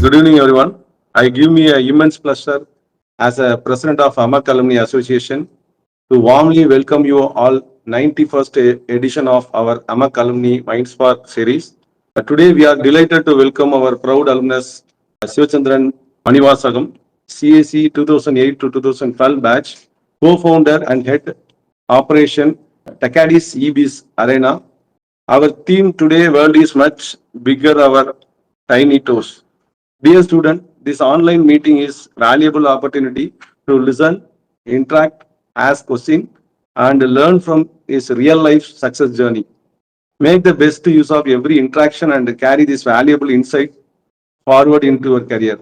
Good evening, everyone. I give me an immense pleasure as a president of AMAC Alumni Association to warmly welcome you all 91st edition of our AMAC Alumni Mindspark series. Today, we are delighted to welcome our proud alumnus Sivachandran Manivasagam, CAC 2008 to 2012 batch, co-founder and head operation Takadis EBIS Arena. Our theme today, world is much bigger, our tiny toes. Dear student, this online meeting is valuable opportunity to listen, interact, ask questions, and learn from his real life success journey. Make the best use of every interaction and carry this valuable insight forward into your career.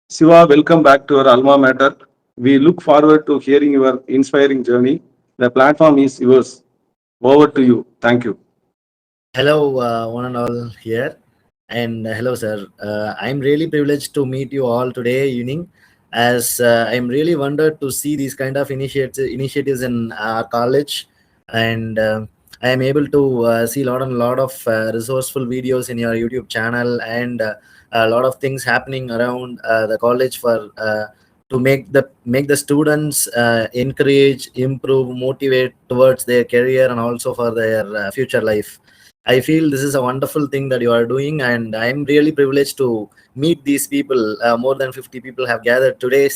Siva, welcome back to our alma mater. We look forward to hearing your inspiring journey. The platform is yours. Over to you. Thank you. Hello, one and all here. And hello, sir. I'm really privileged to meet you all today evening, as I'm really wondered to see these kind of initiatives in our college, and I am able to see a lot of resourceful videos in your YouTube channel, and a lot of things happening around the college for to make the students encourage, improve, motivate towards their career and also for their future life. I feel this is a wonderful thing that you are doing, and I'm really privileged to meet these people. More than 50 people have gathered today,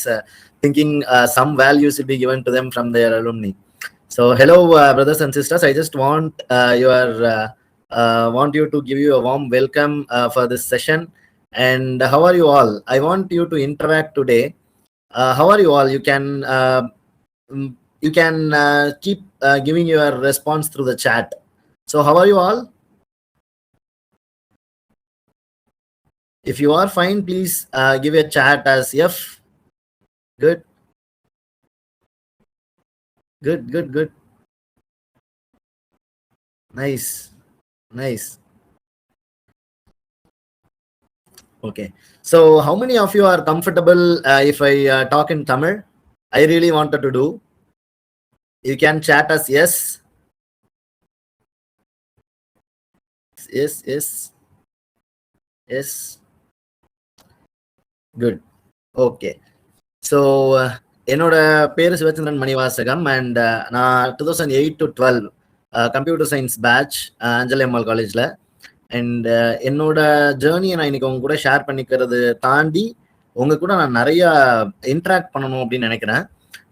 thinking some values will be given to them from their alumni. So, hello, brothers and sisters. I just want want you to give you a warm welcome for this session. And how are you all? I want you to interact today. How are you all? You can keep giving your response through the chat. So, how are you all? If you are fine, please give a chat as F. Good. Good. Nice. Okay. So, how many of you are comfortable if I talk in Tamil? I really wanted to do. You can chat as yes. Yes. Good. Okay. So, என்னோட பேரு Sivachandran Manivasagam, and நான் 2008 to 12 computer science batch அஞ்சலி அம்மாள் காலேஜில். And என்னோட ஜேர்னியை நான் இன்னைக்கு உங்க கூட ஷேர் பண்ணிக்கிறது தாண்டி உங்க கூட நான் நிறைய இன்ட்ராக்ட் பண்ணணும் அப்படின்னு நினைக்கிறேன்.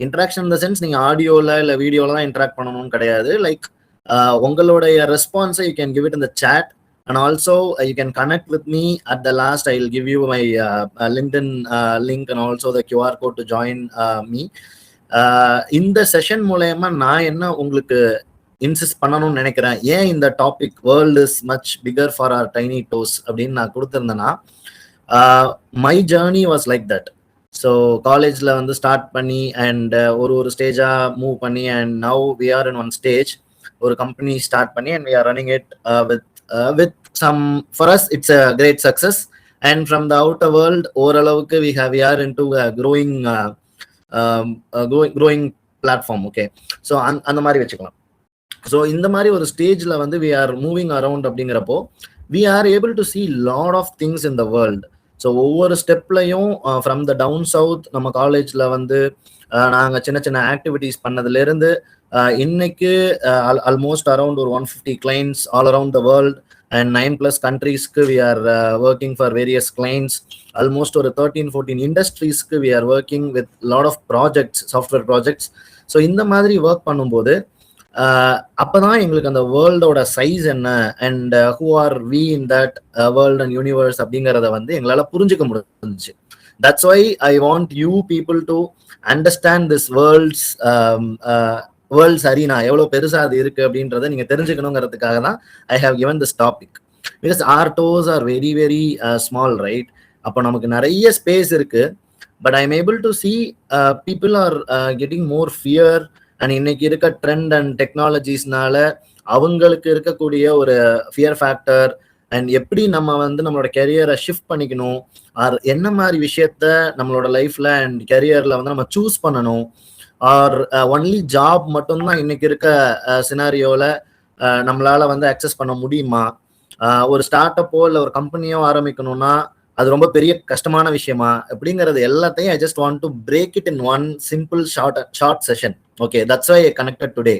இன்ட்ராக்ஷன் இன் த சென்ஸ் நீங்கள் ஆடியோவில் இல்லை வீடியோவில் தான் இன்ட்ராக்ட் பண்ணணும்னு கிடையாது. லைக் உங்களுடைய ரெஸ்பான்ஸை you can give it in the chat. And also you can connect with me at the last. I will give you my LinkedIn link and also the QR code to join me. இந்த session மூலமா நான் என்ன உங்களுக்கு insist பண்ணணும்னு நினைக்கிறேன், ஏன் இந்த topic world is much bigger for our tiny dose அப்படின்னு நான் கொடுத்துருந்தேன்னா, my journey was like that. So காலேஜில் வந்து ஸ்டார்ட் பண்ணி அண்ட் ஒரு ஸ்டேஜாக மூவ் பண்ணி, and now we are in one stage, ஒரு கம்பெனி ஸ்டார்ட் பண்ணி and we are running it with some, for us it's a great success, and from the outer world oralavukku we are into a growing platform. Okay, so அந்த மாதிரி வெச்சுக்கலாம். So இந்த மாதிரி ஒரு ஸ்டேஜ்ல வந்து we are moving around அப்படிங்கிறப்போ we are able to see lot of things in the world. So ஒவ்வொரு ஸ்டெப்லையும் ஃப்ரம் த டவுன் சவுத் நம்ம காலேஜ்ல வந்து நாங்கள் சின்ன ஆக்டிவிட்டிஸ் பண்ணதுலேருந்து இன்னைக்கு ஆல்மோஸ்ட் அரௌண்ட் ஒரு 150 clients all around the world, and 9+ கண்ட்ரீஸ்க்கு we are working for various clients. Almost ஒரு 13-14 இண்டஸ்ட்ரீஸ்க்கு we are working with lot of projects, software projects. So இந்த மாதிரி ஒர்க் பண்ணும்போது அப்போதான் எங்களுக்கு அந்த வேர்ல்டோட சைஸ் என்ன and who are we in that world and universe அப்படிங்கிறத வந்து எங்களால் புரிஞ்சுக்க முடிஞ்சிச்சு. That's why I want you people to understand this world's arena எவ்வளோ பெருசாக அது இருக்குது அப்படின்றத நீங்கள் தெரிஞ்சுக்கணுங்கிறதுக்காக தான் I have given this topic. Because our toes are very very small, right? அப்போ நமக்கு நிறைய ஸ்பேஸ் இருக்குது, but I am able to see people are getting more fear. And இன்னைக்கு இருக்க ட்ரெண்ட் அண்ட் டெக்னாலஜிஸ்னால அவங்களுக்கு இருக்கக்கூடிய ஒரு ஃபியர் ஃபேக்டர், அண்ட் எப்படி நம்ம வந்து நம்மளோட கெரியரை ஷிஃப்ட் பண்ணிக்கணும், ஆர் என்ன மாதிரி விஷயத்த நம்மளோட லைஃப்ல அண்ட் கெரியர்ல வந்து நம்ம சூஸ் பண்ணணும், ஆர் ஒன்லி ஜாப் மட்டும்தான் இன்னைக்கு இருக்க சினாரியோல நம்மளால வந்து அக்சஸ் பண்ண முடியுமா, ஒரு ஸ்டார்ட் அப்போ இல்லை ஒரு கம்பெனியோ ஆரம்பிக்கணும்னா அது ரொம்ப பெரிய கஷ்டமான விஷயமா அப்படிங்கிறது எல்லாத்தையும் I just want to break it in one simple short session. Okay, that's why I connected today.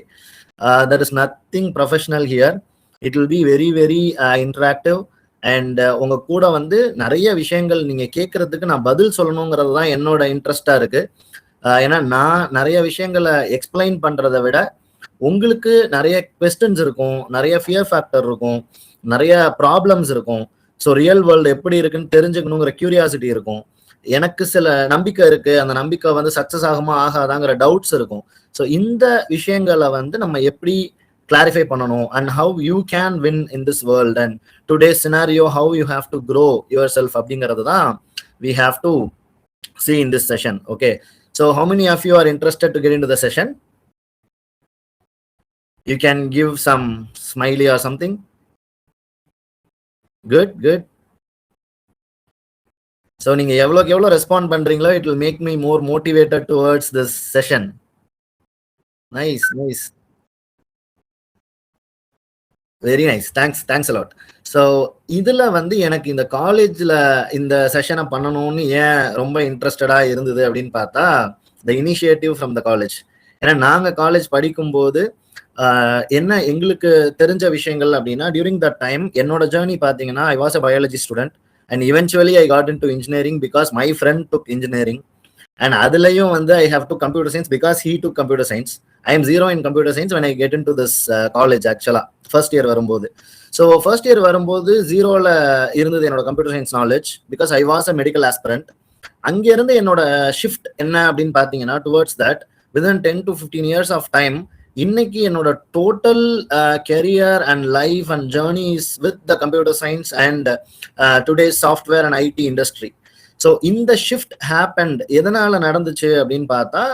There is nothing professional here. It will be very very interactive. And உங்க கூட வந்து நிறைய விஷயங்கள் நீங்க கேட்கறதுக்கு நான் பதில் சொல்லணுங்கிறது தான் என்னோட இன்ட்ரெஸ்டா இருக்கு. ஏன்னா நான் நிறைய விஷயங்களை எக்ஸ்பிளைன் பண்றதை விட உங்களுக்கு நிறைய கொஸ்டின்ஸ் இருக்கும், நிறைய ஃபியர் ஃபேக்டர் இருக்கும், நிறைய ப்ராப்ளம்ஸ் இருக்கும். ஸோ ரியல் வேர்ல்டு எப்படி இருக்குன்னு தெரிஞ்சுக்கணுங்கிற கியூரியாசிட்டி இருக்கும். எனக்கு சில நம்பிக்கை இருக்கு, அந்த நம்பிக்கை வந்து சக்சஸ் ஆகுமா ஆகாதாங்கிற டவுட்ஸ் இருக்கும். ஸோ இந்த விஷயங்களை வந்து நம்ம எப்படி கிளாரிஃபை பண்ணணும் and how you can win in this world and today scenario how you have to grow yourself அப்படிங்கிறது தான் we have to see in this session. Okay, so how many of you are interested to get into the session? You can give some smiley or something. Good. So நீங்க எவ்வளவுக்கு எவ்வளவு respond பண்றீங்களோ it will make me more motivated towards this session. Nice. Very nice, thanks a lot. So இதுல வந்து எனக்கு இந்த காலேஜ்ல இந்த செஷனை பண்ணணும்னு ஏன் ரொம்ப இன்ட்ரெஸ்டடா இருந்தது அப்படின்னு பார்த்தா த இனிஷியேட்டிவ் ஃப்ரம் த காலேஜ். ஏன்னா நாங்க காலேஜ் படிக்கும்போது என்ன எங்களுக்கு தெரிஞ்ச விஷயங்கள் அப்படின்னா டியூரிங் தட் டைம் என்னோட ஜேர்னி பார்த்தீங்கன்னா ஐ was a biology student and eventually I got in to engineering because my friend took engineering. And அதுலயும் வந்து I have to computer science because he took computer science. I am 0 in computer science when I get into this college ஆக்சுவலா first year வரும்போது. So first year வரும்போது 0ல இருந்தது என்னோட computer science knowledge because I was a medical aspirant. அங்கிருந்து என்னோட shift என்ன அப்படின்னு பார்த்தீங்கன்னா towards that within 10 to 15 years of time இன்னைக்கு என்னோட total career and life and journeys with the computer science and today's software and IT industry. So இந்த shift happened எதனால நடந்துச்சு அப்படின்னு பார்த்தா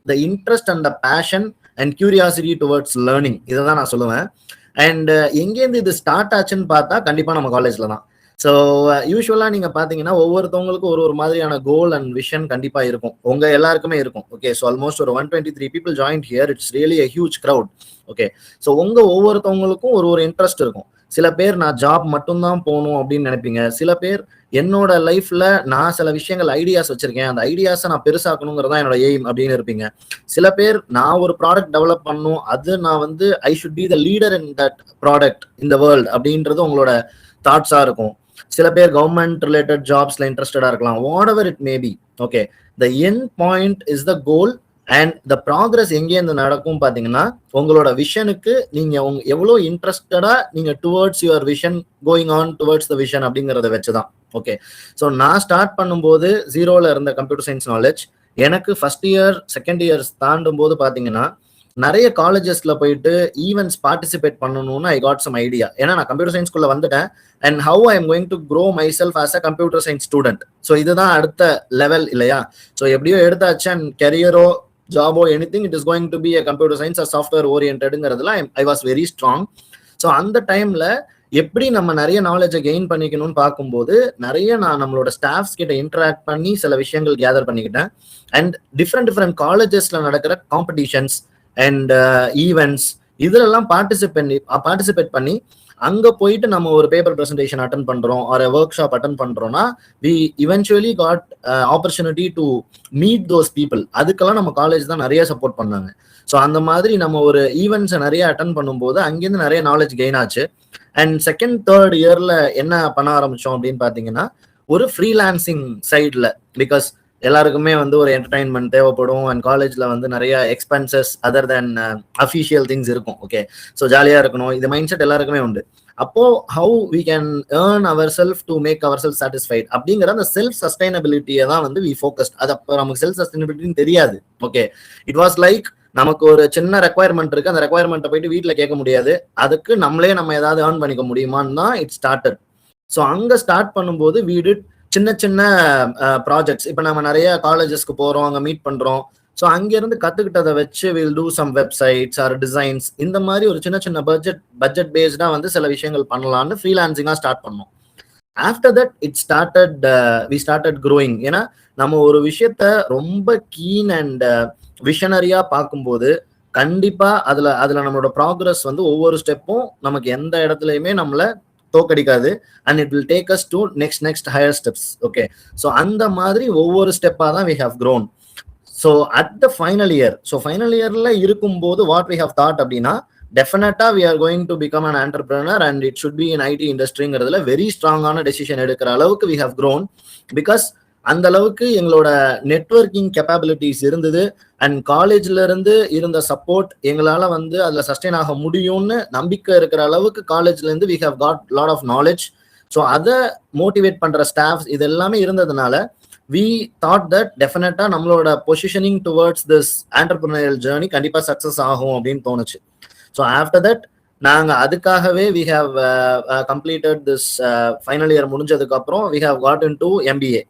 the interest and the passion and curiosity towards learning, இதை தான் நான் சொல்லுவேன். அண்ட் எங்கேருந்து இது ஸ்டார்ட் ஆச்சுன்னு பார்த்தா கண்டிப்பா நம்ம காலேஜ்ல தான். ஸோ யூஸ்வலா நீங்க பாத்தீங்கன்னா ஒவ்வொருத்தவங்களுக்கும் ஒரு மாதிரியான கோல் அண்ட் விஷன் கண்டிப்பா இருக்கும், உங்க எல்லாருக்குமே இருக்கும். ஓகே, ஸோ ஆல்மோஸ்ட் ஒரு 123 people joined here. It's really a huge crowd. Okay, so உங்க ஒவ்வொருத்தவங்களுக்கும் ஒரு இன்ட்ரெஸ்ட் இருக்கும். சில பேர் நான் ஜாப் மட்டும்தான் போகணும் அப்படின்னு நினைப்பீங்க. சில பேர் என்னோட லைஃப்ல நான் சில விஷயங்கள் ஐடியாஸ் வச்சிருக்கேன், அந்த ஐடியாஸை நான் பெருசாக்கணுங்கிறதா என்னோட எய்ம் அப்படின்னு இருப்பீங்க. சில பேர் நான் ஒரு ப்ராடக்ட் டெவலப் பண்ணணும், அது நான் வந்து I should be the leader in that product in the world அப்படின்றது உங்களோட தாட்ஸா இருக்கும். சில பேர் கவர்மெண்ட் ரிலேட்டட் ஜாப்ஸ்ல இன்ட்ரெஸ்டடா இருக்கலாம். What ever it may be. Okay, the end point is the goal and the progress எங்கேருந்து நடக்கும் பாத்தீங்கன்னா உங்களோட விஷனுக்கு நீங்க எவ்வளோ இன்ட்ரெஸ்டடா நீங்க towards your vision going on towards the vision அப்படிங்கறத வச்சுதான். ஓகே, ஸோ நான் ஸ்டார்ட் பண்ணும்போது 0ல இருந்த கம்ப்யூட்டர் சயின்ஸ் நாலேஜ் எனக்கு ஃபர்ஸ்ட் இயர் செகண்ட் இயர்ஸ் தாண்டும் போது பாத்தீங்கன்னா நிறைய காலேஜஸ்ல போயிட்டு ஈவெண்ட்ஸ் பார்ட்டிசிபேட் பண்ணணும்னு ஐ காட் சம் ஐடியா. ஏன்னா நான் கம்ப்யூட்டர் சயின்ஸ்குள்ள வந்துட்டேன் and how I am going to grow myself as a computer science student. So இதுதான் அடுத்த லெவல் இல்லையா? ஸோ எப்படியோ எடுத்தாச்சு அண்ட் கெரியரோ ஜாபோ anything it is going to be a computer science or software ஓரியன்டடுங்கிறதுல I was very strong. So அந்த டைம்ல எப்படி நம்ம நிறைய நாலேஜை கெயின் பண்ணிக்கணும்னு பார்க்கும்போது நிறைய நான் நம்மளோட ஸ்டாஃப்ஸ் கிட்ட இன்டராக்ட் பண்ணி சில விஷயங்கள் கேதர் பண்ணிக்கிட்டேன். அண்ட் டிஃப்ரெண்ட் காலேஜஸ்ல நடக்கிற காம்படிஷன்ஸ் அண்ட் ஈவெண்ட்ஸ் இதுலெல்லாம் பார்ட்டிசிபேட் பண்ணி அங்க போயிட்டு நம்ம ஒரு பேப்பர் பிரசன்டேஷன் அட்டன் பண்றோம் ஒரு ஒர்க் ஷாப் அட்டன் பண்றோம்னா we eventually got opportunity to meet those people. அதுக்கெல்லாம் நம்ம காலேஜ் தான் நிறைய சப்போர்ட் பண்ணாங்க. ஸோ அந்த மாதிரி நம்ம ஒரு ஈவெண்ட்ஸை நிறைய அட்டன் பண்ணும்போது அங்கேருந்து நிறைய நாலேஜ் கெயின் ஆச்சு. அண்ட் செகண்ட் தேர்ட் இயர்ல என்ன பண்ண ஆரம்பிச்சோம் அப்படின்னு பாத்தீங்கன்னா ஒரு ஃப்ரீலான்சிங் சைட்ல பிகாஸ் எல்லாருக்குமே வந்து ஒரு என்டர்டைன்மெண்ட் தேவைப்படும் அண்ட் காலேஜ்ல வந்து நிறைய expenses other then official things இருக்கும். ஓகே, ஸோ ஜாலியா இருக்கணும், இது மைண்ட் செட் எல்லாருக்குமே உண்டு. அப்போ how we can earn our self to make our self satisfied அப்படிங்கிற அந்த செல்ஃப் சஸ்டைனபிலிட்டியை தான் வந்து வி ஃபோக்கஸ்ட். அது அப்போ நமக்கு செல்ஃப் சஸ்டைனபிலிட்டின்னு தெரியாது. ஓகே, இட் வாஸ் லைக் நமக்கு ஒரு சின்ன ரெக்குவயர்மெண்ட் இருக்கு, அந்த ரெக்குவயர்மெண்ட்டை போயிட்டு வீட்டில் கேட்க முடியாது, அதுக்கு நம்மளே நம்ம ஏதாவது ஏர்ன் பண்ணிக்க முடியுமான்னு தான் இட் ஸ்டார்டட். ஸோ அங்கே ஸ்டார்ட் பண்ணும்போது வி டிட் சின்ன ப்ராஜெக்ட்ஸ். இப்போ நம்ம நிறைய காலேஜஸ்க்கு போறோம், அங்கே மீட் பண்றோம். ஸோ அங்கிருந்து கத்துக்கிட்டதை வச்சு will do some websites or designs, இந்த மாதிரி ஒரு சின்ன பட்ஜெட் பேஸ்டா வந்து சில விஷயங்கள் பண்ணலாம்னு ஃப்ரீலான்சிங்கா ஸ்டார்ட் பண்ணோம். After that it started we started growing. ஏன்னா நம்ம ஒரு விஷயத்த ரொம்ப கீன் அண்ட் விஷனரியா பார்க்கும்போது கண்டிப்பா அதுல நம்மளோட ப்ராக்ரஸ் வந்து ஒவ்வொரு ஸ்டெப்பும் நமக்கு எந்த இடத்துலயுமே நம்மள தோக்கடிக்காது and it will take us to next higher steps. Okay, so அந்த மாதிரி ஒவ்வொரு ஸ்டெப்பாக தான் we have grown. So at the final year இருக்கும்போது வாட் வி ஹவ் தாட் அப்படின்னா, டெஃபினட்டா we are going to become an entrepreneur and it should be in IT இண்டஸ்ட்ரிங்கிறதுல very ஸ்ட்ராங்கான டெசிஷன் எடுக்கிற அளவுக்கு வி ஹவ் க்ரோன். பிகாஸ் அந்த அளவுக்கு எங்களோட நெட்வொர்க்கிங் கேப்பபிலிட்டிஸ் இருந்தது அண்ட் காலேஜ்ல இருந்து இருந்த சப்போர்ட் எங்களால வந்து அதுல சஸ்டெயின் ஆக முடியும்னு நம்பிக்கை இருக்கிற அளவுக்கு காலேஜ்ல இருந்து we have got lot of knowledge. So அதை மோட்டிவேட் பண்ற ஸ்டாஃப்ஸ் இது எல்லாமே இருந்ததுனால we thought that definitely நம்மளோட positioning towards this entrepreneurial journey கண்டிப்பா சக்சஸ் ஆகும் அப்படின்னு தோணுச்சு. ஸோ ஆஃப்டர் தட் நாங்க அதுக்காகவே we have completed this final year முடிஞ்சதுக்கு அப்புறம் we have got into MBA.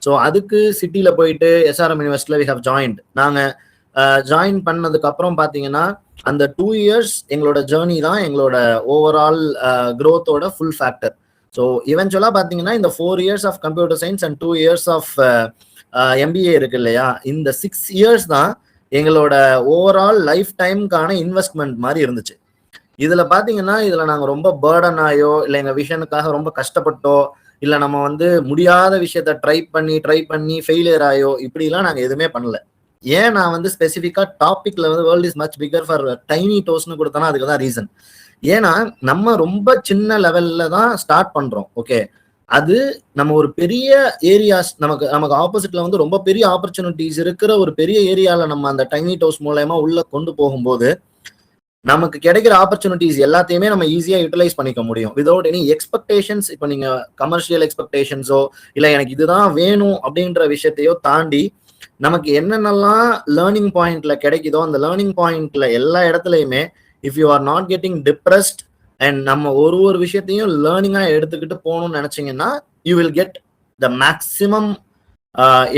So அதுக்கு சிட்டில போயிட்டு SRM யூனிவர்சிட்டியில we have joined. நாங்க ஜாயின் பண்ணதுக்கு அப்புறம் பாத்தீங்கன்னா அந்த 2 years எங்களோட ஜேர்னி தான் எங்களோட ஓவரால் growth-ஓட ஃபுல் ஃபேக்டர். ஸோ இவென்ச்சுவலா பாத்தீங்கன்னா இந்த 4 years of computer science and 2 years of MBA இருக்கு இல்லையா, இந்த 6 years தான் எங்களோட ஓவரால் லைஃப் டைம்கான இன்வெஸ்ட்மெண்ட் மாதிரி இருந்துச்சு. இதுல பாத்தீங்கன்னா இதுல நாங்க ரொம்ப பேர்டன் ஆயோ இல்லை எங்க விஷனுக்காக ரொம்ப கஷ்டப்பட்டோ இல்லை நம்ம வந்து முடியாத விஷயத்த ட்ரை பண்ணி ஃபெயிலியர் ஆயோ இப்படிலாம் நாங்க எதுவுமே பண்ணல. ஏன் நான் வந்து ஸ்பெசிஃபிக்கா டாபிக்ல வந்து world is much bigger for tiny டோஸ்னு கொடுத்தனா அதுக்கு தான் ரீசன். ஏன்னா நம்ம ரொம்ப சின்ன லெவல்ல தான் ஸ்டார்ட் பண்றோம். ஓகே, அது நம்ம ஒரு பெரிய ஏரியாஸ் நமக்கு ஆப்போசிட்ல வந்து ரொம்ப பெரிய ஆப்பர்ச்சுனிட்டிஸ் இருக்கிற ஒரு பெரிய ஏரியால நம்ம அந்த டைனி டோஸ் மூலமா உள்ள கொண்டு போகும்போது நமக்கு கிடைக்கிற ஆப்பர்ச்சுனிட்டிஸ் எல்லாத்தையுமே நம்ம ஈஸியா யூட்டிலைஸ் பண்ணிக்க முடியும் விதவுட் எனி எக்ஸ்பெக்டேஷன்ஸ். இப்போ நீங்க கமர்ஷியல் எக்ஸ்பெக்டேஷன்ஸோ இல்லை எனக்கு இதுதான் வேணும் அப்படின்ற விஷயத்தையோ தாண்டி நமக்கு என்னென்னலாம் லேர்னிங் பாயிண்ட்ல கிடைக்குதோ அந்த லேர்னிங் பாயிண்ட்ல எல்லா இடத்துலையுமே if you are not getting depressed and நம்ம ஒரு விஷயத்தையும் லேர்னிங்கா எடுத்துக்கிட்டு போகணும்னு நினைச்சீங்கன்னா you will get the maximum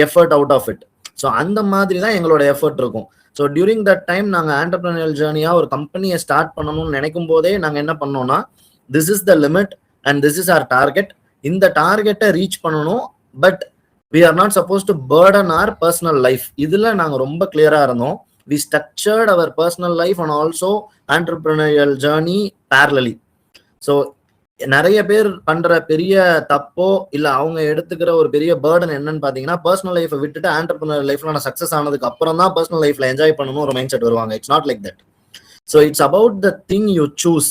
effort out of it. So அந்த மாதிரி தான் எங்களோட எஃபர்ட் இருக்கும். ஸோ டியூரிங் தட் டைம் நாங்கள் ஆண்டர்பிரினியல் ஜேர்னியா ஒரு கம்பெனியை ஸ்டார்ட் பண்ணணும்னு நினைக்கும் போதே நாங்கள் என்ன பண்ணோம்னா, this is the limit and this is our target. இந்த டார்கெட்டை ரீச் பண்ணணும், but we are not supposed to burden our personal life. இதுல நாங்க ரொம்ப கிளியரா இருந்தோம். we structured our personal life and also entrepreneurial journey parallelly. so நிறைய பேர் பண்ற பெரிய தப்போ இல்ல அவங்க எடுத்துக்கிற ஒரு பெரிய burden என்னன்னு பாத்தீங்கன்னா, பர்சனல் லைஃபை விட்டுட்டு ஆண்டர்பிரினியர் லைஃப்ல நான் சக்சஸ் ஆனதுக்கு அப்புறம் தான் பர்சனல் லைஃப்ல என்ஜாய் பண்ணணும் ஒரு மைண்ட் செட் வருவாங்க. It's not like that. so it's about the thing you choose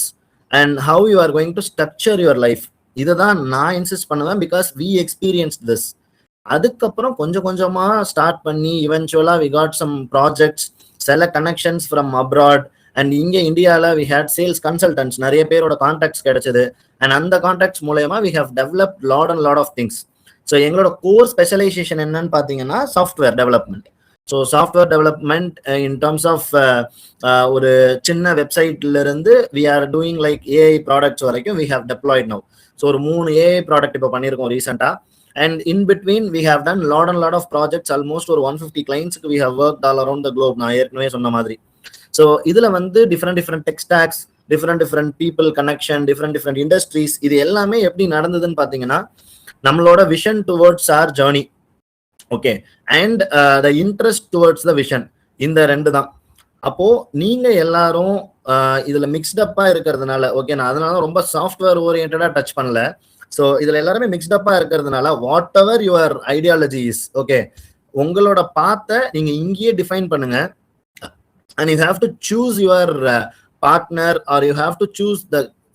and how you are going to structure your life. இதுதான் நான் இன்சிஸ்ட் பண்ணுவேன், பிகாஸ் we experienced this. அதுக்கப்புறம் கொஞ்சம் கொஞ்சமா ஸ்டார்ட் பண்ணி இவென்ச்சுவலா வி காட் சம் ப்ராஜெக்ட்ஸ், சில connections from abroad and இங்கே இந்தியாவில் வி ஹேட் சேல்ஸ் கன்சல்டன்ட்ஸ், நிறைய பேரோட கான்டாக்ட்ஸ் கிடைச்சது. அண்ட் அந்த கான்டாக்ட்ஸ் மூலயமா we have developed lot of things. So எங்களோட கோர் ஸ்பெஷலைசேஷன் என்னன்னு பார்த்தீங்கன்னா software development. So software development in terms of ஒரு சின்ன வெப்சைட்ல இருந்து we are doing like AI products வரைக்கும் we have deployed now. So ஒரு 3 ஏஐ ப்ராடக்ட் இப்போ பண்ணியிருக்கோம் ரீசெண்டாக. And in between we have done lot of projects, almost ஒரு 150 clients we have worked all around the globe. நான் ஏற்கனவே சொன்ன மாதிரி. ஸோ இதுல வந்து different tech stacks, different people connection, different industries, இது எல்லாமே எப்படி நடந்ததுன்னு பாத்தீங்கன்னா, நம்மளோட vision towards our journey, okay, and the interest towards the vision, இந்த ரெண்டு தான். அப்போ நீங்க எல்லாரும் இதுல மிக்ஸ்ட் அப்பா இருக்கிறதுனால, ஓகே, நான் அதனால ரொம்ப சாஃப்ட்வேர் ஓரியன்டா டச் பண்ணல. ஸோ இதுல எல்லாருமே மிக்ஸ்டப்பா இருக்கிறதுனால what ever your ideology is, okay, உங்களோட பாத்தை நீங்க இங்கேயே டிஃபைன் பண்ணுங்க. And you have to choose your partner are you have to choose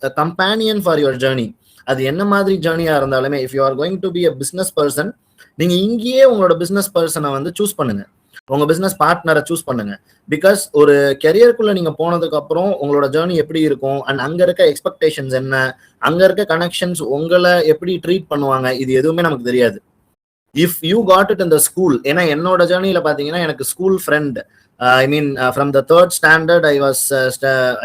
the companion for your journey. அது என்ன மாதிரி ஜேர்னியா இருந்தாலுமே, if you R going to be a business person, நீங்க இங்கேயே உங்களோட பிசினஸ் பர்சனை வந்து சூஸ் பண்ணுங்க, உங்க பிசினஸ் பார்ட்னரை சூஸ் பண்ணுங்க. பிகாஸ் ஒரு கெரியருக்குள்ள நீங்க போனதுக்கு அப்புறம் உங்களோட ஜேர்னி எப்படி இருக்கும் அண்ட் அங்க இருக்க எக்ஸ்பெக்டேஷன்ஸ் என்ன, அங்க இருக்க கனெக்ஷன்ஸ் உங்களை எப்படி ட்ரீட் பண்ணுவாங்க, இது எதுவுமே நமக்கு தெரியாது. If you got it in the school, ஏன்னா என்னோட ஜேர்னியில பாத்தீங்கன்னா எனக்கு school friend, I mean from the 3rd standard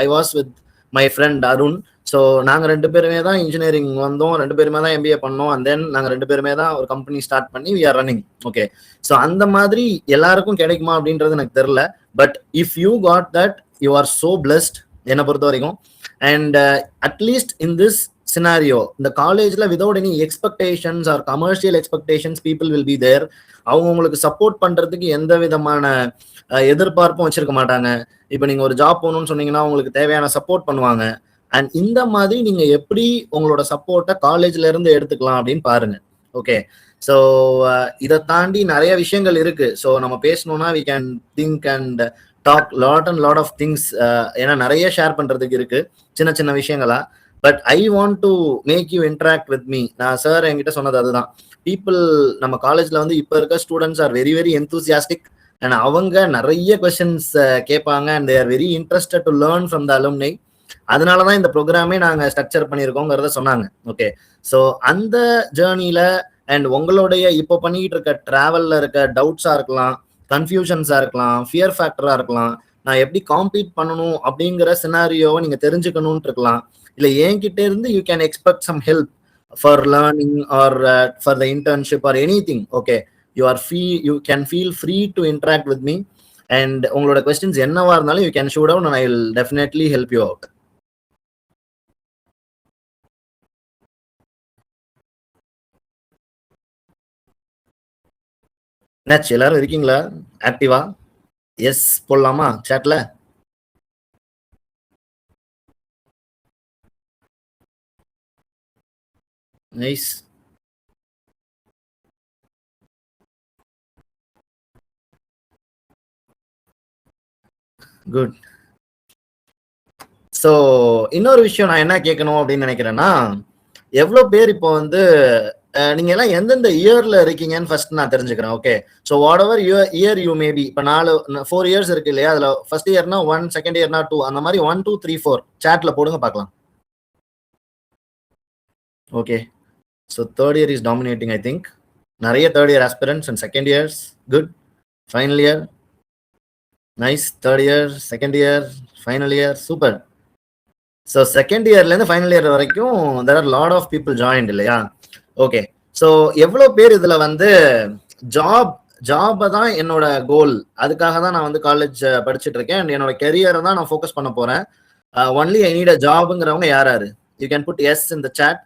I was with my friend Arun. So நாங்கள் 2 பேருமே தான் இன்ஜினியரிங் வந்தோம், 2 பேருமே தான் MBA பண்ணோம். அண்ட் தென் நாங்கள் 2 பேருமே தான் ஒரு கம்பெனி ஸ்டார்ட் பண்ணி we are running. Okay, so அந்த மாதிரி எல்லாருக்கும் கிடைக்குமா அப்படின்றது எனக்கு தெரியல. But if you got that, you are so blessed என்னை பொறுத்த வரைக்கும். And at least in this scenario, இந்த காலேஜ்ல without any expectations or commercial expectations people will be there. அவங்க உங்களுக்கு சப்போர்ட் பண்றதுக்கு எந்த விதமான எதிர்பார்ப்பும் வச்சிருக்க மாட்டாங்க. இப்போ நீங்க ஒரு ஜாப் போகணும்னு சொன்னீங்கன்னா உங்களுக்கு தேவையான சப்போர்ட் பண்ணுவாங்க. அண்ட் இந்த மாதிரி நீங்க எப்படி உங்களோட சப்போர்ட்டை காலேஜ்ல இருந்து எடுத்துக்கலாம் அப்படின்னு பாருங்க. ஓகே, ஸோ இதை தாண்டி நிறைய விஷயங்கள் இருக்கு. ஸோ நம்ம பேசணும்னா we can think and talk lot and lot of things. ஏன்னா நிறைய ஷேர் பண்றதுக்கு இருக்கு சின்ன சின்ன விஷயங்களா. But I want to make you interact with me. நான் சார் என்கிட்ட சொன்னது அதுதான். பீப்புள் நம்ம காலேஜ்ல வந்து இப்போ இருக்க students are very very enthusiastic and அவங்க நிறைய கொஸ்டின்ஸ் கேட்பாங்க and they are very interested to learn from the alumni. அதனாலதான் இந்த ப்ரோக்ராமே நாங்க ஸ்ட்ரக்சர் பண்ணியிருக்கோங்கிறத சொன்னாங்க. ஓகே, ஸோ அந்த ஜேர்னில அண்ட் உங்களுடைய இப்போ பண்ணிட்டு இருக்க டிராவல்ல இருக்க டவுட்ஸா இருக்கலாம், கன்ஃபியூஷன்ஸா இருக்கலாம், ஃபியர் ஃபேக்டரா இருக்கலாம், நான் எப்படி காம்பீட் பண்ணணும் அப்படிங்கிற சினாரியோவை நீங்க தெரிஞ்சுக்கணும்னு இருக்கலாம். இல்ல என்கிட்ட இருந்து you can expect some help for learning or for the internship or anything. Okay, you can feel free to interact with me and உங்களோட கொஸ்டின்ஸ் என்னவா இருந்தாலும் you can shoot out and I will definitely help you out. என்னாச்சு, எல்லாரும் இருக்கீங்களா ஆக்டிவா? S போடலாமா சாட்ல? Nice, good. So இன்னொரு விஷயம் நான் என்ன கேட்கணும் அப்படின்னு நினைக்கிறேன்னா, எவ்வளோ பேர் இப்போ வந்து நீங்க எல்லாம் எந்தெந்த இயர்ல இருக்கீங்கன்னு ஃபர்ஸ்ட் நான் தெரிஞ்சுக்கிறேன். Okay, so what ever year you maybe. இப்போ 4 இயர்ஸ் இருக்கு இல்லையா? அதுல ஃபர்ஸ்ட் இயர்னா 1, செகண்ட் இயர்னா 2, அந்த மாதிரி 1, 2, 3, 4 சாட்ல போடுங்க பார்க்கலாம். Okay, so third year is dominating I think. நிறைய third year aspirants and second years. Good. Final year nice. Third year, second year, final year, super. So second இயர்லேருந்து ஃபைனல் இயர் வரைக்கும் there are lot of people joined இல்லையா? Okay, so எவ்வளோ பேர் இதில் வந்து ஜாபை தான் என்னோட கோல், அதுக்காக தான் நான் வந்து காலேஜ் படிச்சுட்டு இருக்கேன் அண்ட் என்னோட கெரியரை தான் நான் ஃபோக்கஸ் பண்ண போகிறேன், ஒன்லி ஐ நீட் அ ஜாப்ங்கிறவங்க யார் யாரு? You can put yes in the chat.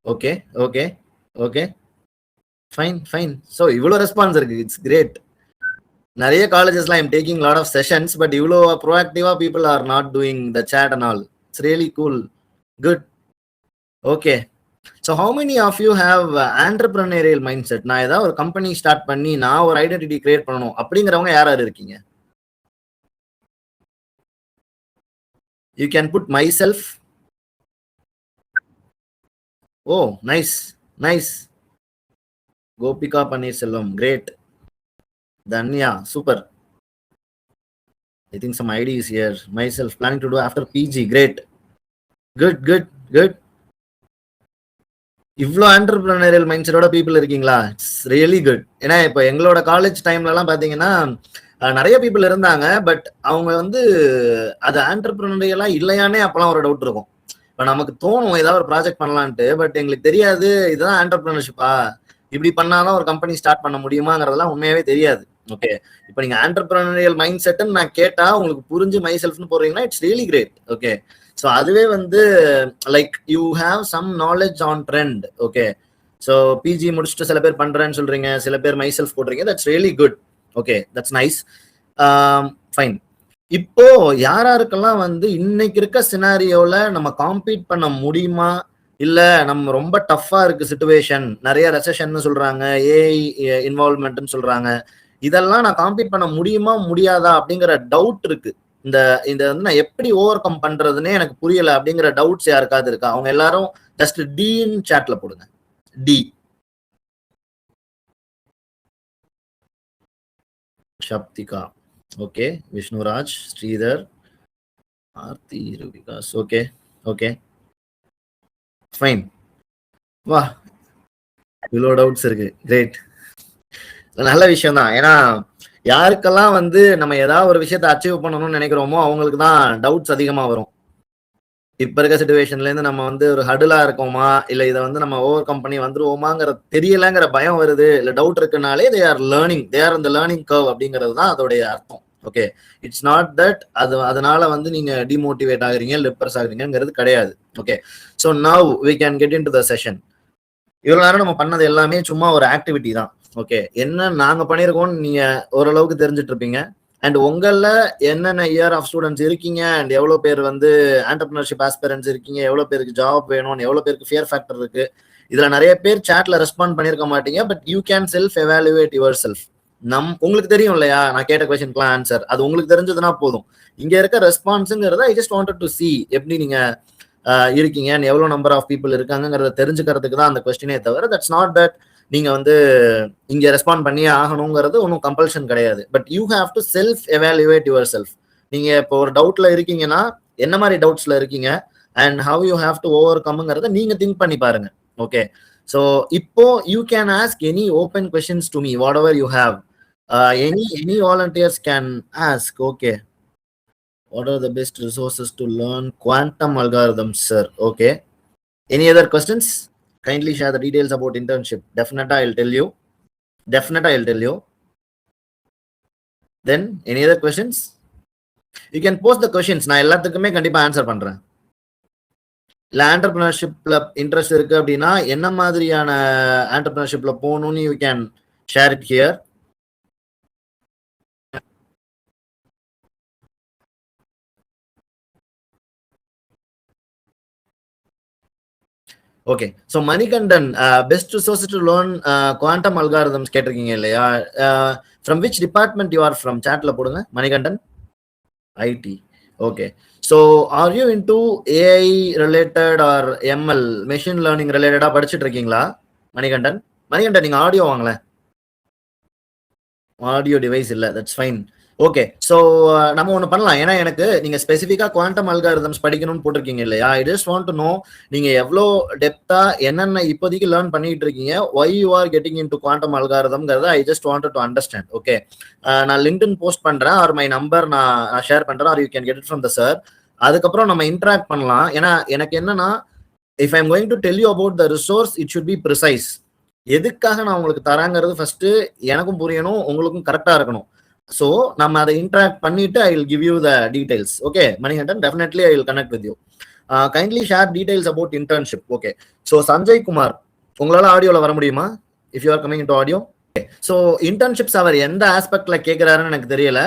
Okay okay okay, fine fine. So இவ்வளோ ரெஸ்பான்ஸ் இருக்கு, இட்ஸ் கிரேட். நிறைய காலேஜஸ்லாம் I'm taking lot of sessions, but இவ்வளோ ப்ரோஆக்டிவா people are not doing the chat and all. It's really cool. Good. Okay, so how many of you have entrepreneurial mindset? நான் ஏதாவது ஒரு company start பண்ணி நான் ஒரு ஐடென்டிட்டி கிரியேட் பண்ணணும் அப்படிங்கிறவங்க யார் யார் இருக்கீங்க? You can put myself. Oh nice nice. Gopika Panneerselvam, great. Danya, super. I think some ideas here. Myself planning to do after PG. Great. Good, good, good. இவ்வளோ ஆண்டர்பிரினியரியல் மைண்ட் செட்டோட பீப்புள் இருக்கீங்களா? It's really good. ஏன்னா இப்போ எங்களோட college டைம்லலாம் பார்த்தீங்கன்னா நிறைய people இருந்தாங்க, பட் அவங்க வந்து அது ஆண்டர்பிரினியரியலாக இல்லையானே அப்போலாம் ஒரு டவுட் இருக்கும். இப்போ நமக்கு தோணும் ஏதாவது ஒரு ப்ராஜெக்ட் பண்ணலான்ட்டு, பட் எங்களுக்கு தெரியாது இதுதான் ஆண்டர்பிரினர்ஷிப்பா, இப்படி பண்ணாதான் ஒரு கம்பெனி ஸ்டார்ட் பண்ண முடியுமாங்கிறதெல்லாம் உண்மையாவே தெரியாது. ஓகே, இப்போ நீங்க ஆண்டர்பிரினியரியல் மைண்ட் செட்னு நான் கேட்டா உங்களுக்கு புரிஞ்சு மை செல்ஃப்னு போறீங்கன்னா it's really great. Okay, so அதுவே வந்து like you have some knowledge on trend. Okay, so PG முடிச்சுட்டு சில பேர் பண்றேன்னு சொல்றீங்க, சில பேர் மை செல்ஃப் போடுறீங்க. That's really good. Okay, that's nice. Fine. இப்போ யாராருக்கெல்லாம் வந்து இன்னைக்கு இருக்க சினாரியோல நம்ம காம்பீட் பண்ண முடியுமா, இல்ல நம்ம ரொம்ப டஃப்பா இருக்கு சிச்சுவேஷன், நிறைய ரெசெஷன் சொல்றாங்க, ஏஐ இன்வால்வ்மெண்ட்னு சொல்றாங்க, இதெல்லாம் நான் காம்பீட் பண்ண முடியுமா முடியாதா அப்படிங்கிற டவுட் இருக்கு. இந்த வந்து நான் எப்படி ஓவர் கம் பண்றதுன்னே எனக்கு புரியல அப்படிங்கிற டவுட்ஸ் யாருக்காவது இருக்கா? அவங்க எல்லாரும் ஜஸ்ட் டின்னு சாட்ல போடுங்க. D. Shabdika, okay. Vishnuraj, Sridhar, Aarthi, Ravikas, okay okay fine. வா, இவ்வளோ டவுட்ஸ் இருக்கு, கிரேட். நல்ல விஷயம் தான். ஏன்னா யாருக்கெல்லாம் வந்து நம்ம ஏதாவது ஒரு விஷயத்த அச்சீவ் பண்ணணும்னு நினைக்கிறோமோ அவங்களுக்கு தான் டவுட்ஸ் அதிகமா வரும். இப்ப இருக்க சிச்சுவேஷன்ல இருந்து நம்ம வந்து ஒரு ஹடுலா இருக்கோமா, இல்ல இதை வந்து நம்ம ஓவர் கம் பண்ணி வந்துருவோமாங்கிற தெரியலங்கிற பயம் வருது, இல்ல டவுட் இருக்குனாலே they are learning, they are இந்த லேர்னிங் கர்வ் அப்படிங்கிறது தான் அதோடைய அர்த்தம். ஓகே, இட்ஸ் நாட் தட் அதனால வந்து நீங்க டிமோட்டிவேட் ஆகுறீங்க, டிப்ரெஸ் ஆகுறீங்கிறது கிடையாது. Okay, so now we can get into the session. இவ்வளவு நேரம் நம்ம பண்ணது எல்லாமே சும்மா ஒரு ஆக்டிவிட்டி தான். ஓகே, என்ன நாங்க பண்ணியிருக்கோம்னு நீங்க ஓரளவுக்கு தெரிஞ்சுட்டு இருப்பீங்க. அண்ட் உங்கள என்னென்ன இயர் ஆஃப் ஸ்டூடெண்ட்ஸ் இருக்கீங்க அண்ட் எவ்வளவு பேர் வந்து ஆண்டர்பிரினர்ஷிப் ஆஸ்பிரன்ஸ் இருக்கீங்க, எவ்வளவு பேருக்கு ஜாப் வேணும், எவ்வளவு பேருக்கு ஃபியர் ஃபேக்டர் இருக்கு. இதுல நிறைய பேர் சாட்ல ரெஸ்பாண்ட் பண்ணிருக்க மாட்டீங்க, but you can self evaluate your self. உங்களுக்கு தெரியும் இல்லையா நான் கேட்ட கொஸ்டின்க்குலாம் ஆன்சர், அது உங்களுக்கு தெரிஞ்சதுன்னா போதும். இங்க இருக்க ரெஸ்பான்ஸுங்கிறத I just wanted to see எப்படி நீங்க இருக்கீங்க, எவ்வளவு நம்பர் ஆஃப் பீப்புள் இருக்காங்கிறத தெரிஞ்சுக்கிறதுக்கு தான் அந்த கொஸ்டினே தவிர தட்ஸ் நாட் தட் நீங்க வந்து இங்க ரெஸ்பாண்ட் பண்ணியே ஆகணுங்கிறது ஒன்றும் கம்பல்ஷன் கிடையாது. But you have to self evaluate yourself. நீங்க இப்போ ஒரு டவுட்ல இருக்கீங்கன்னா என்ன மாதிரி டவுட்ஸ்ல இருக்கீங்க and how you have to ஓவர் கம்ங்கிறத நீங்க திங்க் பண்ணி பாருங்க. ஓகே, ஸோ இப்போ you can ask any open questions to me whatever you have. Any volunteers can ask. Okay, what are the best resources to learn quantum algorithms, sir? Okay, any other questions? Kindly share the details about internship. Definitely I'll tell you. Then any other questions? You can post the questions. நான் எல்லாத்துக்குமே கண்டிப்பா answer பண்றேன். இல்ல ஆண்டர்பிரினர்ஷிப்ல interest இருக்கு அப்படின்னா என்ன மாதிரியான ஆண்டர்பிரினர்ஷிப்ல போகணும்னு you can share it here. Okay, so Manikandan best resource to learn quantum algorithms கேட்டிருக்கீங்க இல்லையா? From which department you are from? சாட்ல போடுங்க Manikandan. IT. Okay, so are you into AI related or ML machine learning ரிலேட்டடா படிச்சுட்டு இருக்கீங்களா மணிகண்டன்? மணிகண்டன் நீங்க audio வாங்கல, audio device இல்லை, தட்ஸ் ஃபைன். ஓகே, ஸோ நம்ம ஒன்று பண்ணலாம். ஏன்னா எனக்கு நீங்க ஸ்பெசிஃபிக்கா குவாண்டம் அல்காரிதம்ஸ் படிக்கணும்னு போட்டிருக்கீங்க இல்லையா? I just want to know நீங்க எவ்வளோ டெப்தா என்னென்ன இப்போதைக்கு லேர்ன் பண்ணிட்டு இருக்கீங்க, why you are getting into quantum அல்காரிதம்ங்கிறத I just want to understand. Okay, நான் லிங்க்டின் போஸ்ட் பண்றேன் ஆர் மை நம்பர் நான் ஷேர் பண்றேன் or you can get it from the sir. அதுக்கப்புறம் நம்ம இன்டராக்ட் பண்ணலாம். ஏன்னா எனக்கு என்னன்னா if I am going to tell you about the resource it should be precise. எதுக்காக நான் உங்களுக்கு தராங்கிறது ஃபர்ஸ்ட் எனக்கும் புரியணும், உங்களுக்கும் கரெக்டா இருக்கணும். So நம்ம அதை இன்டராக்ட் பண்ணிட்டு I will give you the details. Okay Manikandan, definitely I will connect with you. Kindly share details about internship. Okay, so Sanjay Kumar உங்களால ஆடியோல வர முடியுமா? If you are coming to audio. So internships அவர் எந்த ஆஸ்பெக்ட்ல கேட்கிறாருன்னு எனக்கு தெரியல.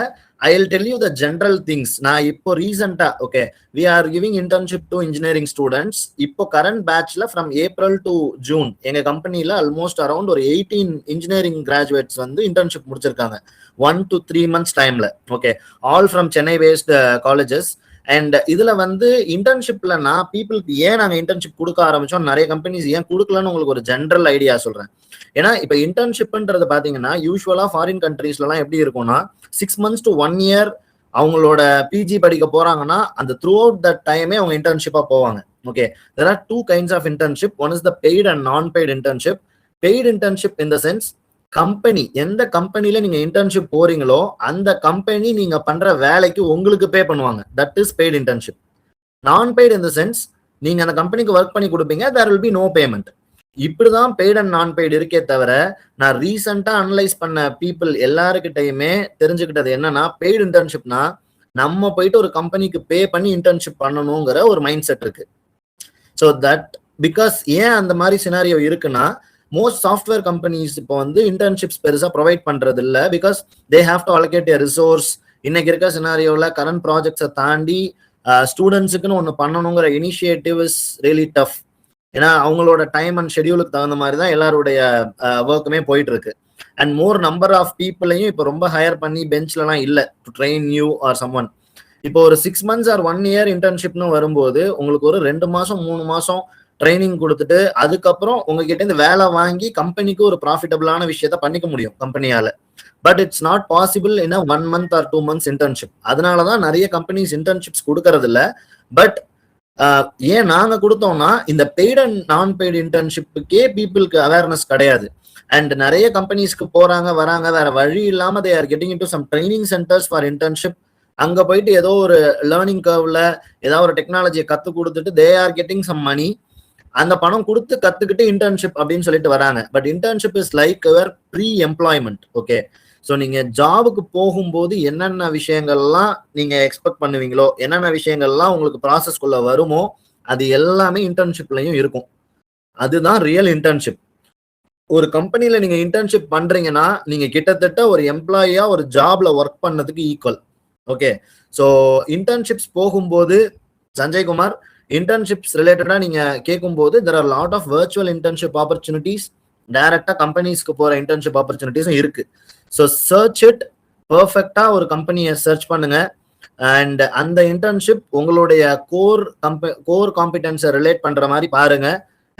I will tell you the general things. நான் இப்போ ரீசெண்டா okay we are giving internship to engineering students. இப்போ கரண்ட் பேட்ச்ல ஃப்ரம் ஏப்ரல் டு ஜூன் எங்க கம்பெனில ஆல்மோஸ்ட் அரௌண்ட் ஒரு 18 இன்ஜினியரிங் கிராஜுவேட்ஸ் வந்து இன்டர்ன்ஷிப் முடிச்சிருக்காங்க 1 to 3 months டைம்ல. Okay, all from Chennai based colleges. And இதுல வந்து இன்டர்ன்ஷிப்ல நான் பீப்புளுக்கு ஏன் நாங்க இன்டர்ன்ஷிப் கொடுக்க ஆரம்பிச்சோம், நிறைய கம்பெனிஸ் ஏன் கொடுக்கலன்னு உங்களுக்கு ஒரு ஜென்ரல் ஐடியா சொல்றேன். ஏன்னா இப்ப இன்டர்ன்ஷிப்ன்றது பாத்தீங்கன்னா யூஸ்வலா ஃபாரின் கண்ட்ரீஸ்லாம் எப்படி இருக்கும்னா 6 months to 1 year அவங்களோட பிஜி படிக்க போறாங்கன்னா அந்த த்ரூ அவுட் தட் டைமே அவங்க இன்டர்ன்ஷிப்பா போவாங்க. Okay, there are two kinds of internship. One is the paid and non-paid internship. Paid internship in the sense company எந்த கம்பெனில நீங்க இன்டர்ன்ஷிப் போறீங்களோ அந்த கம்பெனி நீங்க பண்ற வேலைக்கு உங்களுக்கு பே பண்ணுவாங்க. That is paid internship. Non paid in the sense நீங்க அந்த கம்பெனிக்கு ஒர்க் பண்ணி கொடுப்பீங்க, there will be no payment. இப்படிதான் பெய்ட் அண்ட் நான் பெய்டு இருக்கே தவிர நான் ரீசெண்டா அனலைஸ் பண்ண பீப்புள் எல்லாருக்கிட்டையுமே தெரிஞ்சுக்கிட்டது என்னன்னா பெய்டு இன்டர்ன்ஷிப்னா நம்ம போயிட்டு ஒரு கம்பெனிக்கு பே பண்ணி இன்டர்ன்ஷிப் பண்ணணுங்கிற ஒரு மைண்ட் செட் இருக்கு. ஸோ தட் பிகாஸ் ஏன் அந்த மாதிரி சினாரியோ இருக்குன்னா மோஸ்ட் சாஃப்ட்வேர் கம்பெனிஸ் இப்போ வந்து இன்டர்ன்ஷிப்ஸ் பெருசா ப்ரொவைட் பண்றது இல்லை. Because they have to allocate a resource. இன்னைக்கு இருக்க சினாரியோல கரண்ட் ப்ராஜெக்ட்ஸை தாண்டி ஸ்டூடெண்ட்ஸுக்குன்னு ஒன்று பண்ணணுங்கிற இனிஷியேட்டிவ் இஸ் ரியலி டஃப். ஏன்னா அவங்களோட டைம் அண்ட் ஷெடியூலுக்கு தகுந்த மாதிரி தான் எல்லாருடைய ஒர்க்குமே போயிட்டு இருக்கு. அண்ட் மோர் நம்பர் ஆஃப் பீப்புளையும் இப்போ ரொம்ப ஹையர் பண்ணி பெஞ்ச்லலாம் இல்லை to train you or someone. இப்போ ஒரு 6 months ஆர் 1 year இன்டர்ன்ஷிப்னு வரும்போது உங்களுக்கு ஒரு 2 மாசம் 3 மாசம் ட்ரைனிங் கொடுத்துட்டு அதுக்கப்புறம் உங்ககிட்ட இருந்து வேலை வாங்கி கம்பெனிக்கு ஒரு ப்ராஃபிட்டபிளான விஷயத்த பண்ணிக்க முடியும் கம்பெனியால. But it's not possible in 1 month or 2 months internship. அதனாலதான் நிறைய கம்பெனிஸ் இன்டர்ன்ஷிப்ஸ் கொடுக்கறது இல்லை. பட் ஏன் நாங்க கொடுத்தோம்னா இந்த பெய்ட் அண்ட் நான் பெய்டு இன்டர்ன்ஷிப்புக்கே பீப்புளுக்கு அவேர்னஸ் கிடையாது. அண்ட் நிறைய கம்பெனிஸ்க்கு போறாங்க வராங்க, வேற வழி இல்லாம they are getting into some training centres for internship. அங்க போயிட்டு ஏதோ ஒரு லேர்னிங் கர்வ்ல ஏதாவது ஒரு டெக்னாலஜியை கத்து கொடுத்துட்டு they are getting some money. அந்த பணம் கொடுத்து கத்துக்கிட்டு இன்டர்ன்ஷிப் அப்படின்னு சொல்லிட்டு வராங்க. But internship is like your pre employment. Okay, so நீங்க ஜாபுக்கு போகும்போது என்னென்ன விஷயங்கள்லாம் நீங்க எக்ஸ்பெக்ட் பண்ணுவீங்களோ, என்னென்ன விஷயங்கள்லாம் உங்களுக்கு ப்ராசஸ்குள்ள வருமோ அது எல்லாமே இன்டர்ன்ஷிப்லையும் இருக்கும். அதுதான் ரியல் இன்டர்ன்ஷிப். ஒரு கம்பெனில நீங்க இன்டர்ன்ஷிப் பண்றீங்கன்னா நீங்க கிட்டத்தட்ட ஒரு எம்ப்ளாயியா ஒரு ஜாப்ல ஒர்க் பண்ணதுக்கு ஈக்குவல். ஓகே. ஸோ இன்டர்ன்ஷிப்ஸ் போகும்போது சஞ்சய் குமார் இன்டர்ன்ஷிப்ஸ் ரிலேட்டடா நீங்க கேட்கும்போது there are lot of virtual internship opportunities, டைரக்டா கம்பெனிஸ்க்கு போற இன்டர்ன்ஷிப் ஆப்பர்ச்சுனிட்டிஸும் இருக்கு. ஸோ சர்ச் இட், பெர்ஃபெக்டா ஒரு கம்பெனியை சர்ச் பண்ணுங்க. அண்ட் அந்த இன்டர்ன்ஷிப் உங்களுடைய கோர் காம்பிடன்ஸை ரிலேட் பண்ற மாதிரி பாருங்க.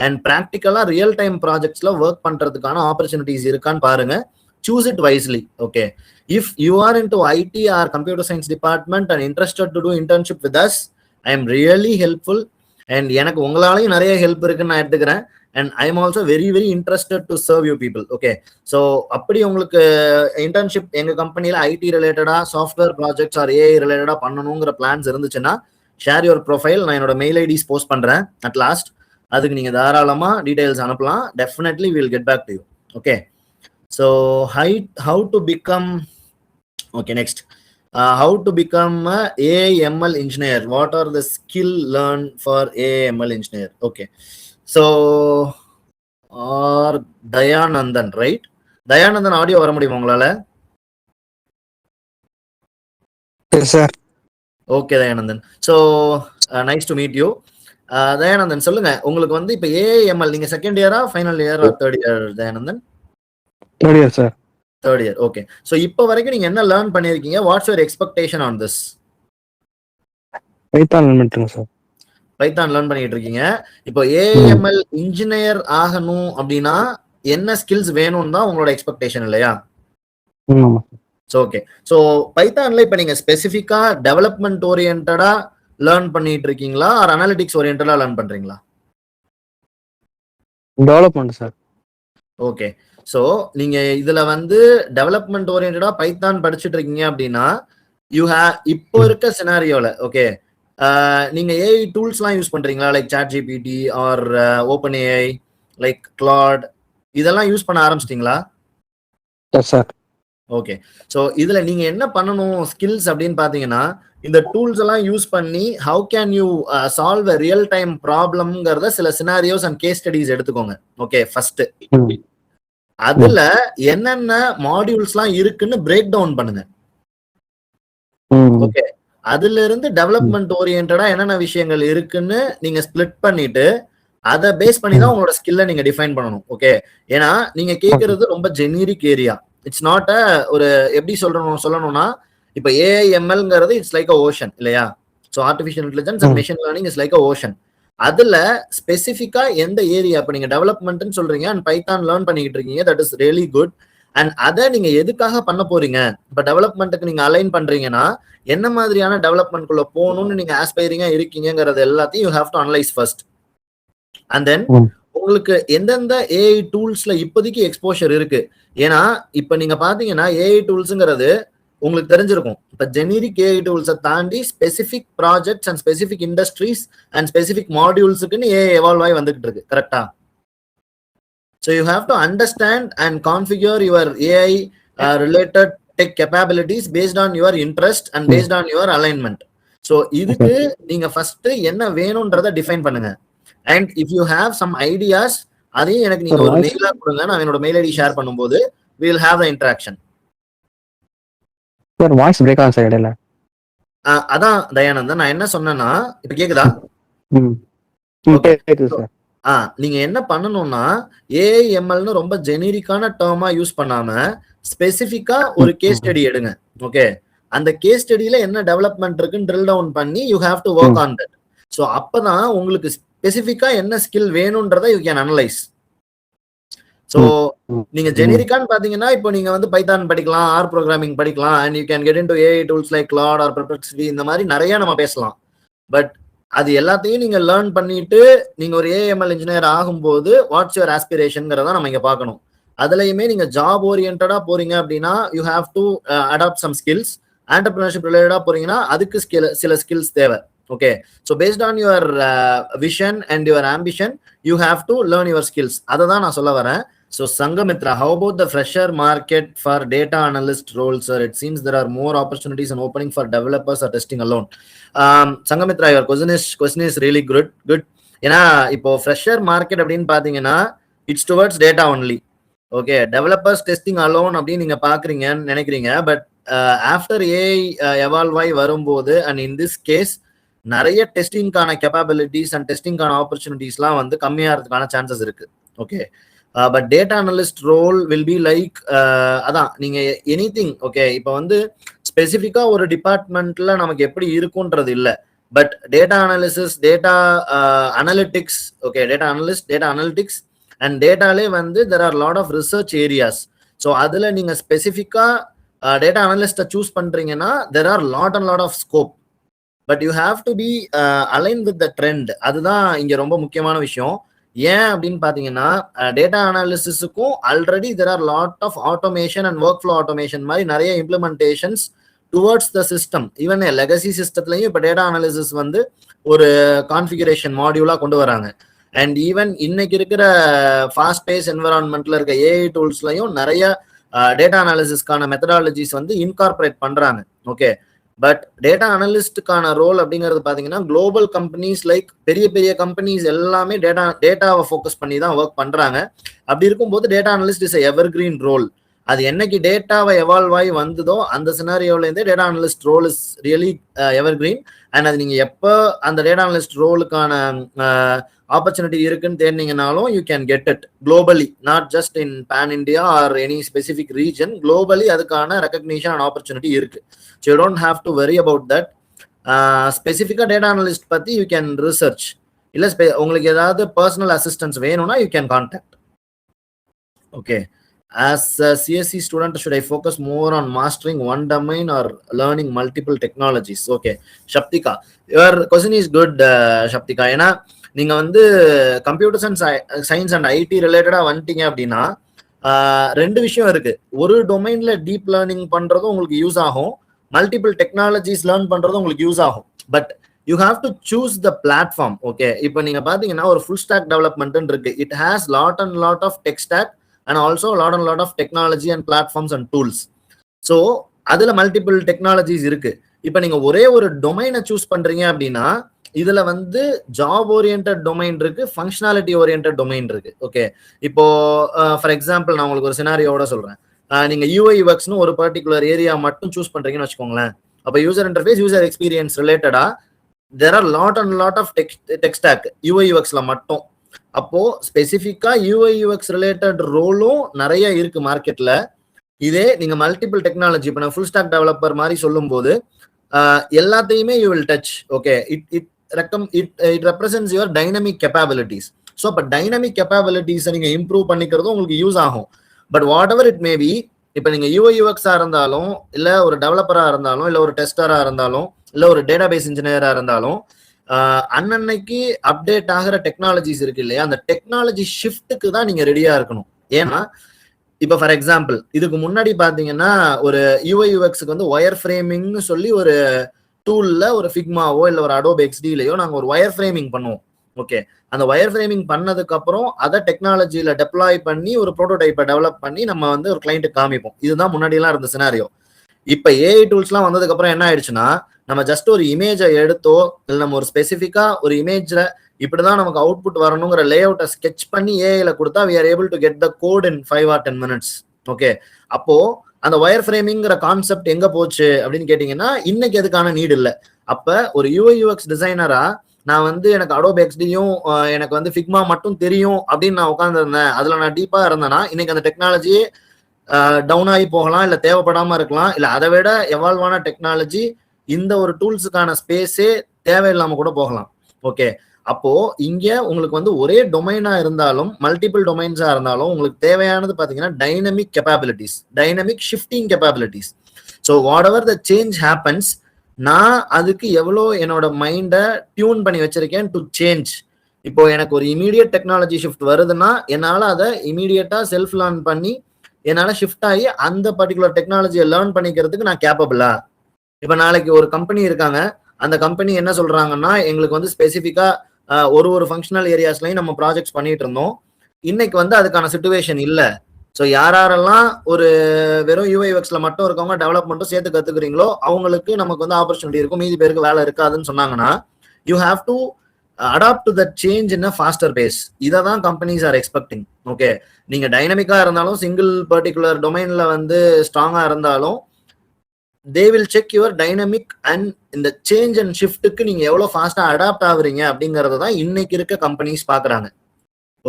அண்ட் ப்ராக்டிக்கலா ரியல் டைம் ப்ராஜெக்ட்ஸ்ல ஒர்க் பண்றதுக்கான ஆப்பர்ச்சுனிட்டிஸ் இருக்கான்னு பாருங்க. Choose it wisely. Okay. If you are into IT or computer science department and interested to do internship with us, I am really helpful. And எனக்கு உங்களாலையும் நிறைய ஹெல்ப் இருக்குன்னு நான் எடுத்துக்கிறேன். And I am also very very interested to serve you people. Okay. So அப்படி உங்களுக்கு internship எங்க கம்பெனில ஐடி ரிலேட்டடா சாஃப்ட்வேர் ப்ராஜெக்ட்ஸ் ஆர் ஏஐ ரிலேட்டடா பண்ணணுங்கிற பிளான்ஸ் இருந்துச்சுன்னா ஷேர் யுவர் ப்ரொஃபைல். நான் என்னோட மெயில் ஐடிஸ் போஸ்ட் பண்றேன் அட் லாஸ்ட். அதுக்கு நீங்க தாராளமா டீடைல்ஸ் அனுப்பலாம். Definitely will get back to you. Okay. So how to become, okay, next, how to become a AIML engineer, what are the skill learned for AIML engineer? Okay. So or Dayanandan, right? Dayanandan audio வர முடியுமா உங்களால? Yes sir. Okay Dayanandan. So nice to meet you. Dayanandan சொல்லுங்க, உங்களுக்கு வந்து இப்ப AIML நீங்க second இயரா final year third year Dayanandan? Third year sir. Third year. Okay. So இப்போ வரைக்கும் நீங்க என்ன லேர்ன் பண்ணிருக்கீங்க? What's your expectation on this? Python learn பண்ணிட்டேன் சார். பைத்தான் லேர்ன் பண்ணிட்டு இருக்கீங்க. இப்போ AIML இன்ஜினியர் ஆகணும் அப்படின்னா என்ன ஸ்கில்ஸ் வேணும்னு தான் உங்களோட எக்ஸ்பெக்டேஷன் இல்லையா? ஆமா. So okay. ஸோ பைத்தான்ல இப்போ நீங்க ஸ்பெசிஃபிக்கா டெவலப்மெண்ட் ஓரியன்டா லேர்ன் பண்ணிட்டு இருக்கீங்களா ஆர் அனாலிட்டிக்ஸ் ஓரியன்டா லேர்ன் பண்றீங்களா? Development sir. ஓகே. ஸோ நீங்க இதுல வந்து டெவலப்மெண்ட் ஓரியன்டா பைத்தான் படிச்சுட்டு இருக்கீங்க அப்படின்னா இப்போ இருக்க சினாரியோல ஓகே நீங்க ஏஐ டூல்ஸ்லாம் யூஸ் பண்றீங்களா? Like ChatGPT or open AI, like Claude, இதெல்லாம் யூஸ் பண்ண ஆரம்பிச்சிட்டீங்களா? Yes sir. ஓகே. ஸோ இதுல நீங்க என்ன பண்ணணும் ஸ்கில்ஸ் அப்படின்னு பாத்தீங்கன்னா, இந்த டூல்ஸ் எல்லாம் யூஸ் பண்ணி how can you solve a real time ப்ராப்ளம்ங்கிறத சில சினாரியோஸ் அண்ட் கேஸ் ஸ்டடிஸ் எடுத்துக்கோங்க. ஓகே. ஃபர்ஸ்ட் அதுல என்னென்ன மாடியூல்ஸ்லாம் இருக்குன்னு பிரேக் டவுன் பண்ணுங்க. ஓகே. அதுல இருந்து டெவலப்மெண்ட் ஓரியன்டா என்னென்ன விஷயங்கள் இருக்குன்னு நீங்க ஸ்பிளிட் பண்ணிட்டு அதை பேஸ் பண்ணி தான் உங்களோட ஸ்கில்லை நீங்க டிஃபைன் பண்ணணும். ஓகே. ஏன்னா நீங்க கேட்கறது ரொம்ப generic area. It's not a ஒரு எப்படி சொல்லணும்னா இப்ப AIMLங்கிறது இட்ஸ் லைக் அ ஓஷன் இல்லையா? So artificial intelligence and machine learning is like a ocean. அதுல ஸ்பெசிஃபிக்கா எந்த ஏரியா இப்ப நீங்க டெவலப்மெண்ட்னு சொல்றீங்க அண்ட் பைத்தான் லேர்ன் பண்ணிக்கிட்டு இருக்கீங்க, that is really good. And அதை நீங்க எதுக்காக பண்ண போறீங்க? இப்ப டெவலப்மெண்ட்டுக்கு நீங்க அலைன் பண்றீங்கன்னா என்ன மாதிரியான டெவலப்மெண்ட்குள்ள போகணும்னு நீங்க ஆஸ்பைரிங்கா இருக்கீங்கிறது எல்லாத்தையும் you have to analyse first. And then உங்களுக்கு எந்தெந்த ஏஐ டூல்ஸ்ல இப்போதைக்கு எக்ஸ்போஷர் இருக்கு. ஏன்னா இப்ப நீங்க பாத்தீங்கன்னா ஏஐ டூல்ஸ்ங்கிறது உங்களுக்கு தெரிஞ்சிருக்கும். இப்ப ஜெனரிக் ஏஐ டூல்ஸை தாண்டி specific projects and specific industries and specific மாடியூல்ஸுக்குன்னு ஏஐ எவால்வ் ஆகி வந்துகிட்டு இருக்கு. கரெக்டா? So you have to understand and configure your AI related tech capabilities based on your interest and based on your alignment. So இதுக்கு நீங்க first என்ன வேணும்ன்றதை define பண்ணுங்க. And if you have some ideas அதையும் எனக்கு நீங்க ஒரு மெயிலா கொடுங்க. நான் என்னோட மெயில் ஐடி ஷேர் பண்ணும்போது we will have the interaction. Sir voice break ஆகுது சார் இடையில. அதான் தயானந்தன் நான் என்ன சொன்னேன்னா, இப்ப கேக்குதா? கேக்குது சார். நீங்க என்ன பண்ணணும்னா AIMLன்னு ரொம்ப ஜெனரிக்கான டேர்மா யூஸ் பண்ணாம ஸ்பெசிஃபிக்கா ஒரு கேஸ் ஸ்டடி எடுங்க. ஓகே. அந்த கேஸ் ஸ்டடியில என்ன டெவலப்மெண்ட் இருக்குன்னு ட்ரில் டவுன் பண்ணி you have to work on that. So அப்பதான் உங்களுக்கு ஸ்பெசிஃபிக்கா என்ன ஸ்கில் வேணும்ன்றதை யூ கேன் அனலைஸ். ஸோ நீங்க ஜெனரிக்கான்னு பாத்தீங்கன்னா இப்போ நீங்க வந்து பைத்தான் படிக்கலாம், ஆர் ப்ரோக்ராமிங் படிக்கலாம், and you can get into AI tools like Claude or perplexity, இந்த மாதிரி நிறைய நம்ம பேசலாம். பட் அது எல்லாத்தையும் நீங்க லேர்ன் பண்ணிட்டு நீங்க ஒரு AIML இன்ஜினியர் ஆகும்போது வாட்ஸ் யுவர் ஆஸ்பிரேஷன்ங்கிறத நம்ம இங்க பார்க்கணும். அதுலயுமே நீங்க ஜாப் ஓரியன்டா போறீங்க அப்படின்னா you have to adapt some skills. Entrepreneurship ரிலேட்டடா போறீங்கன்னா அதுக்கு சில ஸ்கில்ஸ் தேவை. ஓகே. So based on your vision and your ambition you have to learn your skills. அதை தான் நான் சொல்ல வரேன். So Sangamitra, how about the fresher market for data analyst roles, sir? It seems there are more opportunities and opening for developers or testing alone. Sangamitra, your question is really good. ஏன்னா இப்போ fresher market அப்படின்னு பாத்தீங்கன்னா it's towards data only. Okay, developers testing alone அப்படின்னு நீங்க பாக்குறீங்கன்னு நினைக்கிறீங்க. But after AI evolve ஆகி வரும்போது and in this case நிறைய டெஸ்டிங்கான கேப்பபிலிட்டிஸ் அண்ட் டெஸ்டிங்கான ஆப்பர்ச்சுனிட்டிஸ்லாம் வந்து கம்மியாகிறதுக்கான சான்சஸ் இருக்கு. Okay, but data analyst role will be like அதான் நீங்க எனிதிங். ஓகே, இப்போ வந்து ஸ்பெசிஃபிக்கா ஒரு டிபார்ட்மெண்ட்ல நமக்கு எப்படி இருக்குன்றது இல்லை. But data analysis, data analytics, okay, data analyst, data analytics and டேட்டாலே வந்து there are lot of research areas. So அதுல நீங்க ஸ்பெசிஃபிக்கா டேட்டா அனலிஸ்ட்டை சூஸ் பண்றீங்கன்னா there are lot and lot of scope. But you have to be align with the trend. அதுதான் இங்க ரொம்ப முக்கியமான விஷயம். ஏன் அப்படின்னு பாத்தீங்கன்னா டேட்டா அனாலிசிஸுக்கும் already there are lot of automation and workflow automation மாதிரி நிறைய implementations towards the system. Even legacy சிஸ்டத்துலையும் இப்போ டேட்டா அனாலிசிஸ் வந்து ஒரு கான்ஃபிகரேஷன் மாடியூலா கொண்டு வராங்க. அண்ட் ஈவன் இன்னைக்கு இருக்கிற ஃபாஸ்ட் பேஸ் என்விரான்மெண்ட்ல இருக்க ஏஐ டூல்ஸ்லையும் நிறைய டேட்டா அனாலிசிஸ்க்கான மெத்தடாலஜிஸ் வந்து இன்கார்பரேட் பண்றாங்க. ஓகே, பட் டேட்டா அனலிஸ்டுக்கான ரோல் அப்படிங்கிறது பாத்தீங்கன்னா குளோபல் கம்பெனிஸ் லைக் பெரிய பெரிய கம்பெனிஸ் எல்லாமே டேட்டாவை ஃபோக்கஸ் பண்ணி தான் ஒர்க் பண்றாங்க. அப்படி இருக்கும்போது data analyst is evergreen role. அது என்னைக்கு டேட்டாவை எவால்வ் ஆகி வந்ததோ அந்த சினாரியோலேருந்தே data analyst role is really evergreen. And அது நீங்க எப்போ அந்த டேட்டா அனலிஸ்ட் ரோலுக்கான ஆப்பர்ச்சுனிட்டி இருக்குன்னு தேடினீங்கனாலும் you can get it globally, not just in pan India or any specific region. Globally அதுக்கான ரெகக்னிஷன் அண்ட் ஆப்பர்ச்சுனிட்டி இருக்கு. So you don't have to worry about that. ஸ்பெசிஃபிக்காக டேட்டா அனலிஸ்ட் பத்தி you can research. இல்லை உங்களுக்கு ஏதாவது personal assistance வேணும்னா you can contact. Okay, as a CSC student, should I focus more on mastering one domain or learning multiple technologies? Okay, Shaptika, your question is good, Shaptika. ஏன்னா நீங்க வந்து computer science and IT ரிலேட்டடா வந்துட்டீங்க அப்படின்னா ரெண்டு விஷயம் இருக்கு. ஒரு டொமைன்ல டீப் லேர்னிங் பண்றதும் உங்களுக்கு யூஸ் ஆகும், மல்டிபிள் டெக்னாலஜிஸ் லேர்ன் பண்றதும் உங்களுக்கு யூஸ் ஆகும். But you have to choose the platform. Okay, இப்போ நீங்க பாத்தீங்கன்னா ஒரு ஃபுல் ஸ்டாக் டெவலப்மெண்ட் இருக்கு. It has lot and lot of tech stack and also a lot of technology and platforms and tools. So அதுல multiple technologies இருக்கு. இப்போ நீங்க ஒரே ஒரு டொமைனை சூஸ் பண்றீங்க அப்படின்னா இதுல வந்து ஜாப் ஓரியன்ட் டொமைன் இருக்கு, ஃபங்க்ஷனாலிட்டி ஓரியன்ட் டொமைன் இருக்கு. ஓகே, இப்போ ஃபார் எக்ஸாம்பிள் நான் உங்களுக்கு ஒரு சினாரியோட சொல்றேன். நீங்க யூஐ யூஎக்ஸ்னு ஒரு பர்டிகுலர் ஏரியா மட்டும் சூஸ் பண்றீங்கன்னு வச்சுக்கோங்களேன். அப்போ யூசர் இன்டர்ஃபேஸ், யூசர் எக்ஸ்பீரியன்ஸ் ரிலேட்டடா there are lot and lot of tech stack UI யூஎக்ஸ்ல மட்டும். அப்போ ஸ்பெசிஃபிக்கா யூஐ யூஎக்ஸ் ரிலேட்டட் ரோலும் நிறைய இருக்கு மார்க்கெட்ல. இதே நீங்க மல்டிபிள் டெக்னாலஜி, இப்போ நான் ஃபுல் ஸ்டாக் டெவலப்பர் மாதிரி சொல்லும் போது எல்லாத்தையுமே you will touch. Okay, it represents your dynamic capabilities. So இப்போ டைனமிக் கேப்பபிலிட்டிஸை நீங்க இம்ப்ரூவ் பண்ணிக்கிறதும் உங்களுக்கு யூஸ் ஆகும். But what ever it may be, இப்போ நீங்க யூஐ யூஎக்ஸா இருந்தாலும், இல்ல ஒரு டெவலப்பரா இருந்தாலும், இல்ல ஒரு டெஸ்டரா இருந்தாலும், இல்ல ஒரு டேட்டாபேஸ் இன்ஜினியரா இருந்தாலும், அன்னன்னைக்கு அப்டேட் ஆகிற டெக்னாலஜிஸ் இருக்கு இல்லையா, அந்த டெக்னாலஜி ஷிஃப்ட்டுக்கு தான் நீங்க ரெடியா இருக்கணும். ஏன்னா இப்போ ஃபார் எக்ஸாம்பிள் இதுக்கு முன்னாடி பாத்தீங்கன்னா ஒரு யூஐ யூஎக்ஸ்க்கு வந்து ஒயர் ஃப்ரேமிங்னு சொல்லி ஒரு டூல்ல ஒரு ஃபிக்மாவோ இல்ல ஒரு அடோப் எக்ஸ்டிலையோ நாங்க ஒரு ஒயர் ஃப்ரேமிங் பண்ணுவோம். ஓகே, அந்த ஒயர் ஃப்ரேமிங் பண்ணதுக்கு அப்புறம் அதை டெக்னாலஜியில டெப்ளாய் பண்ணி ஒரு ப்ரோட்டோடைப்பை டெவலப் பண்ணி நம்ம வந்து ஒரு கிளைண்ட்டுக்கு காமிப்போம். இதுதான் முன்னாடி எல்லாம் இருந்த சினாரியோ. இப்ப ஏஐ டூல்ஸ்லாம் வந்ததுக்கு அப்புறம் என்ன ஆயிடுச்சுன்னா, நம்ம ஜஸ்ட் ஒரு இமேஜை எடுத்தோ இல்லை நம்ம ஒரு ஸ்பெசிஃபிக்கா ஒரு இமேஜ்ல இப்படிதான் நமக்கு அவுட்புட் வரணுங்கிற லே அவுட்டை ஸ்கெச் பண்ணி ஏஐல கொடுத்தா we are able to get the code in 5 or 10 minutes. Okay, அப்போ அந்த ஒயர் ஃப்ரேமிங்கிற கான்செப்ட் எங்க போச்சு அப்படின்னு கேட்டீங்கன்னா இன்னைக்கு அதுக்கான நீட் இல்லை. அப்ப ஒரு யூஐ யூஎக்ஸ் டிசைனரா நான் வந்து எனக்கு அடோப் எக்ஸ்டியும் எனக்கு வந்து ஃபிக்மா மட்டும் தெரியும் அப்படின்னு நான் உட்காந்துருந்தேன், அதுல நான் டீப்பா இருந்தேன்னா இன்னைக்கு அந்த டெக்னாலஜியே டவுன் ஆகி போகலாம், இல்ல தேவைப்படாம இருக்கலாம், இல்ல அதை விட எவால்வான டெக்னாலஜி இந்த ஒரு டூல்ஸுக்கான ஸ்பேஸே தேவையில்லாம கூட போகலாம். ஓகே, அப்போ இங்க உங்களுக்கு வந்து ஒரே டொமைனா இருந்தாலும் மல்டிபிள் டொமைன்ஸா இருந்தாலும் உங்களுக்கு தேவையானது பாத்தீங்கன்னா dynamic capabilities, dynamic shifting capabilities. So what ever the change happens, நான் அதுக்கு எவ்வளோ என்னோட மைண்டை டியூன் பண்ணி வச்சிருக்கேன் டு சேஞ்ச். இப்போ எனக்கு ஒரு இமீடியட் டெக்னாலஜி ஷிஃப்ட் வருதுன்னா என்னால் அதை இமீடியட்டா செல்ஃப் லேர்ன் பண்ணி என்னால் ஷிஃப்ட் ஆகி அந்த பர்டிகுலர் டெக்னாலஜியை லேர்ன் பண்ணிக்கிறதுக்கு நான் கேப்பபிளா? இப்போ நாளைக்கு ஒரு கம்பெனி இருக்காங்க, அந்த கம்பெனி என்ன சொல்றாங்கன்னா எங்களுக்கு வந்து ஸ்பெசிஃபிக்கா ஒரு ஃபங்க்ஷனல் ஏரியாஸ்லையும் நம்ம ப்ராஜெக்ட்ஸ் பண்ணிட்டு இருந்தோம், இன்னைக்கு வந்து அதுக்கான சிச்சுவேஷன் இல்லை. ஸோ யாரெல்லாம் ஒரு வெறும் யூஐஎக்ஸ்ல மட்டும் இருக்கவங்க டெவலப்மெண்ட்டும் சேர்த்து கத்துக்கிறீங்களோ அவங்களுக்கு நமக்கு வந்து ஆப்பர்ச்சுனிட்டி இருக்கும், மீதி பேருக்கு வேலை இருக்காதுன்னு சொன்னாங்கன்னா you have to adapt to that change in a faster pace. இதை தான் கம்பெனிஸ் ஆர் எக்ஸ்பெக்டிங். ஓகே, நீங்க டைனமிக்கா இருந்தாலும் சிங்கிள் பர்டிகுலர் டொமைன்ல வந்து ஸ்ட்ராங்கா இருந்தாலும் they will check your dynamic and இந்த சேஞ்ச் அண்ட் ஷிஃப்ட்டுக்கு நீங்க எவ்வளவு ஃபாஸ்டா அடாப்ட் ஆகுறீங்க அப்படிங்கறத தான் இன்னைக்கு இருக்க கம்பெனிஸ் பாக்குறாங்க.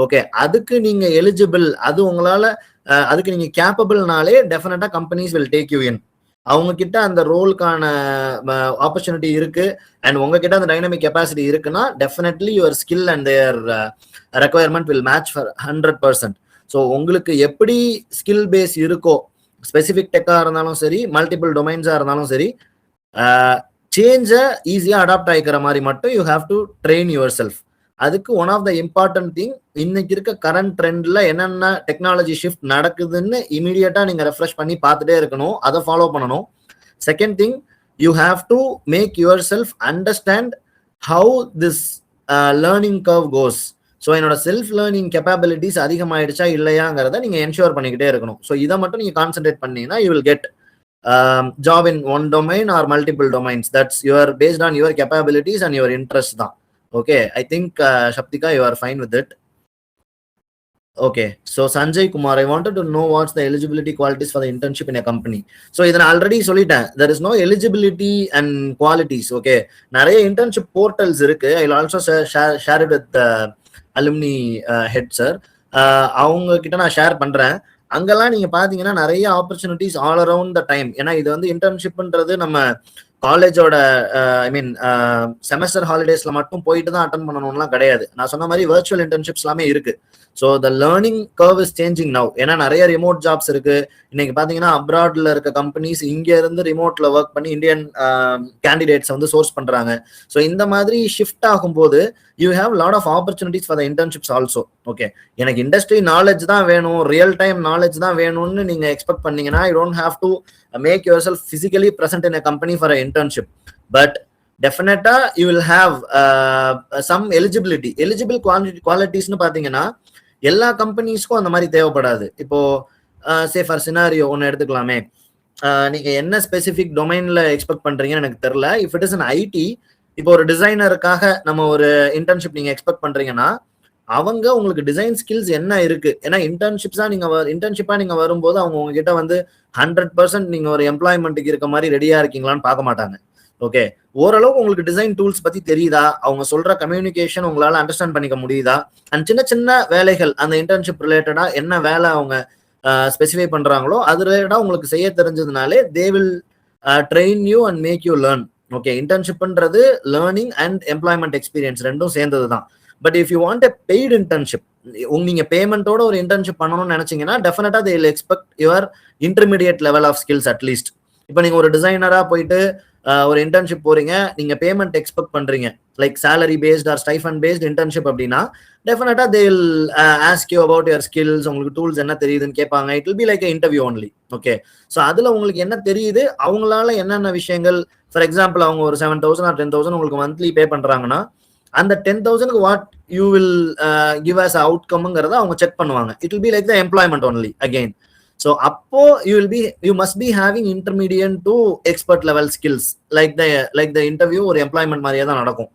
ஓகே, அதுக்கு நீங்க எலிஜிபிள், அது உங்களால அதுக்கு நீங்க கேப்பபிள்னாலே டெஃபினட்டா companies will take you in. அவங்க கிட்ட அந்த ரோலுக்கான ஆப்பர்ச்சுனிட்டி இருக்கு அண்ட் உங்ககிட்ட அந்த டைனமிக் கெப்பாசிட்டி இருக்குன்னா definitely your skill and their requirement will match for 100%. So உங்களுக்கு எப்படி ஸ்கில் பேஸ் இருக்கோ, ஸ்பெசிபிக் டெக்கா இருந்தாலும் சரி, மல்டிபிள் டொமைன்ஸா இருந்தாலும் சரி, சேஞ்சை ஈஸியா அடாப்ட் ஆகிக்கிற மாதிரி மட்டும் you have to train yourself. அதுக்கு one of the important thing, இன்னைக்கு இருக்க கரண்ட் ட்ரெண்ட்ல என்னென்ன டெக்னாலஜி ஷிஃப்ட் நடக்குதுன்னு இமீடியட்டா நீங்க ரெஃப்ரெஷ் பண்ணி பார்த்துட்டே இருக்கணும், அதை ஃபாலோ பண்ணணும். Second thing, you have to make yourself understand how this learning curve goes. So என்னோட செல்ஃப் லேர்னிங் கெப்பாபிலிட்டிஸ் அதிகமாயிடுச்சா இல்லையாங்கிறத நீங்க என்ஷூர் பண்ணிக்கிட்டே இருக்கணும். ஸோ இதை மட்டும் நீங்க கான்சென்ட்ரேட் பண்ணீங்கன்னா you will get job in one domain or multiple domains. That's your based on your capabilities and your interest தான். Okay, I think Shaptika, you are fine with it. Okay, so Sanjay Kumar, I wanted to know what's the eligibility qualities for the internship in a company. So idan already sollitan, there is no eligibility and qualities. Okay, nariya internship portals irukku. I'll also share it with the alumni head sir. Avanga kitta na share பண்றேன். அங்கெல்லாம் நீங்க பாத்தீங்கன்னா நிறைய opportunities all around the time. ஏன்னா இது வந்து இன்டர்ன்ஷிப்ன்றது நம்ம காலேஜோட ஐ மீன் செமஸ்டர் ஹாலிடேஸ்ல மட்டும் போயிட்டு தான் அட்டன் பண்ணணும்லாம் கிடையாது. நான் சொன்ன மாதிரி வர்ச்சுவல் இன்டர்ன்ஷிப்ஸ் எல்லாமே இருக்கு. So the learning curve is changing now. ஏன்னா நிறைய ரிமோட் ஜாப்ஸ் இருக்கு. இன்னைக்கு பாத்தீங்கன்னா அப்ராட்ல இருக்க கம்பெனிஸ் இங்க இருந்து ரிமோட்ல ஒர்க் பண்ணி இந்தியன் கேண்டிடேட்ஸ் வந்து சோர்ஸ் பண்றாங்க. ஸோ இந்த மாதிரி ஷிஃப்ட் ஆகும்போது you have lot of opportunities for the internships also. Okay, எனக்கு இண்டஸ்ட்ரி நாலேஜ் தான் வேணும், ரியல் டைம் நாலேஜ் தான் வேணும்னு நீங்க எக்ஸ்பெக்ட் பண்ணீங்கன்னா you don't have to make yourself physically present in a company for an internship, but definitely you will have some eligible qualities nu pathina எல்லா கம்பெனிஸ்க்கும் அந்த மாதிரி தேவைப்படாது. இப்போ சே ஃபார் சினாரியோ ஒன்னு எடுத்துக்கலாமே, நீங்க என்ன ஸ்பெசிபிக் டொமைன்ல எக்ஸ்பெக்ட் பண்றீங்கன்னு எனக்கு தெரியல. If it is an IT, இப்போ ஒரு டிசைனருக்காக நம்ம ஒரு இன்டர்ன்ஷிப் நீங்க எக்ஸ்பெக்ட் பண்றீங்கன்னா அவங்க உங்களுக்கு டிசைன் ஸ்கில்ஸ் என்ன இருக்கு, ஏன்னா இன்டர்ன்ஷிப்பா நீங்க வரும்போது அவங்க உங்ககிட்ட வந்து 100% நீங்க ஒரு எம்ப்ளாய்மெண்ட்டுக்கு இருக்க மாதிரி ரெடியா இருக்கீங்களான்னு பார்க்க மாட்டாங்க. ஓகே, ஓரளவுக்கு உங்களுக்கு டிசைன் டூல்ஸ் பத்தி தெரியுதா, அவங்க சொல்ற கம்யூனிகேஷன் உங்களால அண்டர்ஸ்டாண்ட் பண்ணிக்க முடியுதா, அண்ட் சின்ன சின்ன வேலைகள் அந்த இன்டர்ன்ஷிப் ரிலேட்டடா என்ன வேலை அவங்க ஸ்பெசிஃபை பண்றாங்களோ அது ரிலேட்டடா உங்களுக்கு செய்ய தெரிஞ்சதுனாலே they will train you and make you learn. Okay, இன்டர்ன்ஷிப்ன்றது லேர்னிங் அண்ட் எம்ப்ளாய்மெண்ட் எக்ஸ்பீரியன்ஸ் ரெண்டும் சேர்ந்தது தான். But if you want a paid internship, நீங்க பேமெண்டோட ஒரு இன்டர்ன்ஷிப் பண்ணணும்னு நினைச்சீங்கன்னா டெஃபினட்டா they will expect your intermediate level of skills at least. இப்போ நீங்க ஒரு டிசைனரா போயிட்டு ஒரு இன்டர்ன்ஷிப் போறீங்க, நீங்க பேமெண்ட் எக்ஸ்பெக்ட் பண்றீங்க like salary based or stipend based internship அப்படின்னா டெஃபினட்டா they will ask you about your skills, உங்களுக்கு டூல்ஸ் என்ன தெரியுதுன்னு கேட்பாங்க. It will be like interview only. Okay, so அதுல உங்களுக்கு என்ன தெரியுது, அவங்களால என்னென்ன விஷயங்கள், ஃபார் எக்ஸாம்பிள் அவங்க ஒரு 7,000 ஆர் 10,000 உங்களுக்கு மந்த்லி பே பண்றாங்கன்னா அந்த 10,000க்கு what you will give us அவுட்கம்ங்கிறத அவங்க செக் பண்ணுவாங்க. It will be like the employment only again. So அப்போ you must be having intermediate to expert level skills like the interview ஒரு எம்ப்ளாய்மெண்ட் மாதிரியே தான் நடக்கும்.